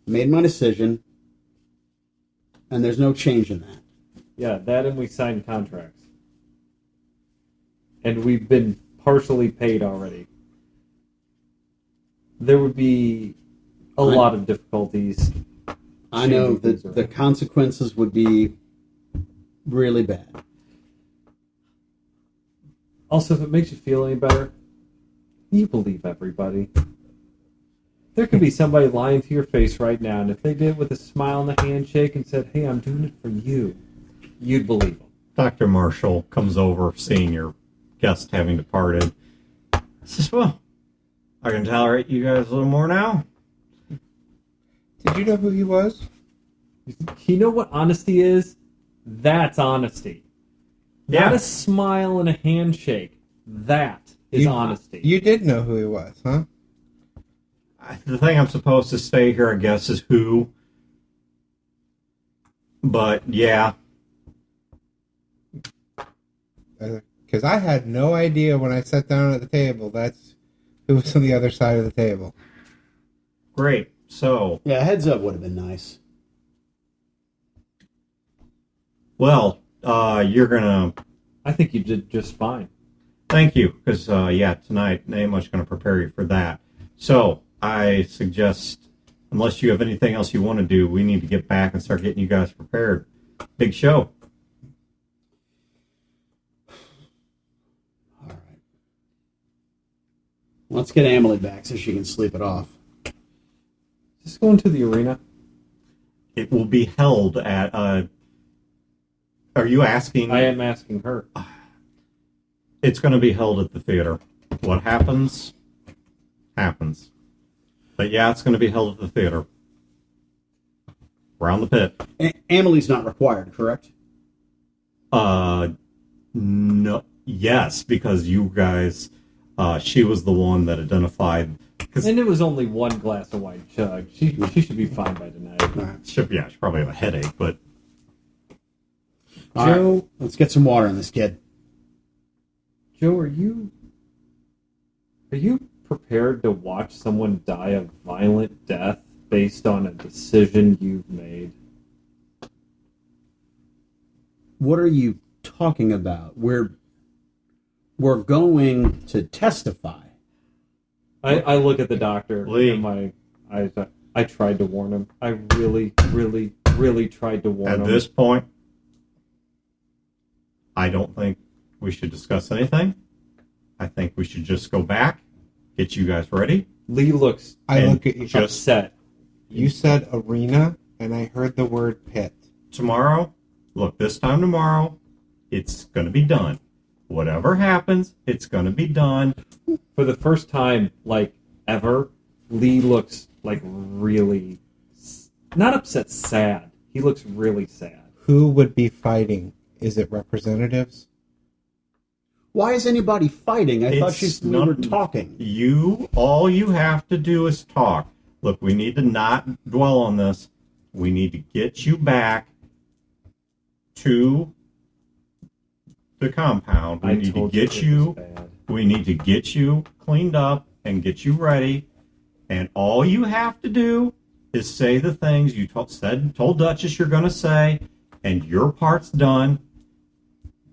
I made my decision, and there's no change in that. Yeah, that and we signed contracts. And we've been partially paid already. There would be a lot of difficulties. I know changing things that the around. consequences would be really bad. Also, if it makes you feel any better, you believe everybody. There could be somebody lying to your face right now, and if they did it with a smile and a handshake and said, "Hey, I'm doing it for you," you'd believe them. Dr. Marshall comes over, seeing your guest having departed. Says, well, I can tolerate you guys a little more now. Did you know who he was? You know what honesty is? That's honesty. Yeah. Not a smile and a handshake. That is honesty. You did know who he was, huh? The thing I'm supposed to say here, I guess, is who. But, yeah. Because I had no idea when I sat down at the table that's who was on the other side of the table. Great. So, Yeah, a heads up would have been nice. well, you're going to... I think you did just fine. Thank you, because, tonight, ain't much going to prepare you for that. So, I suggest, unless you have anything else you want to do, we need to get back and start getting you guys prepared. Big show. All right. Let's get Emily back so she can sleep it off. Just going to the arena. It will be held at. Are you asking? I am asking her. It's going to be held at the theater. What happens, happens. But yeah, it's going to be held at the theater. Around the pit. Amelie's not required, correct? No. Yes, because you guys, she was the one that identified. And it was only one glass of wine chug. She should be fine by tonight. She probably have a headache, but Joe, right, let's get some water in this kid. Joe, are you prepared to watch someone die a violent death based on a decision you've made? What are you talking about? We're going to testify. I look at the doctor Lee. and my eyes. I tried to warn him. I really, really, really tried to warn him. at this point, I don't think we should discuss anything. I think we should just go back, get you guys ready. Lee looks I And look at you. just- upset. You said arena, and I heard the word pit. Tomorrow, look, this time tomorrow, it's going to be done. Whatever happens, it's going to be done. For the first time, like, ever, Lee looks, like, really... Not upset, sad. He looks really sad. Who would be fighting? Is it representatives? Why is anybody fighting? I thought we were talking. All you have to do is talk. Look, we need to not dwell on this. We need to get you back to the compound. We I need to told get it you. was bad. We need to get you cleaned up and get you ready. And all you have to do is say the things you told Duchess you're going to say, and your part's done.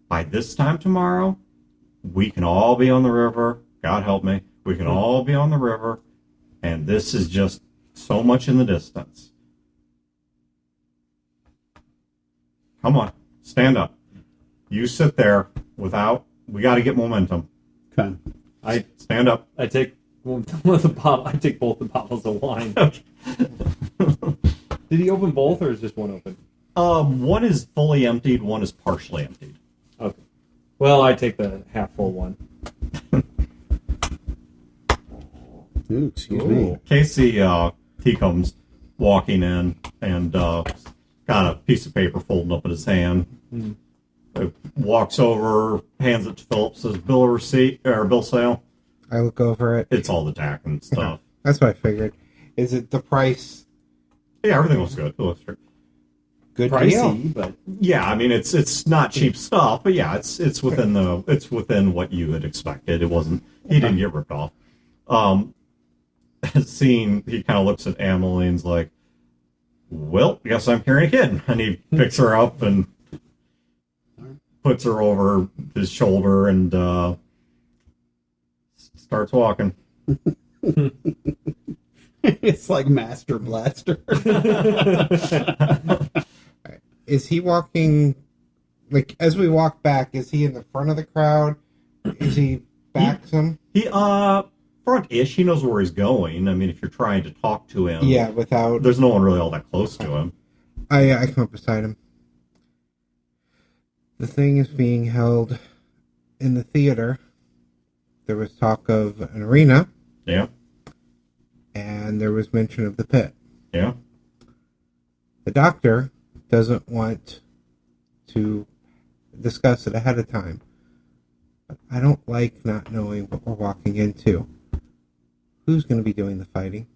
By this time tomorrow, we can all be on the river. God help me. We can all be on the river. And this is just so much in the distance. Come on. Stand up. You sit there without... We got to get momentum. Okay. Stand up. I take one of the bottle. I take both the bottles of wine. Did he open both, or is just one open? One is fully emptied, one is partially emptied. Okay. Well, I take the half full one. Ooh, excuse me. Casey, he comes walking in and got a piece of paper folded up in his hand. Walks over, hands it to Philip, says, "Bill receipt or bill sale." I look over it. It's all the tack and stuff. That's what I figured. Is it the price? Yeah, everything looks good. It looks good. Good Pricey, deal. but Yeah, I mean it's not cheap stuff, but yeah, it's within what you had expected. It wasn't. He didn't get ripped off. Seeing, he kind of looks at Amelie and's like, "Well, guess I'm carrying a kid," and he picks her up and puts her over his shoulder and starts walking. It's like Master Blaster. Is he walking, like, as we walk back, is he in the front of the crowd? Is he back some? He front-ish. He knows where he's going. I mean, if you're trying to talk to him, Yeah, without... there's no one really all that close to him. I come up beside him. The thing is being held in the theater. There was talk of an arena, Yeah, and there was mention of the pit. yeah. The doctor doesn't want to discuss it ahead of time. But I don't like not knowing what we're walking into. Who's going to be doing the fighting?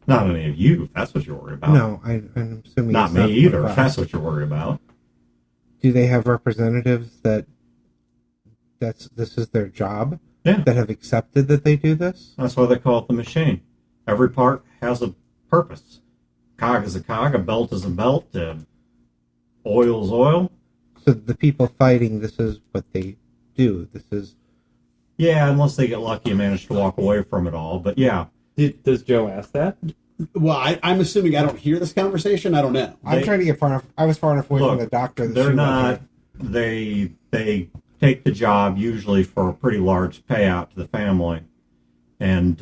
Not any of you, if that's what you're worried about. No, I'm assuming Not it's me either, my if class. that's what you're worried about. Do they have representatives this is their job? Yeah. That have accepted that they do this? That's why they call it the machine. Every part has a purpose. Cog is a cog, a belt is a belt, oil is oil. So the people fighting, this is what they do. This is... Yeah, unless they get lucky and manage to walk away from it all. But yeah, does Joe ask that? Well, I'm assuming I don't hear this conversation. I don't know. I'm trying to get far enough... I was far enough away Look, from the doctor. That they're she not. wasn't. They take the job usually for a pretty large payout to the family, and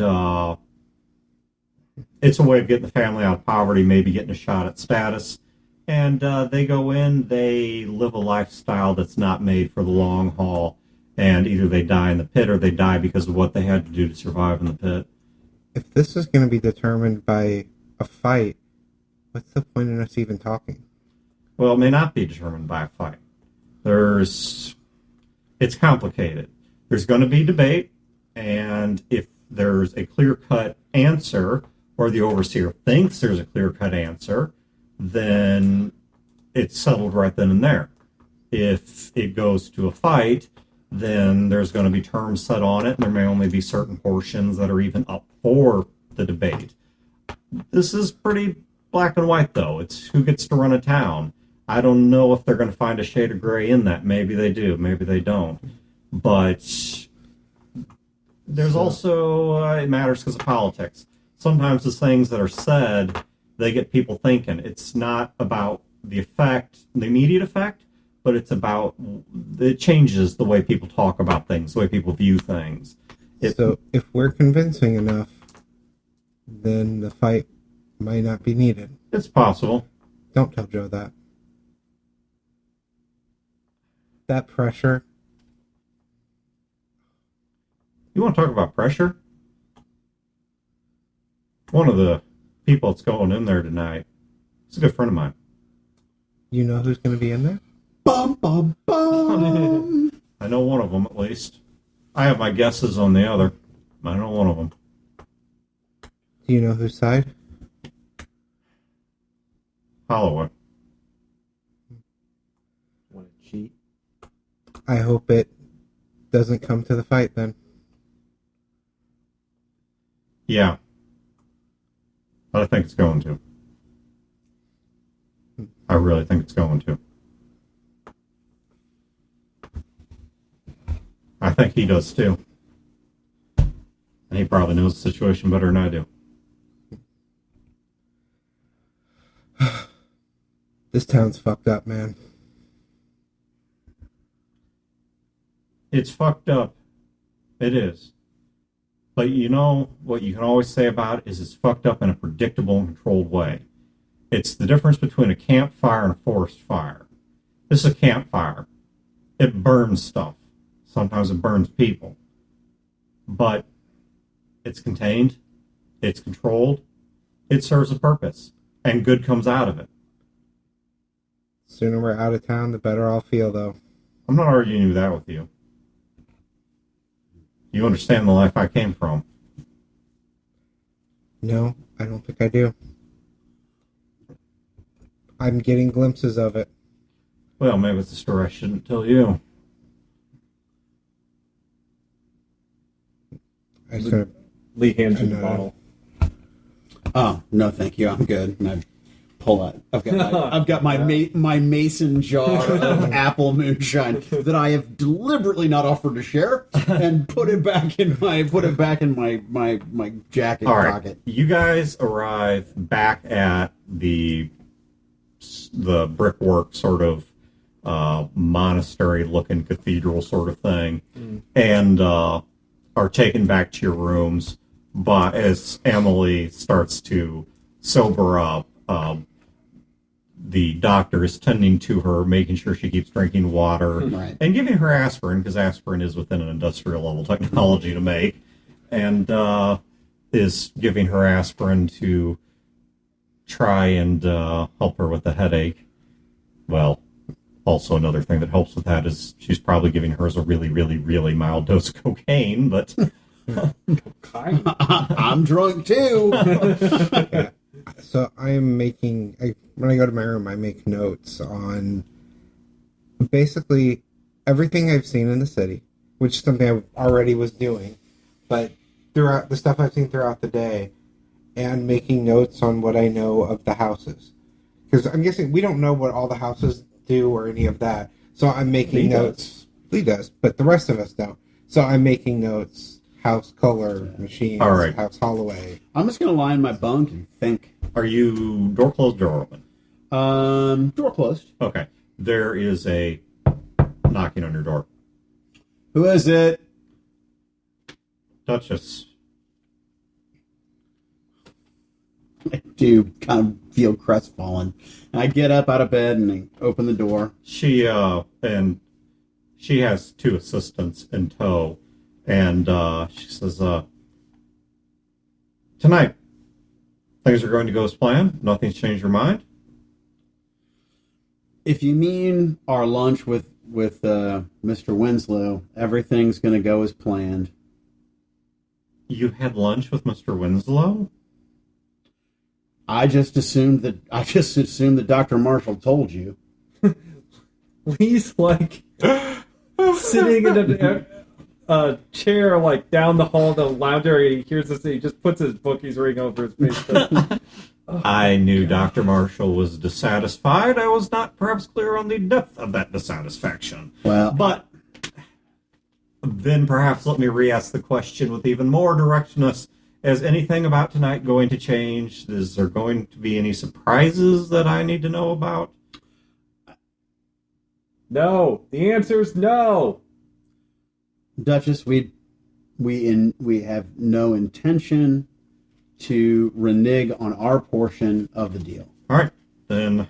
it's a way of getting the family out of poverty, maybe getting a shot at status. And they go in, they live a lifestyle that's not made for the long haul, and either they die in the pit or they die because of what they had to do to survive in the pit. If this is going to be determined by a fight, what's the point in us even talking? Well, it may not be determined by a fight. It's complicated. There's going to be debate, and if there's a clear-cut answer, or the overseer thinks there's a clear-cut answer, then it's settled right then and there. If it goes to a fight, then there's going to be terms set on it, and there may only be certain portions that are even up for the debate. This is pretty black and white, though. It's who gets to run a town. I don't know if they're going to find a shade of gray in that. Maybe they do. Maybe they don't. But there's also, it matters because of politics. Sometimes the things that are said, they get people thinking. It's not about the effect, the immediate effect, but it's about, it changes the way people talk about things, the way people view things. So if we're convincing enough, then the fight might not be needed. It's possible. Don't tell Joe that. That pressure. You want to talk about pressure? One of the people that's going in there tonight is a good friend of mine. You know who's going to be in there? Bum, bum, bum. I know one of them at least. I have my guesses on the other. I know one of them. Do you know whose side? Holloway. Want to cheat? I hope it doesn't come to the fight then. Yeah. But I think it's going to. I really think it's going to. I think he does too. And he probably knows the situation better than I do. This town's fucked up, man. It's fucked up. It is. But you know what you can always say about it is it's fucked up in a predictable and controlled way. It's the difference between a campfire and a forest fire. This is a campfire. It burns stuff. Sometimes it burns people. But it's contained. It's controlled. It serves a purpose. And good comes out of it. Sooner we're out of town, the better I'll feel, though. I'm not arguing that with you. You understand the life I came from. No, I don't think I do. I'm getting glimpses of it. Well, maybe it's a story I shouldn't tell you. I sort of, Lee hands you the know. bottle. Oh, no, thank you. I'm good. And I pull out. I've got my mason jar of apple moonshine that I have deliberately not offered to share, and put it back in my jacket All right, pocket. you guys arrive back at the brickwork sort of monastery-looking cathedral sort of thing, and are taken back to your rooms. But as Emily starts to sober up, the doctor is tending to her, making sure she keeps drinking water, Right. and giving her aspirin, because aspirin is within an industrial level technology to make, and is giving her aspirin to try and help her with the headache. Well, also another thing that helps with that is she's probably giving hers a really, really, really mild dose of cocaine, but... I'm drunk too. yeah. So I am making, when I go to my room, I make notes on basically everything I've seen in the city, which is something I already was doing, but throughout the stuff I've seen throughout the day, and making notes on what I know of the houses. Because I'm guessing we don't know what all the houses do or any of that. So I'm making Lee notes. Lee does, but the rest of us don't. So I'm making notes. House color, machines, All right. House Holloway. I'm just gonna lie in my bunk and think. Are you door closed, door open? Door closed. Okay. There is a knocking on your door. Who is it? Duchess. I do kind of feel crestfallen. And I get up out of bed and I open the door. She has two assistants in tow, and she says, "Tonight, things are going to go as planned. Nothing's changed your mind." If you mean our lunch with Mr. Winslow, everything's going to go as planned. You had lunch with Mr. Winslow? I just assumed that Dr. Marshall told you. Lee's like sitting in a chair like down the hall, the lounge area. He hears this. He just puts his bookies ring over his face. I knew Dr. Marshall was dissatisfied. I was not perhaps clear on the depth of that dissatisfaction. Well, But then perhaps let me re-ask the question with even more directness. Is anything about tonight going to change? Is there going to be any surprises that I need to know about? No. The answer is no. Duchess, we have no intention to renege on our portion of the deal. All right, then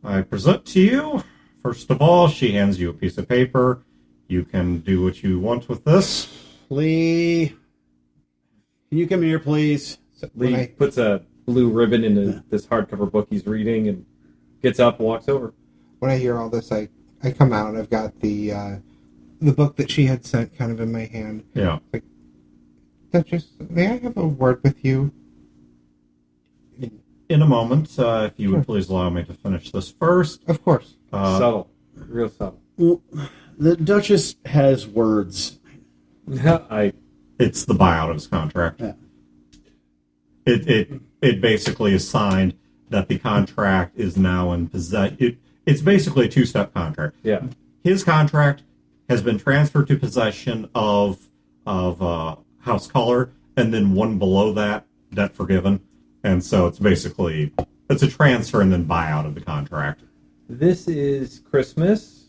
I present to you. First of all, she hands you a piece of paper. You can do what you want with this. Lee, can you come here, please? Lee puts a blue ribbon into this hardcover book he's reading and gets up and walks over. When I hear all this, I come out and I've got the book that she had sent kind of in my hand. Yeah. Like, Duchess, may I have a word with you? In a moment, if you would please allow me to finish this first. Of course. Subtle. Real subtle. Well, the Duchess has words. It's the buyout of his contract. Yeah. It basically is signed that the contract is now in possession. It's basically a two-step contract. Yeah. His contract has been transferred to possession of House Color, and then one below that, debt forgiven. And so it's a transfer and then buyout of the contract. This is Christmas,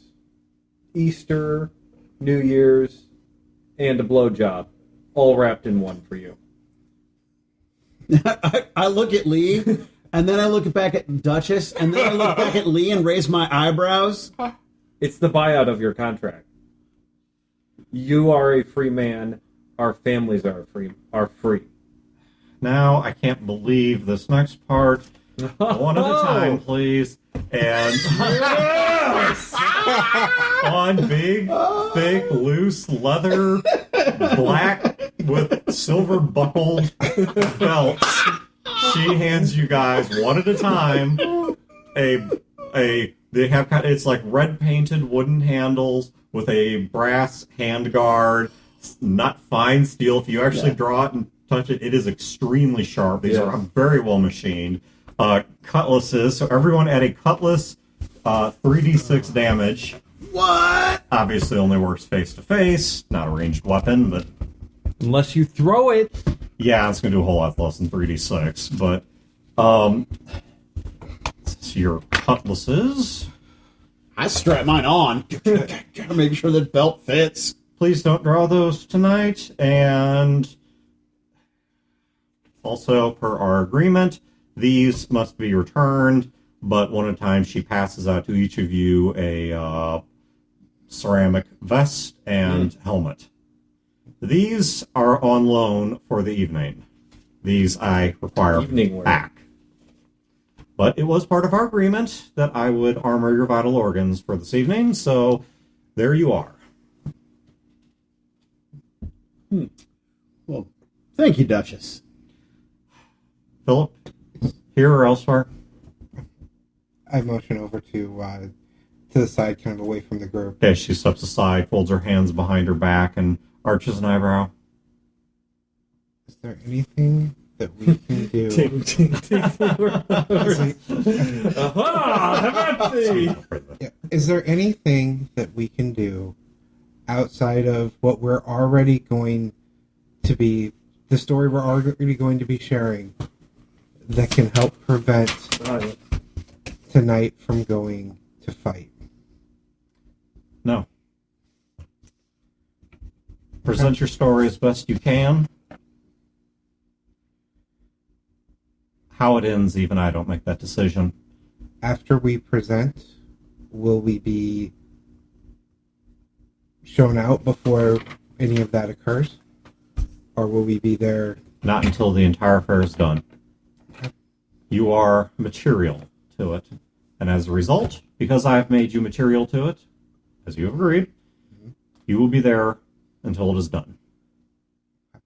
Easter, New Year's, and a blowjob, all wrapped in one for you. I look at Lee, and then I look back at Duchess, and then I look back at Lee and raise my eyebrows. It's the buyout of your contract. You are a free man. Our families are free. Now, I can't believe this next part. One at a time, please. And on big, thick, loose leather, black with silver buckled belts, she hands you guys one at a time it's like red painted wooden handles with a brass hand guard, not fine steel. If you actually draw it and touch it, it is extremely sharp. These are very well machined. Cutlasses, so everyone add a cutlass, 3d6 damage. What? Obviously only works face to face, not a ranged weapon, but Unless you throw it. yeah, it's going to do a whole lot less than 3d6, but so your cutlasses. I strap mine on. Gotta make sure that belt fits. Please don't draw those tonight, and also per our agreement, these must be returned, but one at a time. She passes out to each of you a ceramic vest and helmet. These are on loan for the evening. These I require Evening wear. back. But it was part of our agreement that I would armor your vital organs for this evening, so there you are. Well, thank you, Duchess. Philip, here or elsewhere? I motion over to the side, kind of away from the group. Okay, she steps aside, folds her hands behind her back, and arches an eyebrow. Is there anything that we can do? Ting, ting, ting. Aha! How about thee? Yeah. Is there anything that we can do outside of what we're already going to be, the story we're already going to be sharing, that can help prevent tonight from going to fight? No. Present your story as best you can. How it ends, even I don't make that decision. After we present, will we be shown out before any of that occurs? Or will we be there? Not until the entire affair is done. You are material to it. And as a result, because I have made you material to it, as you have agreed, you will be there until it is done. If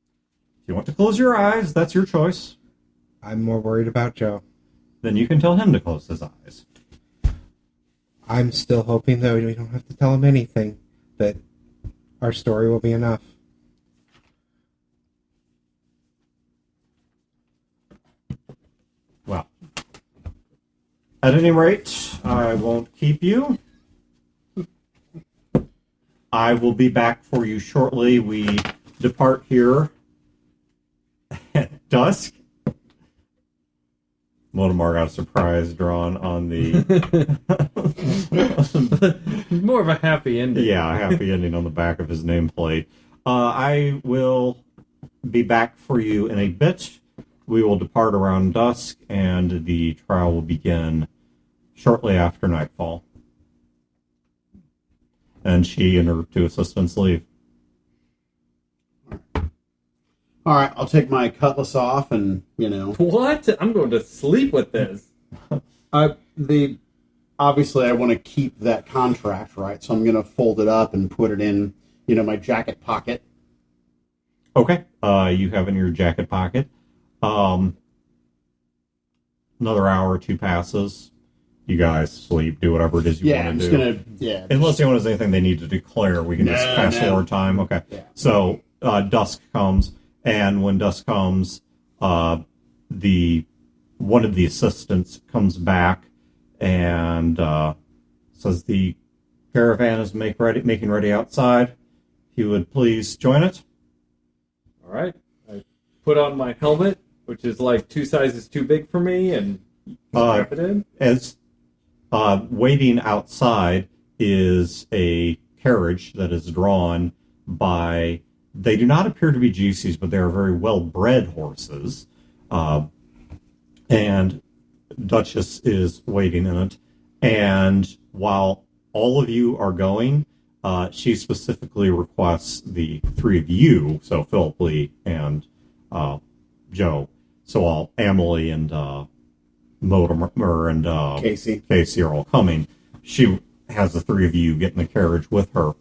you want to close your eyes, that's your choice. I'm more worried about Joe. Then you can tell him to close his eyes. I'm still hoping that we don't have to tell him anything, that our story will be enough. Well, at any rate, I won't keep you. I will be back for you shortly. We depart here at dusk. Motomar got a surprise drawn on the... More of a happy ending. Yeah, a happy ending on the back of his nameplate. I will be back for you in a bit. We will depart around dusk, and the trial will begin shortly after nightfall. And she and her two assistants leave. All right, I'll take my cutlass off, and What? I'm going to sleep with this. obviously I want to keep that contract, right? So I'm going to fold it up and put it in, my jacket pocket. Okay. You have it in your jacket pocket. Another hour or two passes. You guys sleep, do whatever it is you want to do. Unless anyone has anything they need to declare, we can just fast forward time. Okay. Yeah. So dusk comes, and when dusk comes, one of the assistants comes back and says the caravan is making ready outside. If you would please join it. All right. I put on my helmet, which is like 2 sizes too big for me, and strap it in. As waiting outside is a carriage that is drawn by... They do not appear to be GCs, but they are very well-bred horses. And Duchess is waiting in it. And while all of you are going, she specifically requests the three of you, so Philip Lee and Joe, so all Emily and Mortimer and Casey are all coming. She has the three of you get in the carriage with her.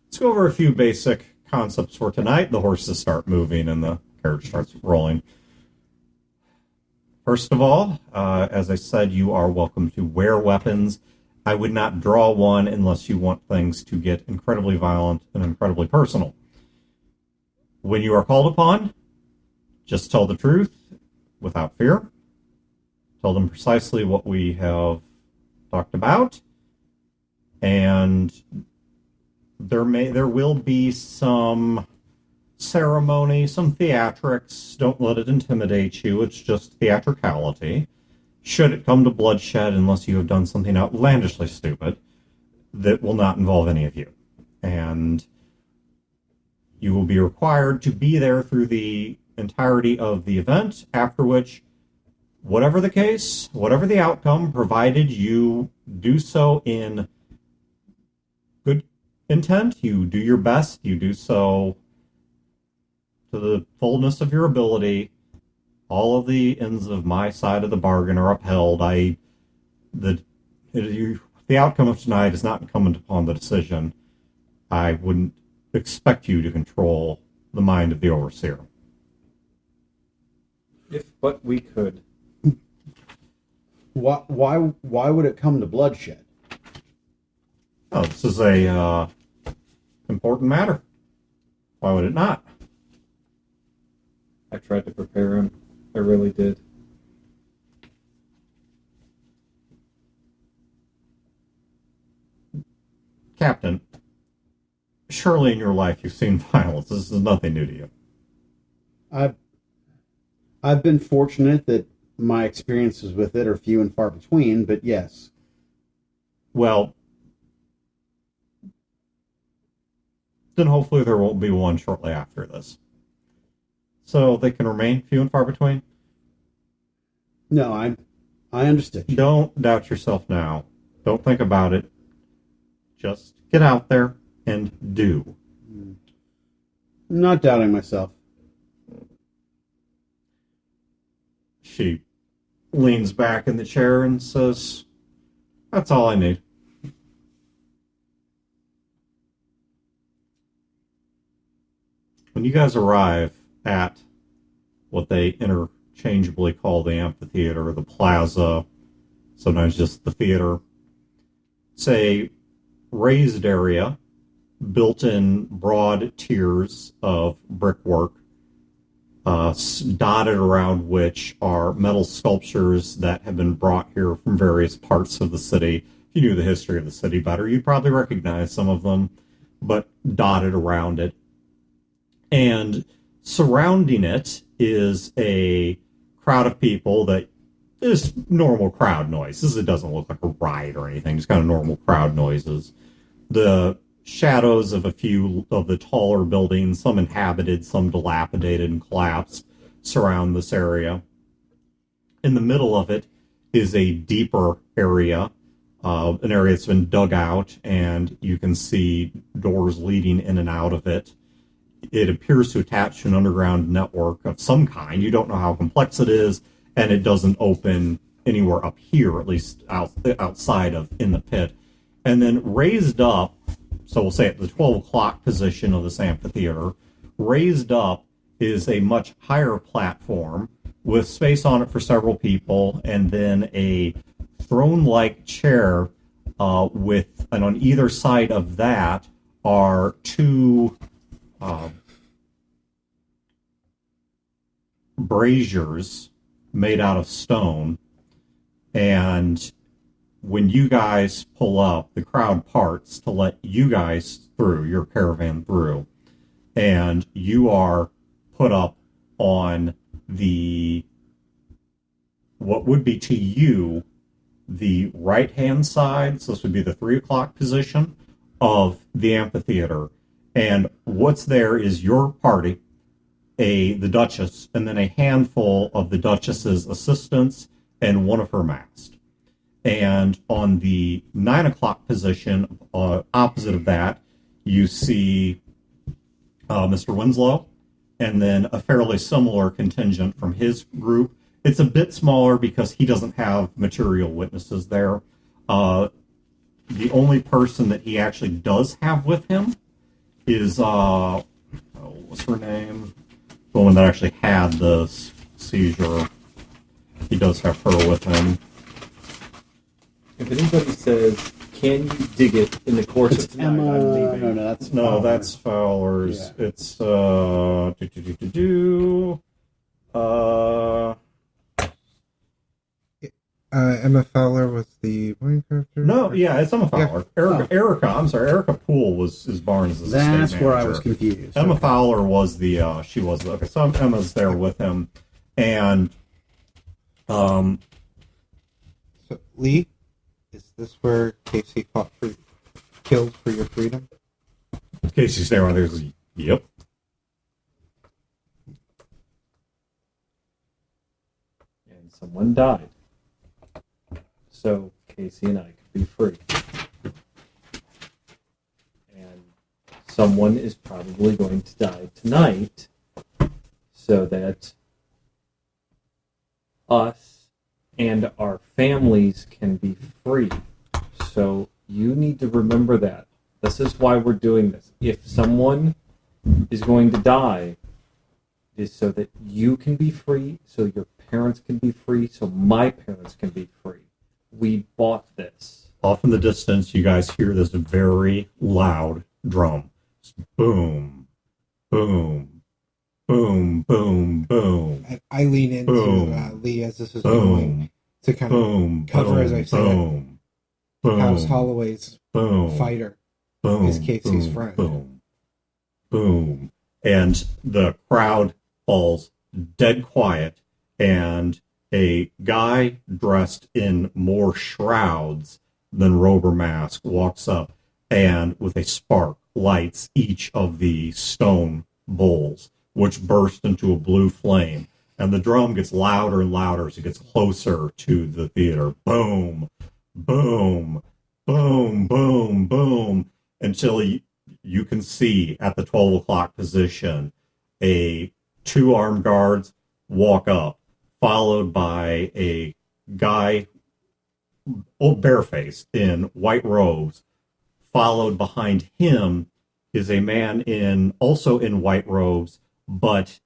Let's go over a few basic concepts for tonight. The horses start moving and the carriage starts rolling. First of all, as I said, you are welcome to wear weapons. I would not draw one unless you want things to get incredibly violent and incredibly personal. When you are called upon, just tell the truth without fear. Tell them precisely what we have talked about. And there will be some ceremony, some theatrics. Don't let it intimidate you. It's just theatricality. Should it come to bloodshed, unless you have done something outlandishly stupid, that will not involve any of you. And you will be required to be there through the entirety of the event, after which, whatever the case, whatever the outcome, provided you do so in good intent, you do your best, you do so to the fullness of your ability, all of the ends of my side of the bargain are upheld. The outcome of tonight is not incumbent upon the decision. I wouldn't expect you to control the mind of the overseer. If but we could. Why would it come to bloodshed? Oh, this is a important matter. Why would it not? I tried to prepare him. I really did. Captain, surely in your life you've seen violence. This is nothing new to you. I've been fortunate that my experiences with it are few and far between, but yes. Well, then hopefully there won't be one shortly after this. So they can remain few and far between? No, I understood. Don't doubt yourself now. Don't think about it. Just get out there and do. I'm not doubting myself. She leans back in the chair and says, "That's all I need." When you guys arrive at what they interchangeably call the amphitheater, the plaza, sometimes just the theater, it's a raised area built in broad tiers of brickwork, dotted around which are metal sculptures that have been brought here from various parts of the city. If you knew the history of the city better, you'd probably recognize some of them, but dotted around it. And surrounding it is a crowd of people that is normal crowd noises. It doesn't look like a riot or anything, just kind of normal crowd noises. The shadows of a few of the taller buildings, some inhabited, some dilapidated and collapsed, surround this area. In the middle of it is a deeper area, an area that's been dug out, and you can see doors leading in and out of it. It appears to attach to an underground network of some kind. You don't know how complex it is, and it doesn't open anywhere up here, at least outside of in the pit. And then raised up, so we'll say at the 12 o'clock position of this amphitheater, raised up is a much higher platform with space on it for several people, and then a throne-like chair and on either side of that are two braziers made out of stone. And when you guys pull up, the crowd parts to let you guys through, your caravan through, and you are put up on what would be to you the right hand side, so this would be the 3 o'clock position of the amphitheater. And what's there is your party, the Duchess, and then a handful of the Duchess's assistants and one of her masked. And on the 9 o'clock position, opposite of that, you see Mr. Winslow, and then a fairly similar contingent from his group. It's a bit smaller because he doesn't have material witnesses there. The only person that he actually does have with him is, what's her name? The woman that actually had the seizure. He does have her with him. If anybody says, "Can you dig it in the course of tonight?" Emma. I'm leaving. That's Fowler's. Yeah. It's Emma Fowler was the main character. no, yeah, it's Emma Fowler. Yeah. Erica Poole is Barnes' estate That's where I manager. was confused. Emma Fowler was okay, so Emma's there with him, and So, Lee, is this where Casey killed for your freedom? Casey's there on there. Yep. And someone died. So Casey and I could be free. And someone is probably going to die tonight so that us and our families can be free. So you need to remember that. This is why we're doing this. If someone is going to die, it is so that you can be free, so your parents can be free, so my parents can be free. We bought this. Off in the distance, you guys hear this very loud drum. Just boom, boom, boom, boom, boom, And I lean into Boom. Lee as this is going boom, to kind of boom, cover boom, as I say it. boom, boom, House Holloway's boom, fighter. boom, is Casey's boom, friend. Boom, boom, and the crowd falls dead quiet, and a guy dressed in more shrouds than robe or mask walks up, and with a spark lights each of the stone bowls, which burst into a blue flame. And the drum gets louder and louder as it gets closer to the theater. Boom, boom, boom, boom, boom, until you can see at the 12 o'clock position two armed guards walk up, followed by a guy, barefaced in white robes. Followed behind him is a man also in white robes, but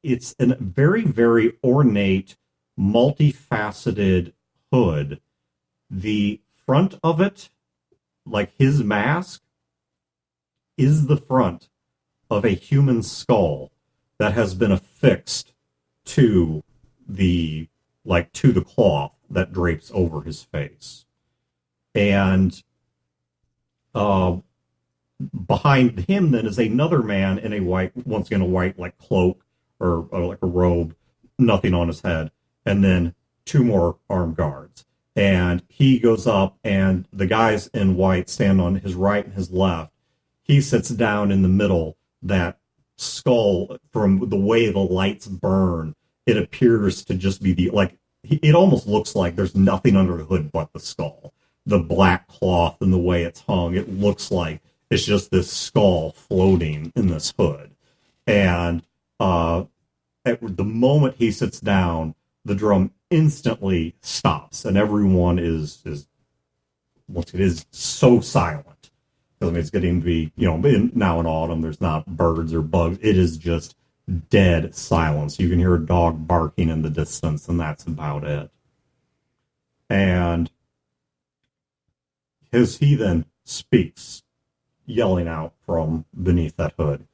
it's a very, very ornate, multifaceted hood. The front of it, like his mask, is the front of a human skull that has been affixed to the cloth that drapes over his face. And behind him then is another man in a white, once again, a white like cloak or like a robe, nothing on his head, and then two more armed guards. And he goes up, and the guys in white stand on his right and his left. He sits down in the middle. That skull, from the way the lights burn, it appears to just be it almost looks like there's nothing under the hood but the skull. The black cloth and the way it's hung, it looks like it's just this skull floating in this hood. And at the moment he sits down, the drum instantly stops, and everyone is so silent. I mean, it's getting to be, now in autumn, there's not birds or bugs. It is just dead silence. You can hear a dog barking in the distance, and that's about it. And he then speaks, yelling out from beneath that hood.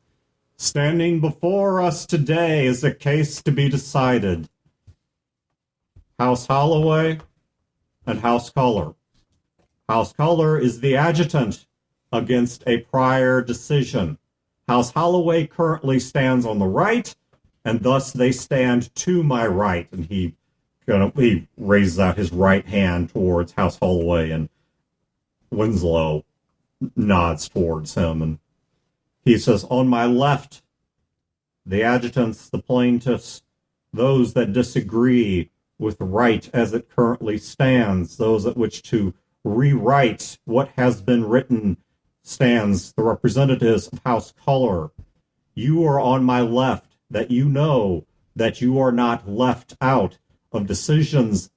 Standing before us today is a case to be decided. House Holloway and House Culler. House Culler is the adjutant against a prior decision. House Holloway currently stands on the right, and thus they stand to my right. And he raises out his right hand towards House Holloway, and Winslow nods towards him, and he says, on my left, the adjutants, the plaintiffs, those that disagree with right as it currently stands, those that wish to rewrite what has been written, stands the representatives of House Culler. You are on my left, that you know that you are not left out of decisions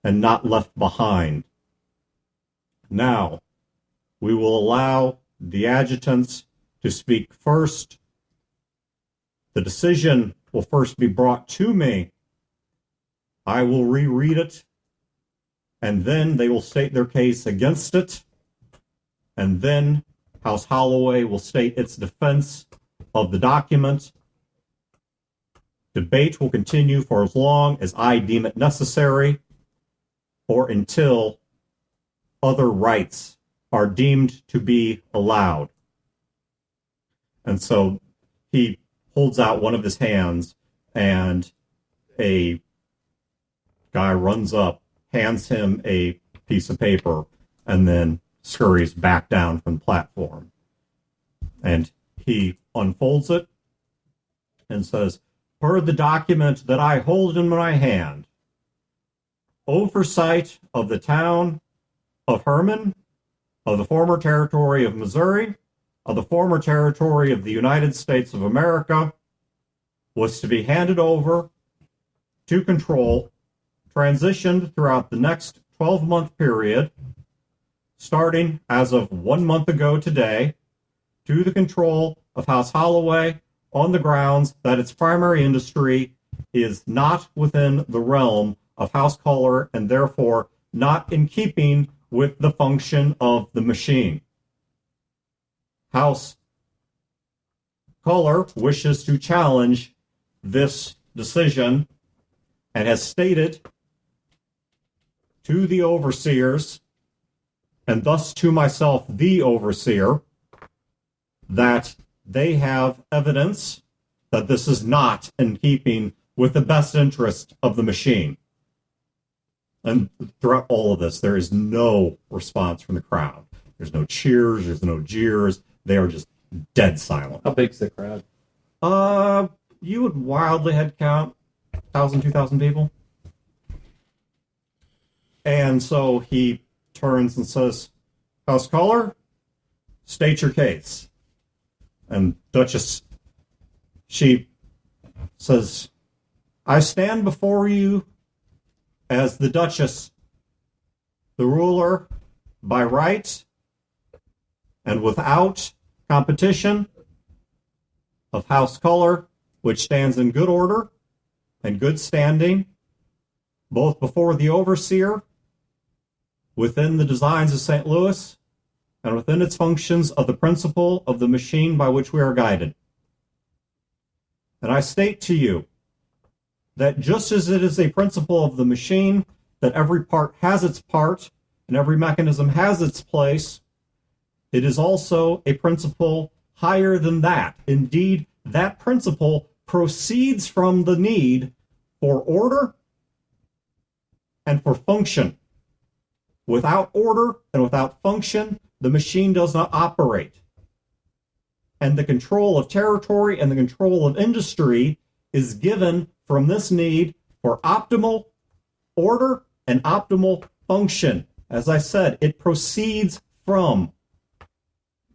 and not left behind. Now, we will allow the adjutants to speak first. The decision will first be brought to me. I will reread it, and then they will state their case against it, and then House Holloway will state its defense of the document. Debate will continue for as long as I deem it necessary, or until other rights are deemed to be allowed. And so he holds out one of his hands, and a guy runs up, hands him a piece of paper, and then scurries back down from the platform. And he unfolds it and says, per the document that I hold in my hand, oversight of the town of Herman, of the former territory of Missouri, of the former territory of the United States of America, was to be handed over to control, transitioned throughout the next 12-month period, starting as of 1 month ago today, to the control of House Holloway on the grounds that its primary industry is not within the realm of House Culler and therefore not in keeping with the function of the machine. House Culler wishes to challenge this decision and has stated to the overseers, and thus to myself, the overseer, that they have evidence that this is not in keeping with the best interest of the machine. And throughout all of this, there is no response from the crowd. There's no cheers, there's no jeers. They are just dead silent. How big's the crowd? you would wildly head count 1,000, 2,000 people. And so he turns and says, House caller, state your case. And Duchess, she says, I stand before you as the Duchess, the ruler by right and without competition of House Color, which stands in good order and good standing, both before the overseer, within the designs of St. Louis, and within its functions of the principle of the machine by which we are guided. And I state to you that just as it is a principle of the machine, that every part has its part and every mechanism has its place, it is also a principle higher than that. Indeed, that principle proceeds from the need for order and for function. Without order and without function, the machine does not operate. And the control of territory and the control of industry is given from this need for optimal order and optimal function. As I said, it proceeds from.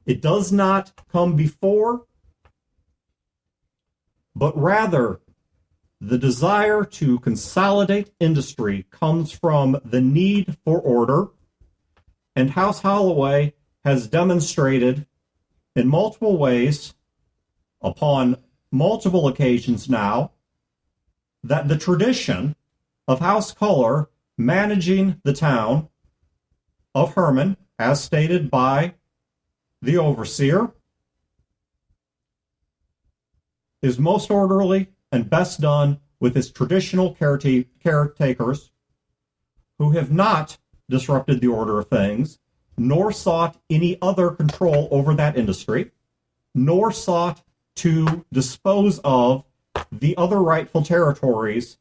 It does not come before, but rather the desire to consolidate industry comes from the need for order, and House Holloway has demonstrated in multiple ways, upon multiple occasions now, that the tradition of House Color managing the town of Herman, as stated by the overseer, is most orderly and best done with his traditional caretakers who have not disrupted the order of things, nor sought any other control over that industry, nor sought to dispose of the other rightful territories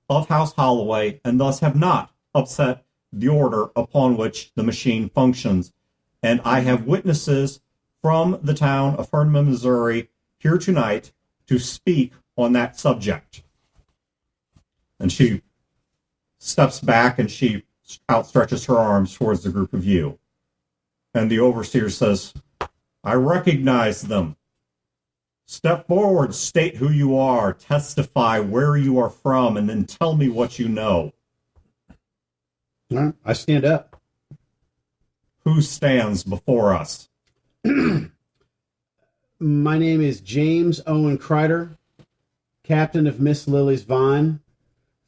of House Holloway, and thus have not upset the order upon which the machine functions. And I have witnesses from the town of Herman, Missouri, here tonight to speak on that subject. And she steps back and she outstretches her arms towards the group of you. And the overseer says, I recognize them. Step forward, state who you are, testify where you are from, and then tell me what you know. All right, I stand up. Who stands before us? My name is James Owen Kreider, captain of Miss Lily's Vine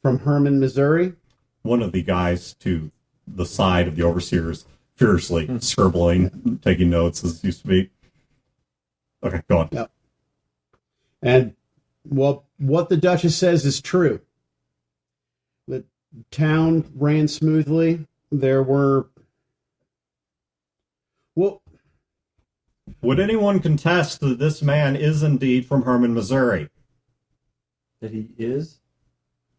from Herman, Missouri. One of the guys to the side of the overseers fiercely scribbling, taking notes as you speak. Okay, go on. Yep. And well, what the Duchess says is true. The town ran smoothly. There were... Well, would anyone contest that this man is indeed from Herman, Missouri? That he is?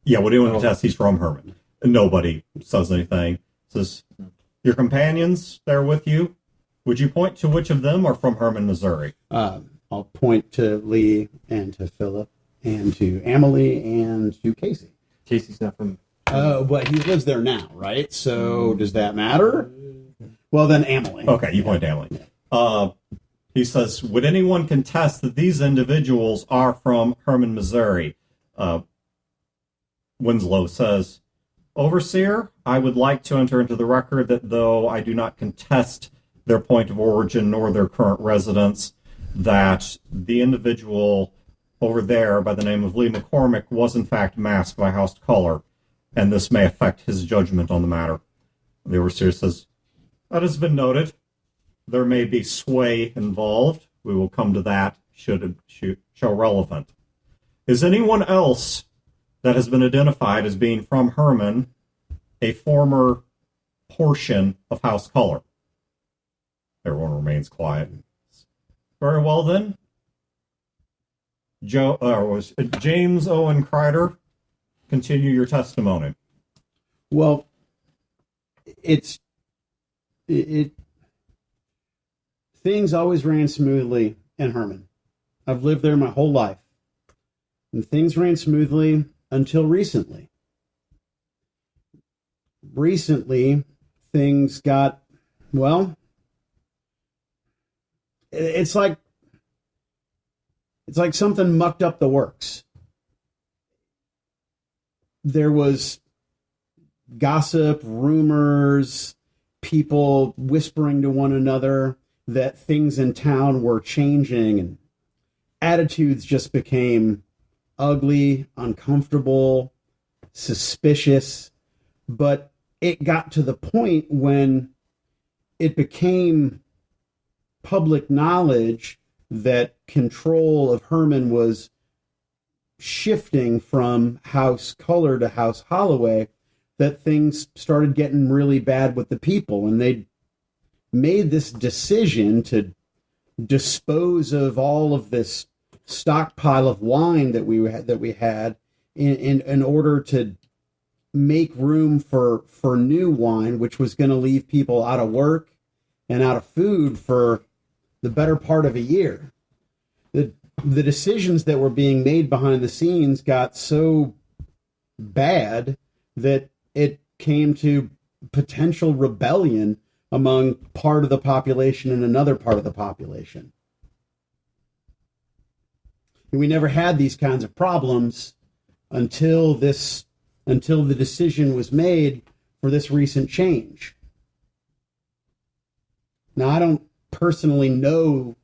Yeah, would anyone contest he's from Herman? And nobody says anything. Says, your companions there with you, would you point to which of them are from Herman, Missouri? I'll point to Lee and to Philip and to Emily and to Casey. Casey's not from... But he lives there now, right? So does that matter? Well, then Emily. Okay, you point to Emily. He says, would anyone contest that these individuals are from Herman, Missouri? Winslow says, Overseer, I would like to enter into the record that though I do not contest their point of origin nor their current residence, that the individual over there by the name of Lee McCormick was in fact masked by House Color, and this may affect his judgment on the matter. The overseer says, that has been noted. There may be sway involved. We will come to that should it show relevant. Is anyone else that has been identified as being from Herman a former portion of House Color? Everyone remains quiet. Very well then. James Owen Kreider, continue your testimony. Well, things always ran smoothly in Herman. I've lived there my whole life. And things ran smoothly until recently. Recently, things got, well, it's like something mucked up the works. There was gossip, rumors, people whispering to one another that things in town were changing, and attitudes just became ugly, uncomfortable, suspicious. But it got to the point when it became public knowledge that control of Herman was shifting from House Color to House Holloway, that things started getting really bad with the people, and they made this decision to dispose of all of this stockpile of wine that we had in order to make room for new wine, which was going to leave people out of work and out of food for the better part of a year. The decisions that were being made behind the scenes got so bad that it came to potential rebellion among part of the population and another part of the population. And we never had these kinds of problems until the decision was made for this recent change. Now, I don't personally know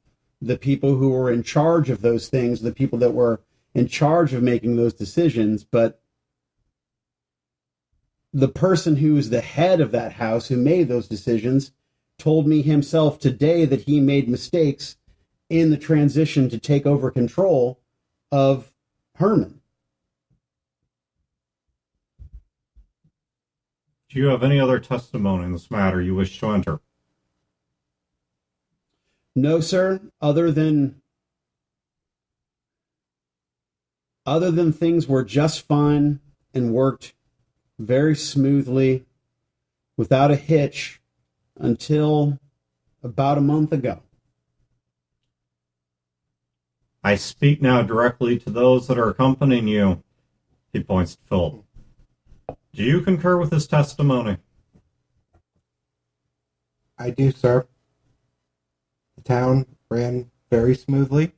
the people who were in charge of those things, the people that were in charge of making those decisions, but the person who was the head of that house who made those decisions told me himself today that he made mistakes in the transition to take over control of Herman. Do you have any other testimony in this matter you wish to enter? No, sir, other than things were just fine and worked very smoothly without a hitch until about a month ago. I speak now directly to those that are accompanying you. He points to Philip. Do you concur with his testimony? I do, sir. The town ran very smoothly.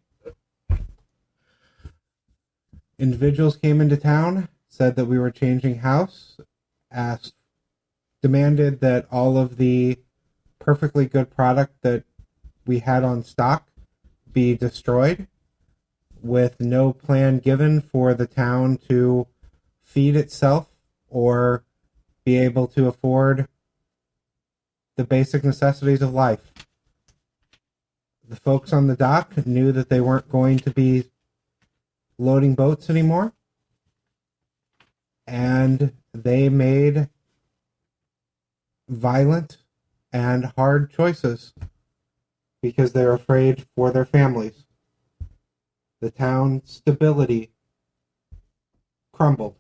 Individuals came into town, said that we were changing house, demanded that all of the perfectly good product that we had on stock be destroyed, with no plan given for the town to feed itself or be able to afford the basic necessities of life. The folks on the dock knew that they weren't going to be loading boats anymore, and they made violent and hard choices because they're afraid for their families. The town's stability crumbled,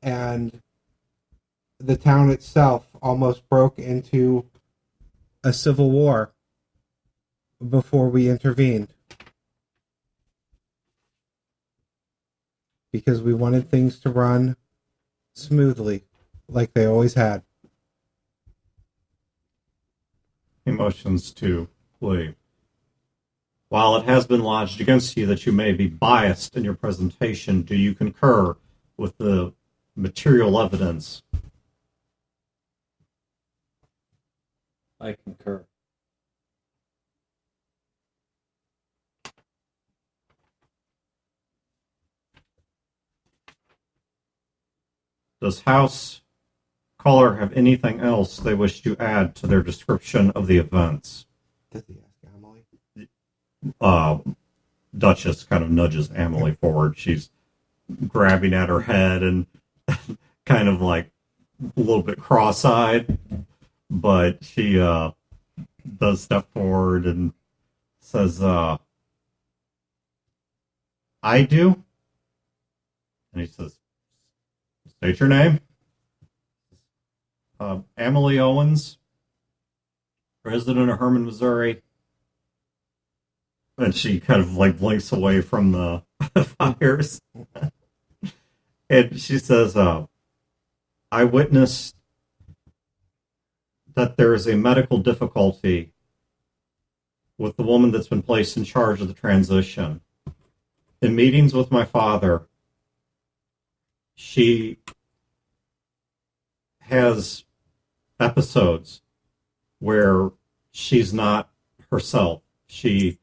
and the town itself almost broke into a civil war before we intervened, because we wanted things to run smoothly like they always had. Motions to plea. While it has been lodged against you that you may be biased in your presentation, do you concur with the material evidence? I concur. Does House Caller have anything else they wish to add to their description of the events? Does he ask Emily? Duchess kind of nudges Emily forward. She's grabbing at her head and kind of like a little bit cross-eyed, but she does step forward and says, I do. And he says, state your name. Emily Owens, resident of Herman, Missouri. And she kind of like blinks away from the fires. And she says, I witnessed that there is a medical difficulty with the woman that's been placed in charge of the transition. In meetings with my father, she has episodes where she's not herself. She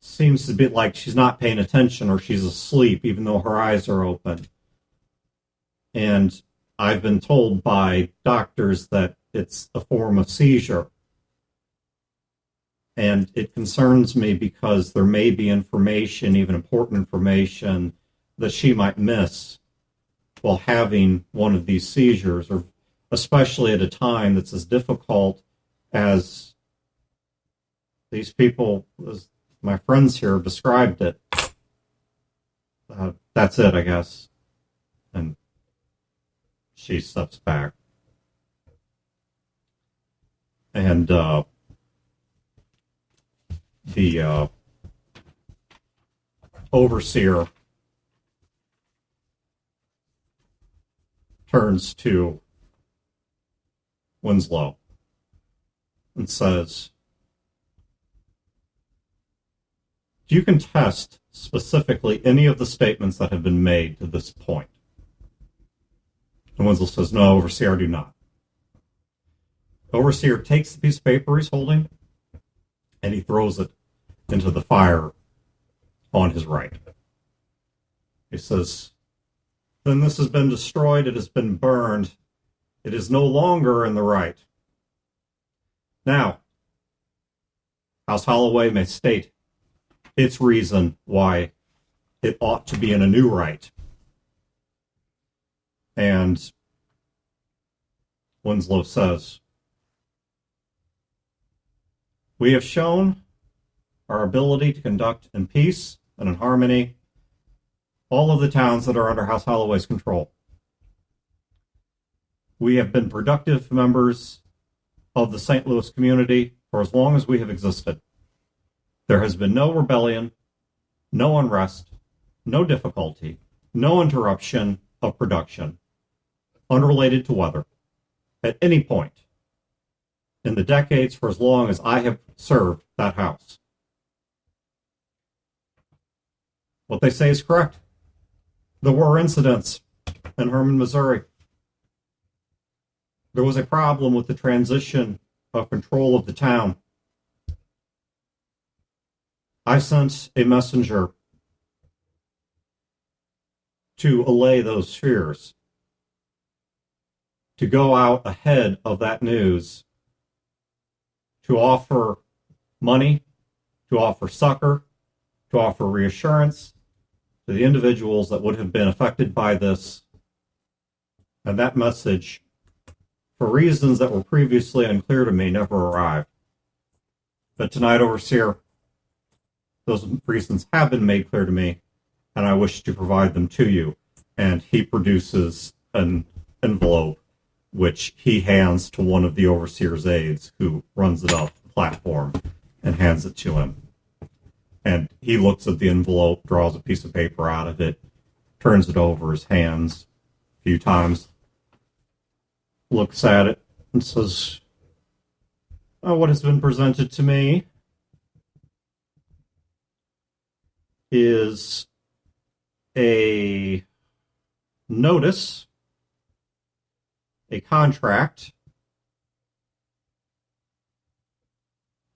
seems to be like she's not paying attention or she's asleep even though her eyes are open. And I've been told by doctors that it's a form of seizure. And it concerns me because there may be information, even important information, that she might miss while having one of these seizures, or especially at a time that's as difficult as these people, as my friends here described it. That's it, I guess. And she steps back. And the overseer turns to Winslow and says, do you contest specifically any of the statements that have been made to this point? And Winslow says, no, Overseer, I do not. Overseer takes the piece of paper he's holding and he throws it into the fire on his right. He says, then this has been destroyed, it has been burned, it is no longer in the right. Now, House Holloway may state its reason why it ought to be in a new right. And Winslow says, we have shown our ability to conduct in peace and in harmony all of the towns that are under House Holloway's control. We have been productive members of the St. Louis community for as long as we have existed. There has been no rebellion, no unrest, no difficulty, no interruption of production unrelated to weather at any point in the decades for as long as I have served that house. What they say is correct. There were incidents in Hermann, Missouri. There was a problem with the transition of control of the town. I sent a messenger to allay those fears, to go out ahead of that news, to offer money, to offer succor, to offer reassurance to the individuals that would have been affected by this. And that message, for reasons that were previously unclear to me, never arrived. But tonight, Overseer, those reasons have been made clear to me, and I wish to provide them to you. And he produces an envelope, which he hands to one of the Overseer's aides, who runs it up the platform, and hands it to him. And he looks at the envelope, draws a piece of paper out of it, turns it over his hands a few times, looks at it, and says, what has been presented to me is a notice, a contract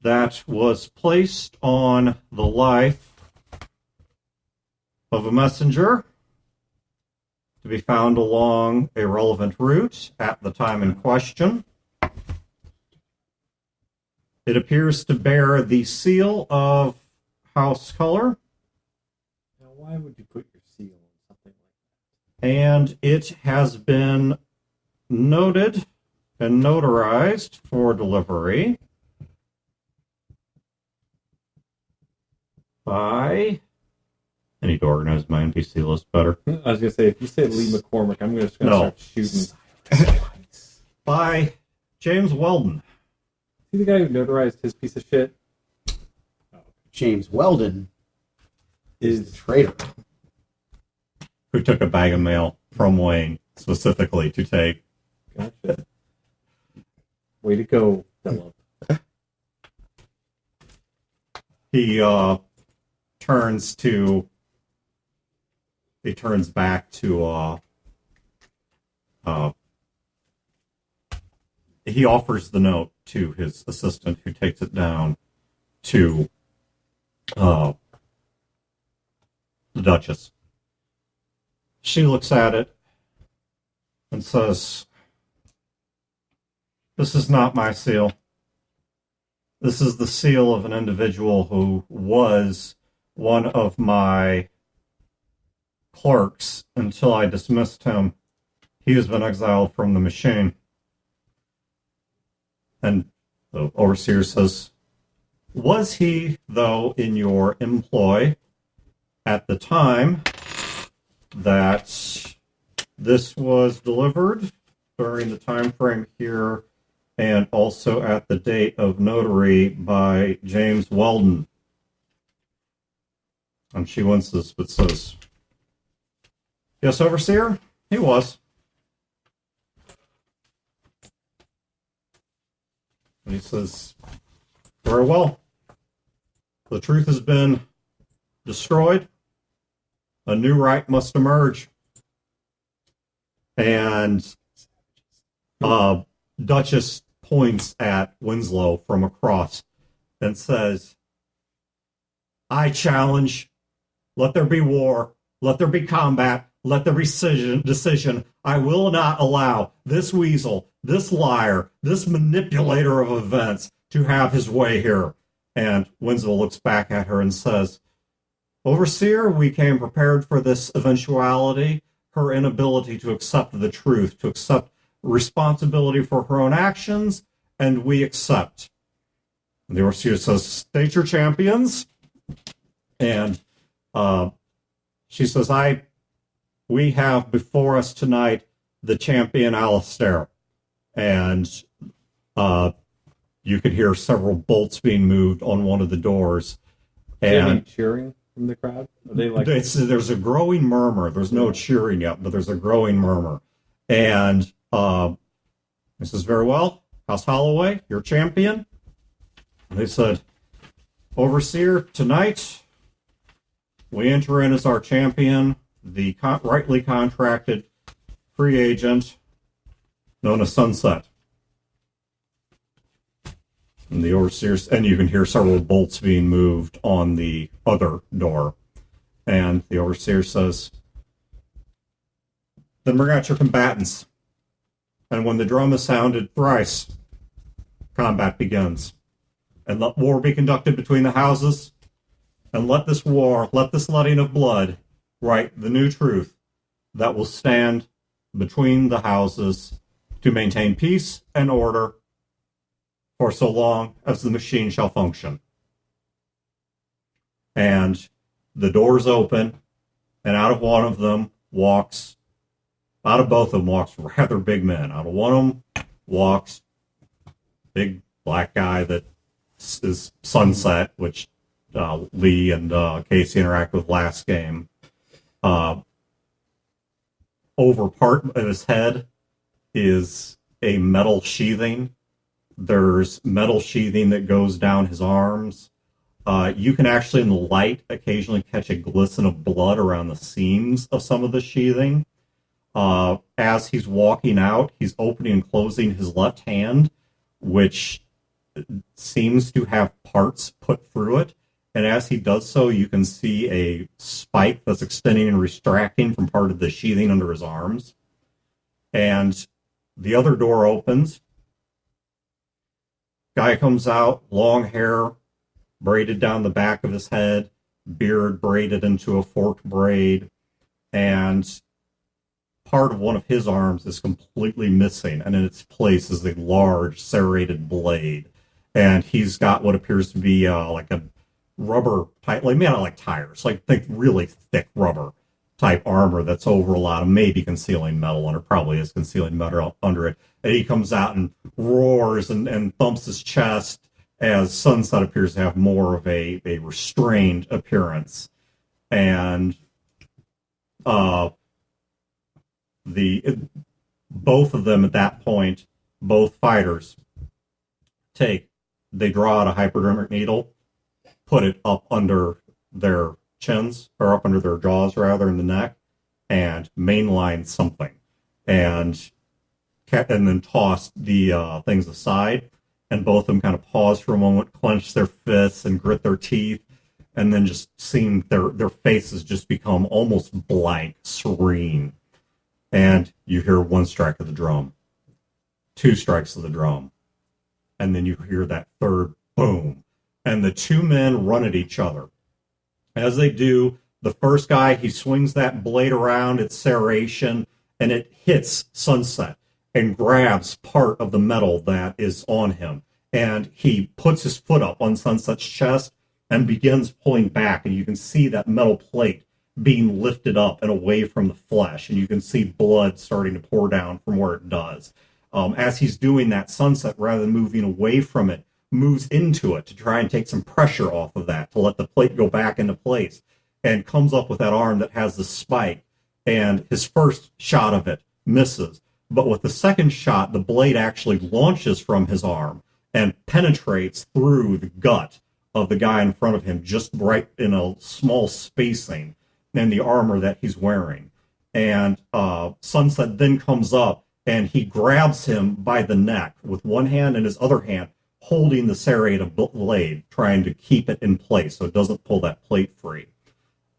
that was placed on the life of a messenger to be found along a relevant route at the time in question. It appears to bear the seal of House Color. Now, why would you put your seal on something like And it has been noted and notarized for delivery by... I need to organize my NPC list better. that? I was going to say, if you say Lee McCormick, I'm just going to start shooting. By James Weldon. See the guy who notarized his piece of shit? James Weldon is the traitor. Who took a bag of mail from Wayne specifically to take. Gotcha. Way to go, Philip. He turns back to he offers the note to his assistant, who takes it down to the Duchess. She looks at it and says, "This is not my seal. This is the seal of an individual who was one of my clerks until I dismissed him. He has been exiled from the machine." And the overseer says, "Was he, though, in your employ at the time that this was delivered, during the time frame here, and also at the date of notary by James Weldon?" And she winces but says, "Yes, overseer, he was." And he says, "Very well. The truth has been destroyed. A new right must emerge." And Duchess points at Winslow from across and says, "I challenge. Let there be war. Let there be combat. Let there be decision. I will not allow this weasel, this liar, this manipulator of events to have his way here." And Winslow looks back at her and says, "Overseer, we came prepared for this eventuality, her inability to accept the truth, to accept responsibility for her own actions, and we accept." And the overseer says, "State your champions." And she says, "We have before us tonight the champion Alistair." And you could hear several bolts being moved on one of the doors. And cheering from the crowd? Are they like... There's a growing murmur. There's no cheering yet, but there's a growing murmur. And he says, "Very well, House Holloway, your champion." And they said, "Overseer, tonight we enter in as our champion the rightly contracted free agent known as Sunset." And the overseers, and you can hear several bolts being moved on the other door. And the overseer says, "Then bring out your combatants. And when the drum is sounded thrice, combat begins. And let war be conducted between the houses. And let this war, let this letting of blood, write the new truth that will stand between the houses to maintain peace and order for so long as the machine shall function." And the doors open, and out of one of them walks, out of both of them walks rather big men. Out of one of them walks big black guy that is Sunset, which Lee and Casey interact with last game. Over part of his head is a metal sheathing. There's metal sheathing that goes down his arms. You can actually, in the light, occasionally catch a glisten of blood around the seams of some of the sheathing. As he's walking out, he's opening and closing his left hand, which seems to have parts put through it. And as he does so, you can see a spike that's extending and retracting from part of the sheathing under his arms. And the other door opens. Guy comes out, long hair, braided down the back of his head, beard braided into a forked braid, and part of one of his arms is completely missing, and in its place is a large serrated blade. And he's got what appears to be like a rubber type, like made out of like tires, like think really thick rubber type armor that's over a lot of maybe concealing metal, and it probably is concealing metal under it. And he comes out and roars and thumps his chest as Sunset appears to have more of a restrained appearance. And both of them at that point, both fighters, they draw out a hypodermic needle, put it up under their chins, or up under their jaws rather, in the neck, and mainline something, and then tossed the things aside, and both of them kind of pause for a moment, clench their fists and grit their teeth, and then just seeing their faces just become almost blank, serene. And you hear one strike of the drum, two strikes of the drum, and then you hear that third boom, and the two men run at each other. As they do, the first guy, he swings that blade around, its serration, and it hits Sunset and grabs part of the metal that is on him. And he puts his foot up on Sunset's chest and begins pulling back, and you can see that metal plate being lifted up and away from the flesh, and you can see blood starting to pour down from where it does. As he's doing that, Sunset, rather than moving away from it, moves into it to try and take some pressure off of that, to let the plate go back into place, and comes up with that arm that has the spike. And his first shot of it misses, but with the second shot, the blade actually launches from his arm and penetrates through the gut of the guy in front of him, just right in a small spacing in the armor that he's wearing. And Sunset then comes up and he grabs him by the neck with one hand, and his other hand holding the serrated blade, trying to keep it in place so it doesn't pull that plate free.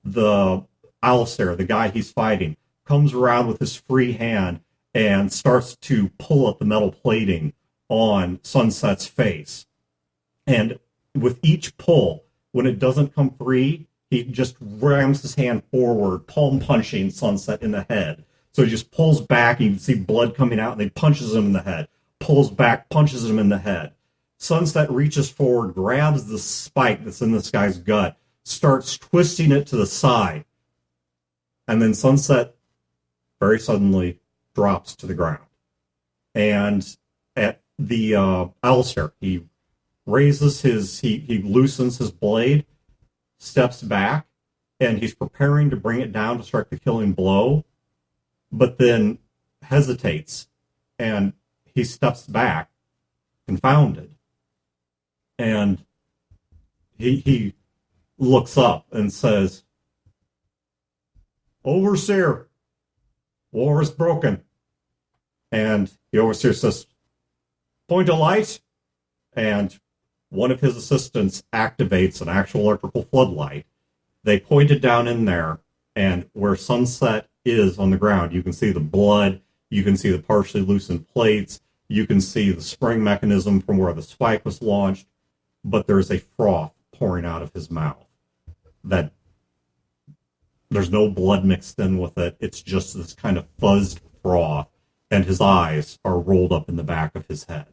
The Alistair, the guy he's fighting, comes around with his free hand and starts to pull up the metal plating on Sunset's face. And with each pull, when it doesn't come free, he just rams his hand forward, palm punching Sunset in the head. So he just pulls back, and you can see blood coming out, and he punches him in the head. Pulls back, punches him in the head. Sunset reaches forward, grabs the spike that's in this guy's gut, starts twisting it to the side. And then Sunset very suddenly drops to the ground. And at the Alistair, he raises he loosens his blade, steps back, and he's preparing to bring it down to strike the killing blow, but then hesitates, and he steps back, confounded. And he looks up and says, "Overseer, war is broken." And the Overseer says, "Point a light." And one of his assistants activates an actual electrical floodlight. They point it down in there, and where Sunset is on the ground, you can see the blood, you can see the partially loosened plates, you can see the spring mechanism from where the spike was launched, but there's a froth pouring out of his mouth. That there's no blood mixed in with it. It's just this kind of fuzzed froth, and his eyes are rolled up in the back of his head.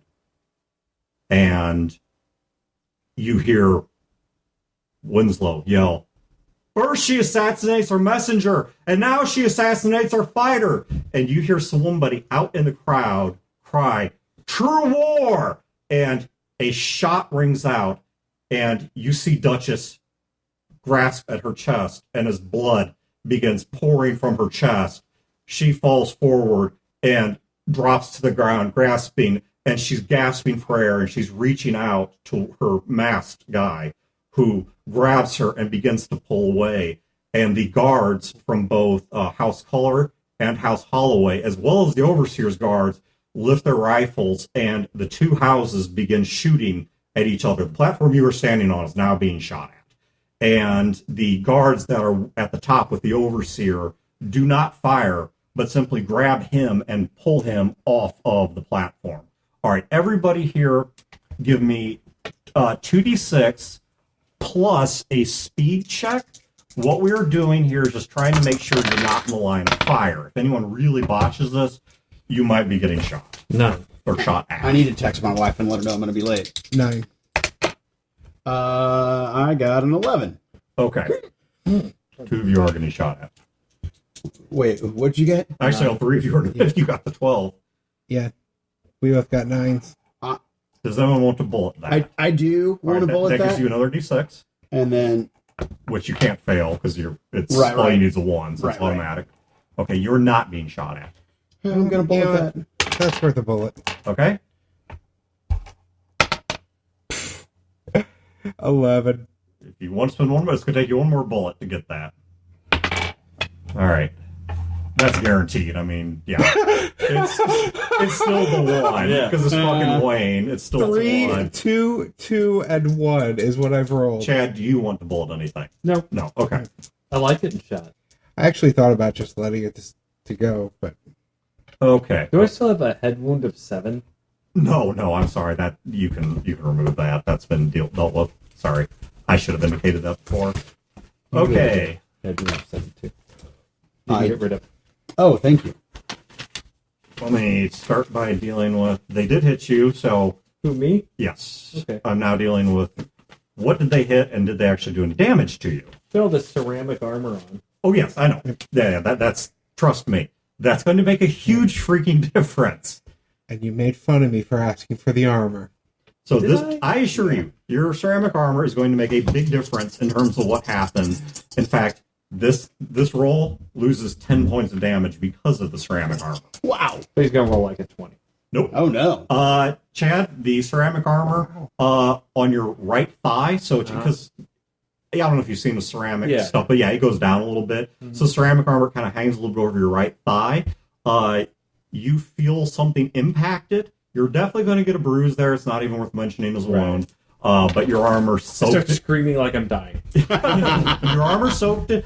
And you hear Winslow yell, "First she assassinates our messenger, and now she assassinates our fighter." And you hear somebody out in the crowd cry, "True war!" And a shot rings out, and you see Duchess grasp at her chest, and as blood begins pouring from her chest, she falls forward and drops to the ground, grasping, and she's gasping for air, and she's reaching out to her masked guy, who grabs her and begins to pull away. And the guards from both House Culler and House Holloway, as well as the Overseer's guards, lift their rifles, and the two houses begin shooting at each other. The platform you were standing on is now being shot at. And the guards that are at the top with the Overseer do not fire, but simply grab him and pull him off of the platform. All right, everybody here, give me 2d6 plus a speed check. What we're doing here is just trying to make sure you're not in the line of fire. If anyone really botches this, you might be getting shot. None. Or shot at. I need to text my wife and let her know I'm going to be late. 9. I got an 11. Okay. 2 of you are getting shot at. Wait, what'd you get? Actually, all 3 of you are, if you got the 12. Yeah. We both got 9s. Did Does anyone want to bullet that? I do want to bullet that that. gives you another d6, And then which you can't fail because it's Right, all right. you need is a 1, so it's Right, right. automatic. Okay, you're not being shot at. I'm going to bullet You know that. what? That's worth a bullet. Okay? 11. If you want to spend 1, but it's going to take you 1 more bullet to get that. All right. That's guaranteed. I mean, yeah. It's still the 1. Yeah. Because it's fucking Wayne. It's still 3, 1. 2, and 1 is what I've rolled. Chad, do you want to bullet anything? No, No. Okay. I like it in shot. I actually thought about just letting it to go, but Okay. Do I still have a head wound of 7? No, I'm sorry. That you can remove that. That's been dealt with. Sorry. I should have indicated that before. Okay. Head wound of 7 too. You I- can get rid of. Oh, thank you. Let me start by dealing with. They did hit you, so Who, me? yes. Okay. I'm now dealing with what did they hit and did they actually do any damage to you? Put all this ceramic armor on. Oh yes, I know. Yeah, that's trust me. That's going to make a huge freaking difference. and you made fun of me for asking for the armor. So Did this, I assure you, your ceramic armor is going to make a big difference in terms of what happens. In fact, this roll loses 10 points of damage because of the ceramic armor. Wow. But he's gonna roll like a 20. Nope. Oh, no. Chad, the ceramic armor on your right thigh. So it's because I don't know if you've seen the ceramic stuff, but yeah, it goes down a little bit. Mm-hmm. So ceramic armor kind of hangs a little bit over your right thigh. You feel something impacted. You're definitely going to get a bruise there. It's not even worth mentioning as a wound. But your armor soaked. I start screaming like I'm dying. Your armor soaked it.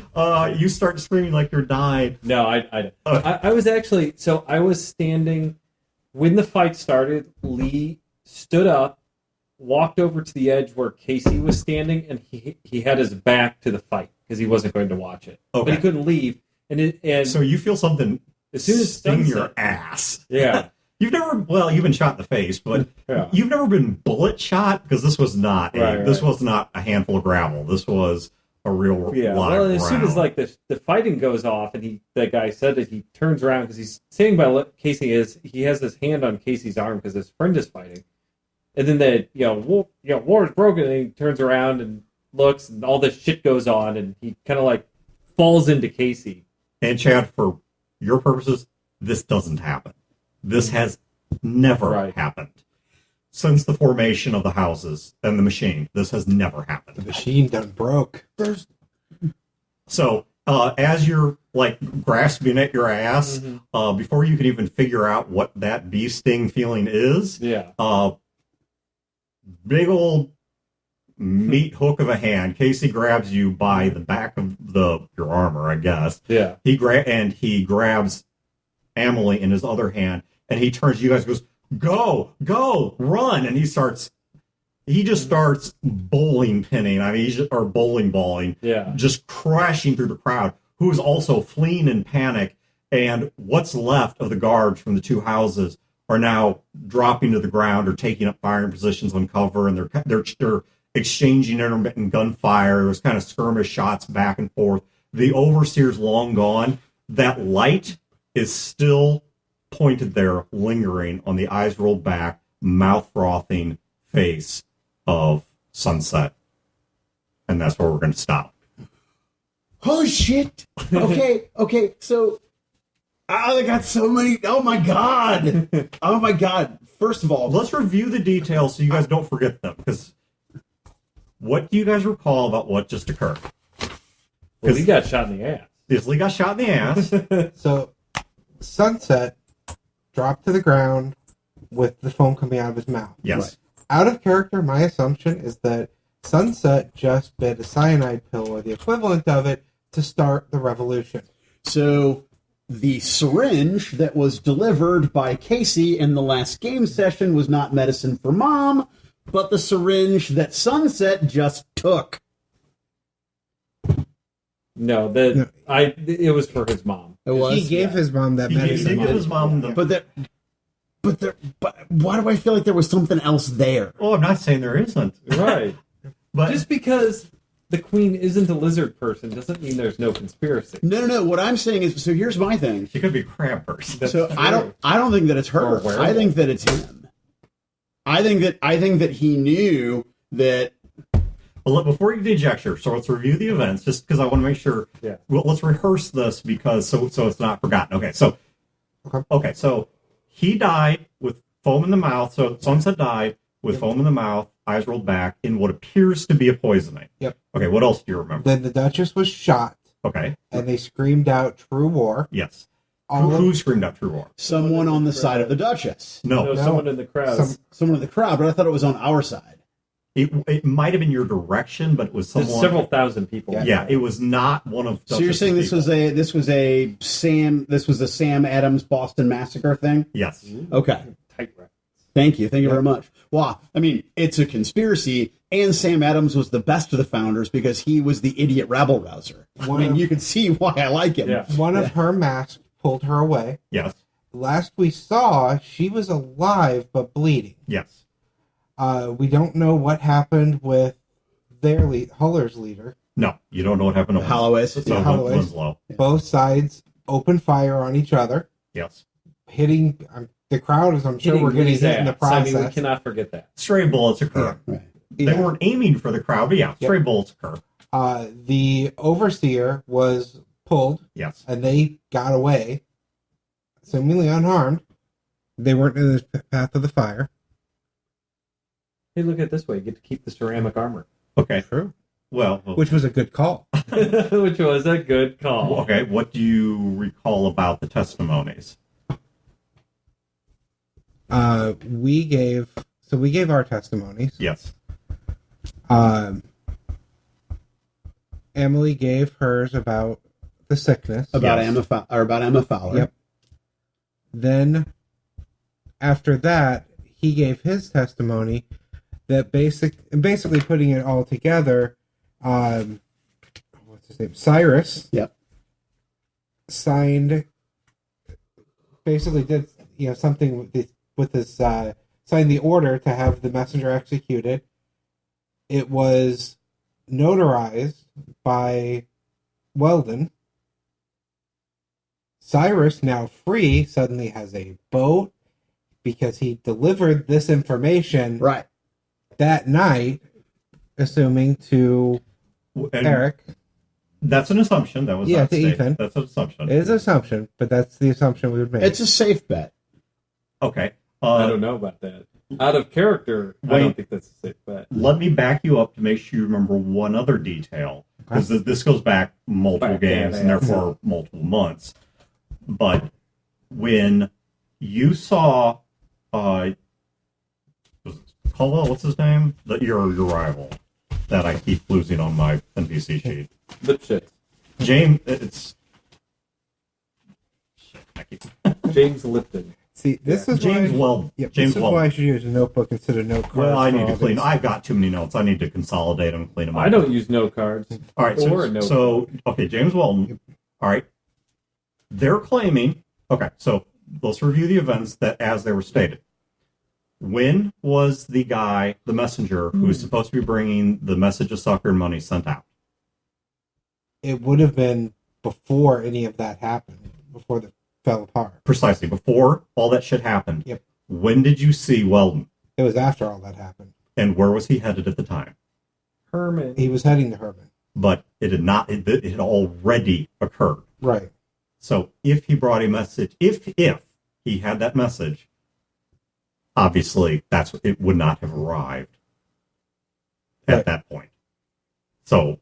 You start screaming like you're dying. No, I was actually, so I was standing when the fight started. Lee stood up, walked over to the edge where Casey was standing, and he had his back to the fight because he wasn't going to watch it. Okay. But he couldn't leave. And So you feel something as soon as sting sunset- your ass. Yeah. You've been shot in the face, but Yeah. you've never been bullet shot because this was not Right. this was not a handful of gravel. This was a real Yeah, live well, as soon as round. like the fighting goes off, and that guy said that he turns around because he's standing by Casey. He has his hand on Casey's arm because his friend is fighting, and then war is broken, and he turns around and looks, and all this shit goes on, and he kind of like falls into Casey. And Chad, for your purposes, this doesn't happen. This has never happened since the formation of the houses and the machine. This has never happened. The machine done broke. So as you're like grasping at your ass, before you can even figure out what that bee sting feeling is, big old meat hook of a hand. Casey grabs you by the back of your armor, I guess. Yeah. He grabs Emily in his other hand, and he turns to you guys and goes, go, run. And he just starts bowling pinning. I mean, or bowling balling. Yeah. Just crashing through the crowd, who is also fleeing in panic. And what's left of the guards from the two houses are now dropping to the ground or taking up firing positions on cover, and they're exchanging intermittent gunfire. There's kind of skirmish shots back and forth. The overseer's long gone. That light is still pointed there, lingering on the eyes rolled back, mouth frothing face of Sunset. And that's where we're going to stop. Holy shit. Okay. So I got so many. Oh my god. First of all, Let's review the details so you guys don't forget them. Because what do you guys recall about what just occurred? Well, he got shot in the ass. Lee got shot in the ass. So, Sunset dropped to the ground with the foam coming out of his mouth. Yes. Right. Out of character, my assumption is that Sunset just bit a cyanide pill or the equivalent of it to start the revolution. So the syringe that was delivered by Casey in the last game session was not medicine for Mom, but the syringe that Sunset just took. No, it was for his mom. It was. He gave his mom that He medicine. gave his mom the... But why do I feel like there was something else there? Oh, I'm not saying there isn't. Right. But Just because the queen isn't a lizard person doesn't mean there's no conspiracy. No. What I'm saying is, so here's my thing. she could be a crab person. That's So true. I don't think that it's Or her. a werewolf. I think that it's him. I think that he knew that. Well, before you dejecture, so let's review the events, just because I want to make sure. Yeah. Well, let's rehearse this because so it's not forgotten. Okay, so he died with foam in the mouth. So Sunset died with foam in the mouth, eyes rolled back, in what appears to be a poisoning. Yep. Okay, what else do you remember? Then the Duchess was shot, Okay. and they screamed out "True War." Yes. All Who of- screamed out true war? Someone on the side of the Duchess. No. Someone in the crowd. Someone in the crowd, but I thought it was on our side. It might have been your direction, but it was There's someone. several thousand people. Yeah, it was not one of. So you're saying this was a Sam Adams Boston Massacre thing? Yes. Okay. Tight reference. Thank you very much. Wow. I mean, it's a conspiracy, and Sam Adams was the best of the founders because he was the idiot rabble rouser. You can see why I like him. Yeah. One of her masks pulled her away. Yes. Last we saw, she was alive but bleeding. Yes. We don't know what happened with their Huller's leader. No, you don't know what happened to Holloway's. So Holloway's. Winslow. Both sides opened fire on each other, Yes. hitting the crowd. As I'm sure we're getting Hitting hit in the Woody's ass. I process. mean, we cannot forget that. Stray bullets occur. Right. They Yeah. weren't aiming for the crowd, but yeah, stray bullets occur. The overseer was pulled, Yes. and they got away, seemingly unharmed. They weren't in the path of the fire. Hey, look at it this way. You get to keep the ceramic armor. Okay. True. Well, Which was a good call. Which was a good call. okay. What do you recall about the testimonies? We gave our testimonies. Yes. Emily gave hers about the sickness. About Yes. Emma Fowler. Yep. Then, after that, he gave his testimony that basically putting it all together. What's his name? Cyrus. Yep. Signed. Basically, did something with his signed the order to have the messenger executed. It was notarized by Weldon. Cyrus, now free, suddenly has a boat because he delivered this information Right. that night, assuming to And Eric. that's an assumption. That was Yeah, not to stated. Ethan. That's an assumption. It is an assumption, but that's the assumption we would make. It's a safe bet. Okay. I don't know about that. Out of character, I Wait. don't think that's a safe bet. Let me back you up to make sure you remember one other detail, because this goes back multiple games and therefore multiple months. But when you saw, was it Caldwell, what's his name? Your rival that I keep losing on my NPC sheet. Lip shit. James, it's. I keep, James Lipton. See, this is James why. Weldon. Yep, James this is Weldon. why I should use a notebook instead of note cards. Well, I for need to all clean. these. I've got too many notes. I need to consolidate them, clean them up. I don't use note cards. All right, Or a note. so okay, James Weldon. All right, they're claiming. Okay, so let's review the events that as they were stated. When was the guy, the messenger, who was supposed to be bringing the message of succor and money sent out? It would have been before any of that happened, before it fell apart. Precisely before all that shit happened. Yep. When did you see Weldon, It was after all that happened. and where was he headed at the time? Herman. He was heading to Herman. But it had not. It had already occurred. Right. So if he brought a message, if he had that message, obviously it would not have arrived at Right. that point. So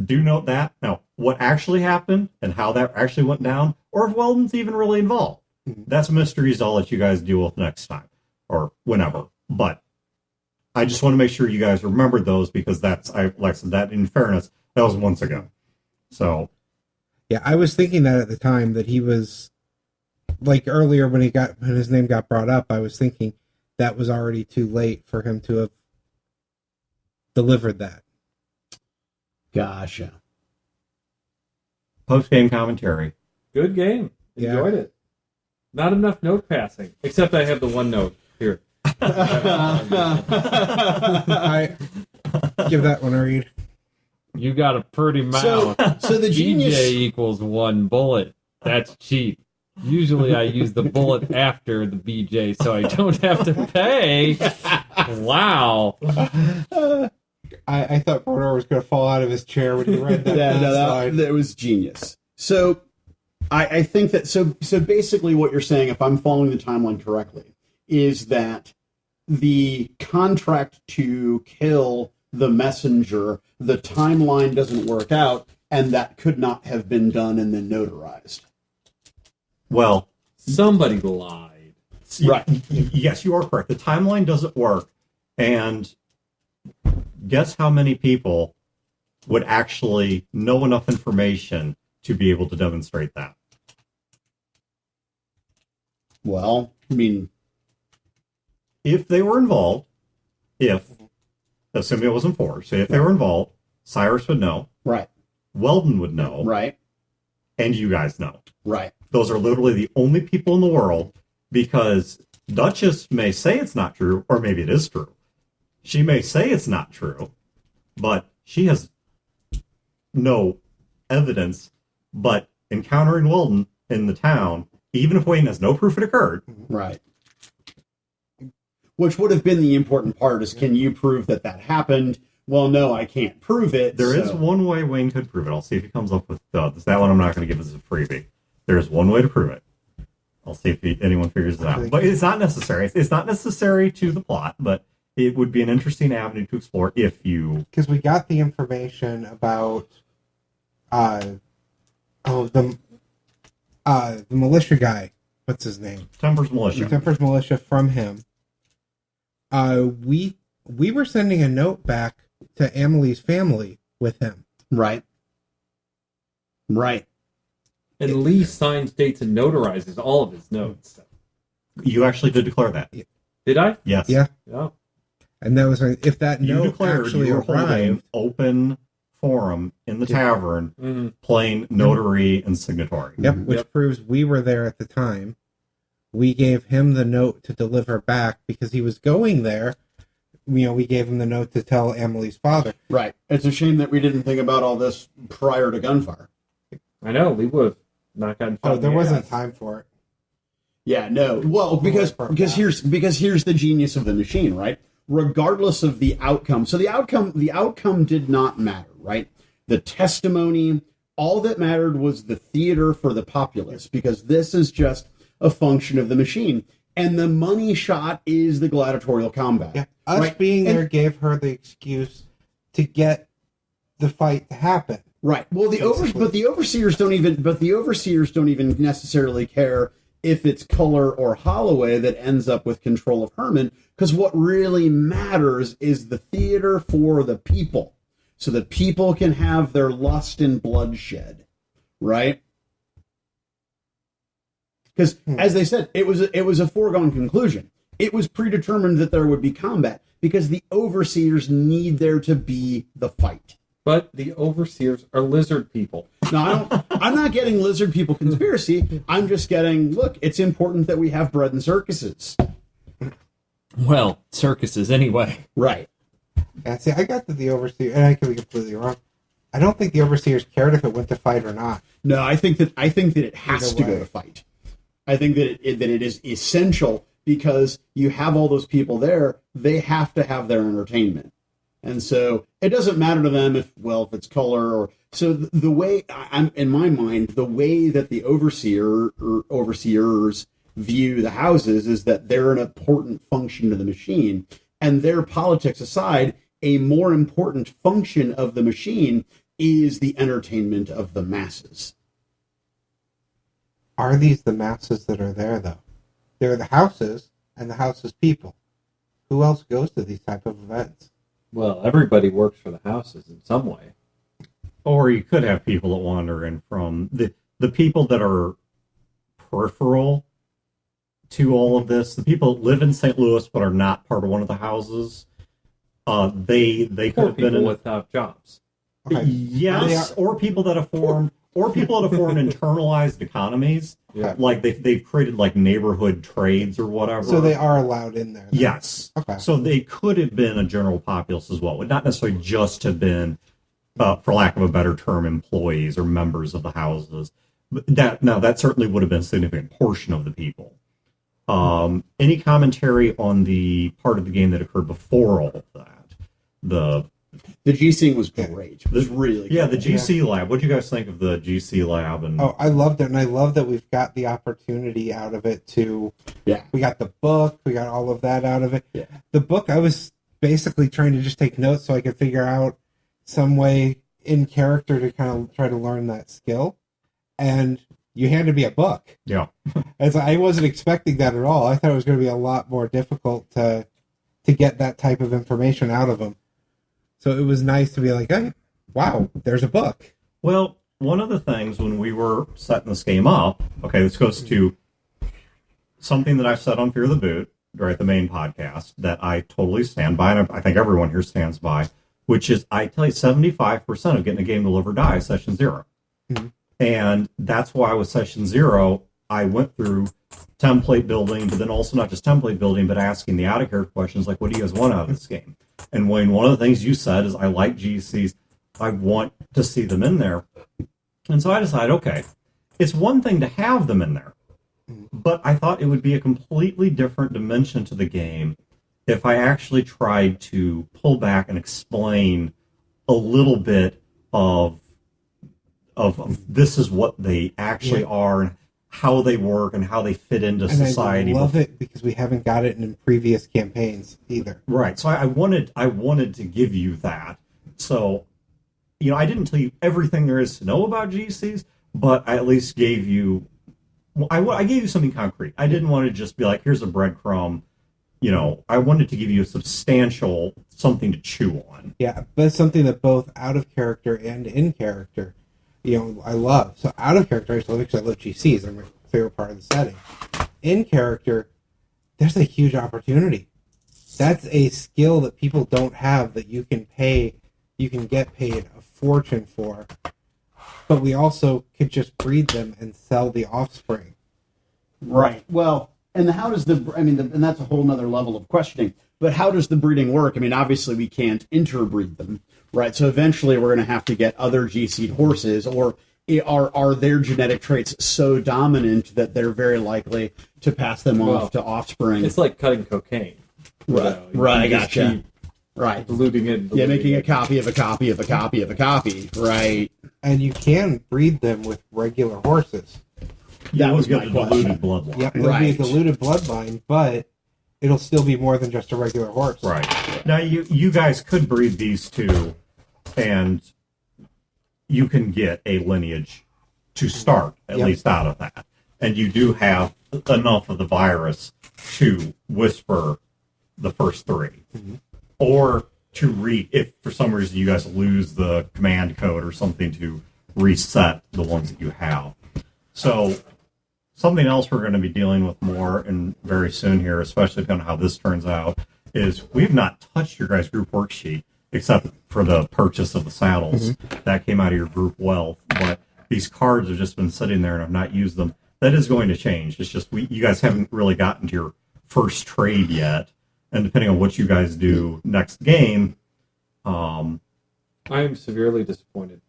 do note that. Now, what actually happened and how that actually went down, or if Weldon's even really involved, that's mysteries I'll let you guys deal with next time or whenever. But I just want to make sure you guys remember those because like I said, that in fairness, that was months ago. So Yeah, I was thinking that at the time that he was like earlier when his name got brought up, I was thinking that was already too late for him to have delivered that. Gotcha. post-game commentary. Good game. Yeah. Enjoyed it. Not enough note passing. Except I have the one note here. I give that one a read. You got a pretty mouth. So the DJ genius. equals one bullet. That's cheap. Usually I use the bullet after the BJ so I don't have to pay. Wow. I thought Brodor was going to fall out of his chair when you read that. Yeah, no, line. that was genius. So I think that so basically what you're saying, if I'm following the timeline correctly, is that the contract to kill the messenger, the timeline doesn't work out, and that could not have been done and then notarized. Well, Somebody lied. Right. Yes, you are correct. The timeline doesn't work, and guess how many people would actually know enough information to be able to demonstrate that? Well, I mean, If they were involved, assuming it wasn't forged, so if they were involved, Cyrus would know, right, Weldon would know, right, and you guys know. right. Those are literally the only people in the world, because Duchess may say it's not true, or maybe it is true. She may say it's not true, but she has no evidence. But encountering Weldon in the town, even if Wayne has no proof it occurred, Right. Which would have been the important part is, can you prove that happened? Well, no, I can't prove it. there is one way Wayne could prove it. I'll see if he comes up with this. That one I'm not going to give as a freebie. There is one way to prove it. I'll see if anyone figures it out. But it's not necessary. It's not necessary to the plot, but it would be an interesting avenue to explore if you... Because we got the information about the militia guy. What's his name? Temper's Militia. Temper's militia from him. We were sending a note back to Amelie's family with him. Right. Right. And Lee signs, dates, and notarizes all of his notes. You actually did declare that. Did I? Yes. Yeah. Yeah. And that was if that You note declared actually you were holding arrived. open forum in the tavern, Mm-hmm. playing notary and signatory. Yep, which proves we were there at the time. We gave him the note to deliver back because he was going there. You know, we gave him the note to tell Amelie's father. Right. It's a shame that we didn't think about all this prior to gunfire. I know. We would have not gotten shot Oh, in there the wasn't ass. time for it. Yeah, no. Well, because here's the genius of the machine, right? Regardless of the outcome. So the outcome did not matter, right? The testimony, all that mattered was the theater for the populace, because this is just a function of the machine. And the money shot is the gladiatorial combat. Yeah, us right? being And- there gave her the excuse to get the fight to happen. Right. Well, the overseers don't even necessarily care if it's Culler or Holloway that ends up with control of Herman, because what really matters is the theater for the people, so that people can have their lust and bloodshed, right? Because, as they said, it was a foregone conclusion. It was predetermined that there would be combat because the overseers need there to be the fight. But the overseers are lizard people. No, I'm not getting lizard people conspiracy. I'm just getting, look, it's important that we have bread and circuses. Well, circuses anyway. Right. Yeah, see, I got that the overseers, and I could be completely wrong. I don't think the overseers cared if it went to fight or not. No, I think that it has Either to go way. to fight. I think that it is essential because you have all those people there. They have to have their entertainment. And so it doesn't matter to them if it's Culler or so. The way I'm in my mind, the way that the overseers view the houses is that they're an important function to the machine, and their politics aside, a more important function of the machine is the entertainment of the masses. Are these the masses that are there, though? They're the houses and the houses' people. Who else goes to these type of events? Well, everybody works for the houses in some way. Or you could have people that wander in from the people that are peripheral to all of this. The people that live in St. Louis but are not part of one of the houses. They could Poor have been people in, without jobs. Okay. yes, or people that have formed internalized economies. Yeah. Like they've created like neighborhood trades or whatever. So they are allowed in there. then? Yes. Okay. So they could have been a general populace as well. Would not necessarily just have been, for lack of a better term, employees or members of the houses. That certainly would have been a significant portion of the people. Any commentary on the part of the game that occurred before all of that? The GC was great. It was really yeah, good. the GC lab. What do you guys think of the GC lab? And Oh, I loved it, and I love that we've got the opportunity out of it to. Yeah. We got the book, we got all of that out of it. Yeah. The book, I was basically trying to just take notes so I could figure out some way in character to kind of try to learn that skill. And you handed me a book. yeah, As I wasn't expecting that at all. I thought it was going to be a lot more difficult to get that type of information out of them. So it was nice to be like, hey, wow, there's a book. well, one of the things when we were setting this game up, okay, this goes to something that I've said on Fear the Boot, right, the main podcast, that I totally stand by, and I think everyone here stands by, which is, I tell you, 75% of getting a game delivered die is Session 0. Mm-hmm. And that's why with Session 0, I went through template building, but then also not just template building, but asking the out-of-character questions like, what do you guys want out of this game? And Wayne, one of the things you said is, I like GCs. I want to see them in there. And so I decided, okay, it's one thing to have them in there, but I thought it would be a completely different dimension to the game if I actually tried to pull back and explain a little bit of this is what they actually are and how they work and how they fit into And society. I love it because we haven't got it in previous campaigns either. Right. So I wanted to give you that. So, I didn't tell you everything there is to know about GCs, but I at least gave you. I gave you something concrete. I didn't want to just be like, here's a breadcrumb. I wanted to give you a substantial something to chew on. Yeah, but it's something that both out of character and in character, I love. So out of character, I just love it because I love GCs. They're my favorite part of the setting. In character, there's a huge opportunity. That's a skill that people don't have that you can get paid a fortune for. But we also could just breed them and sell the offspring. Right. Well, and how does and that's a whole nother level of questioning. But how does the breeding work? I mean, obviously we can't interbreed them, right? So eventually we're going to have to get other GC'd horses, or are their genetic traits so dominant that they're very likely to pass them off to offspring? It's like cutting cocaine. Right. You Right. just Gotcha. keep Right. diluting it. Yeah, making a copy of a copy of a copy of a copy. Right. And you can breed them with regular horses. That was You'll my get a question. diluted bloodline. Yep, it'll be a Right. diluted bloodline, but it'll still be more than just a regular horse. Right. Now, you guys could breed these two, and you can get a lineage to start, at Yep. least out of that. And you do have enough of the virus to whisper the first three. Mm-hmm. Or to if for some reason you guys lose the command code or something, to reset the ones that you have. So something else we're going to be dealing with more and very soon here, especially depending on how this turns out, is we've not touched your guys' group worksheet except for the purchase of the saddles. That came out of your group wealth, but these cards have just been sitting there and I've not used them. That is going to change. It's just you guys haven't really gotten to your first trade yet, and depending on what you guys do next game, I am severely disappointed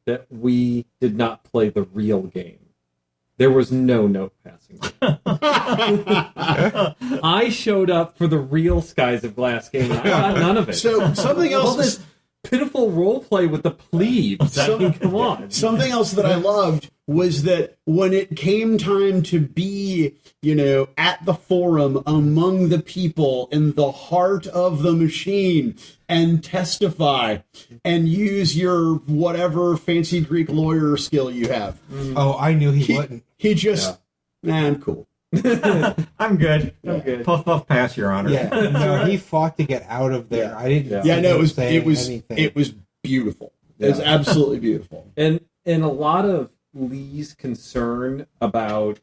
that we did not play the real game. There was no note passing. I showed up for the real Skies of Glass game. I got none of it. So something All else this pitiful role play with the plebes. I mean, come on. Something else that I loved was that when it came time to be, at the forum among the people in the heart of the machine and testify and use your whatever fancy Greek lawyer skill you have. Oh, I knew he wouldn't. He just, I'm cool. I'm good. I'm good. Puff, puff, pass, Your Honor. Yeah, no, he fought to get out of there. Yeah. I didn't. Yeah, no, say it was anything. beautiful. It was absolutely beautiful. And a lot of Lee's concern about,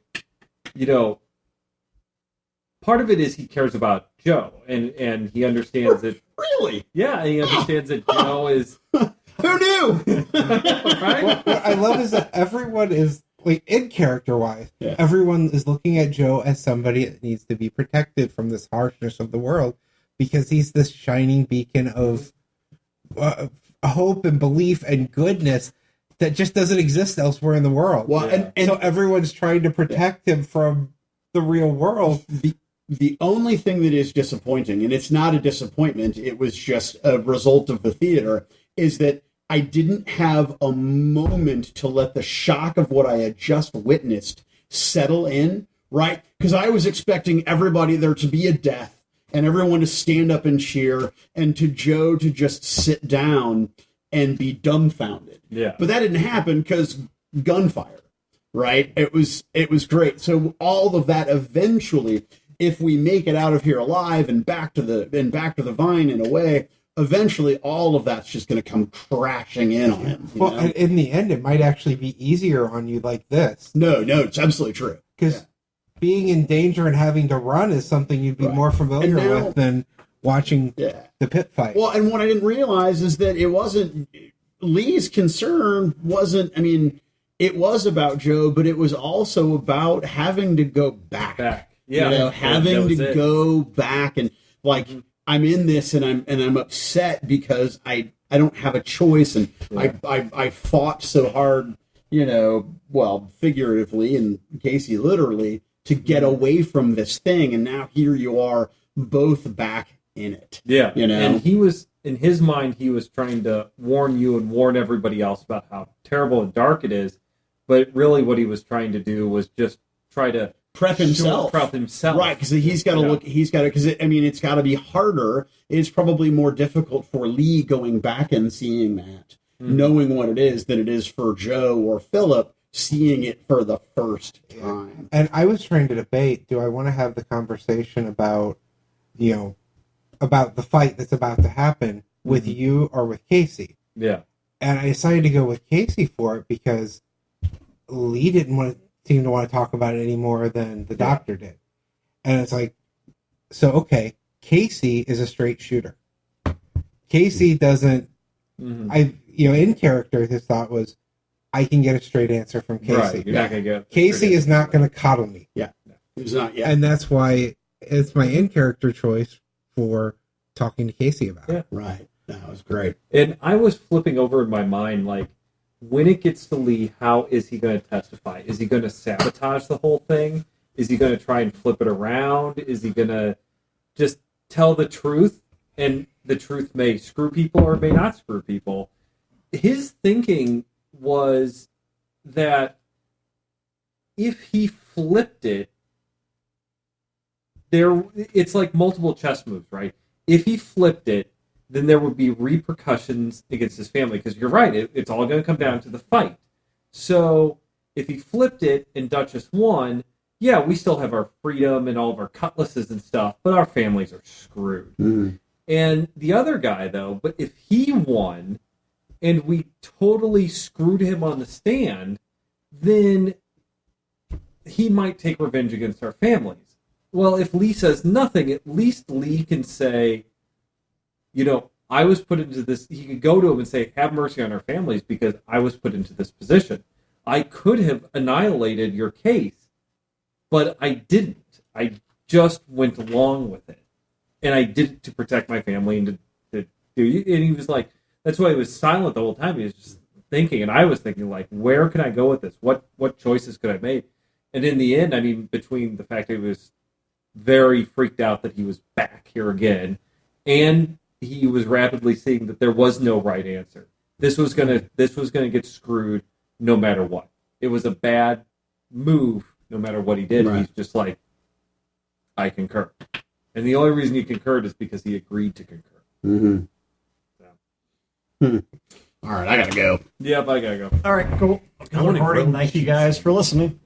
part of it is he cares about Joe, and he understands that. Really? Yeah, he understands that Joe is Who knew? right. What I love is that everyone is like in character wise. Yeah. Everyone is looking at Joe as somebody that needs to be protected from this harshness of the world because he's this shining beacon of hope and belief and goodness that just doesn't exist elsewhere in the world. Well, and so everyone's trying to protect him from the real world. The only thing that is disappointing, and it's not a disappointment, it was just a result of the theater, is that I didn't have a moment to let the shock of what I had just witnessed settle in, right? Because I was expecting everybody there to be a death and everyone to stand up and cheer, and to Joe to just sit down and be dumbfounded. Yeah. But that didn't happen because gunfire, right? It was great. So all of that eventually, if we make it out of here alive and back to the vine in a way, eventually all of that's just going to come crashing in on him. Well, and in the end, it might actually be easier on you like this. No, it's absolutely true. Because being in danger and having to run is something you'd be more familiar with than watching the pit fight. Well, and what I didn't realize is that it wasn't Lee's concern wasn't, I mean, it was about Joe, but it was also about having to go back. Yeah. Having to go back and like, I'm in this and I'm upset because I don't have a choice, and I fought so hard, figuratively and Casey literally, to get away from this thing, and now here you are both back in it. Yeah. And he was, in his mind, he was trying to warn you and warn everybody else about how terrible and dark it is, but really what he was trying to do was just try to prep himself. Right, because he's got to look, because it's got to be harder. It's probably more difficult for Lee going back and seeing that, knowing what it is, than it is for Joe or Philip seeing it for the first time. And I was trying to debate, do I want to have the conversation about, about the fight that's about to happen with you or with Casey? Yeah. And I decided to go with Casey for it because Lee didn't seem to want to talk about it any more than the doctor did. And it's like, so, okay, Casey is a straight shooter. Casey doesn't, in character, his thought was, I can get a straight answer from Casey. Right, you're not going to get Casey is not going to coddle me. Yeah, he's not yet. And that's why it's my in-character choice for talking to Casey about it. Right. That was great. And I was flipping over in my mind, like, when it gets to Lee, how is he going to testify? Is he going to sabotage the whole thing? Is he going to try and flip it around? Is he going to just tell the truth? And the truth may screw people or may not screw people. His thinking was that if he flipped it, it's like multiple chess moves, right? If he flipped it, then there would be repercussions against his family. Because you're right, it's all going to come down to the fight. So if he flipped it and Duchess won, yeah, we still have our freedom and all of our cutlasses and stuff, but our families are screwed. And the other guy, though, but if he won and we totally screwed him on the stand, then he might take revenge against our families. Well, if Lee says nothing, at least Lee can say, I was put into this. He could go to him and say, have mercy on our families because I was put into this position. I could have annihilated your case, but I didn't. I just went along with it. And I did it to protect my family and to do. And he was like, that's why he was silent the whole time. He was just thinking, and I was thinking, like, where can I go with this? What choices could I make? And in the end, I mean, between the fact that he was very freaked out that he was back here again, and he was rapidly seeing that there was no right answer. This was gonna get screwed no matter what. It was a bad move no matter what he did. Right. He's just like, I concur. And the only reason he concurred is because he agreed to concur. All right, I gotta go. Yep, I gotta go. All right, cool. Thank you guys for listening.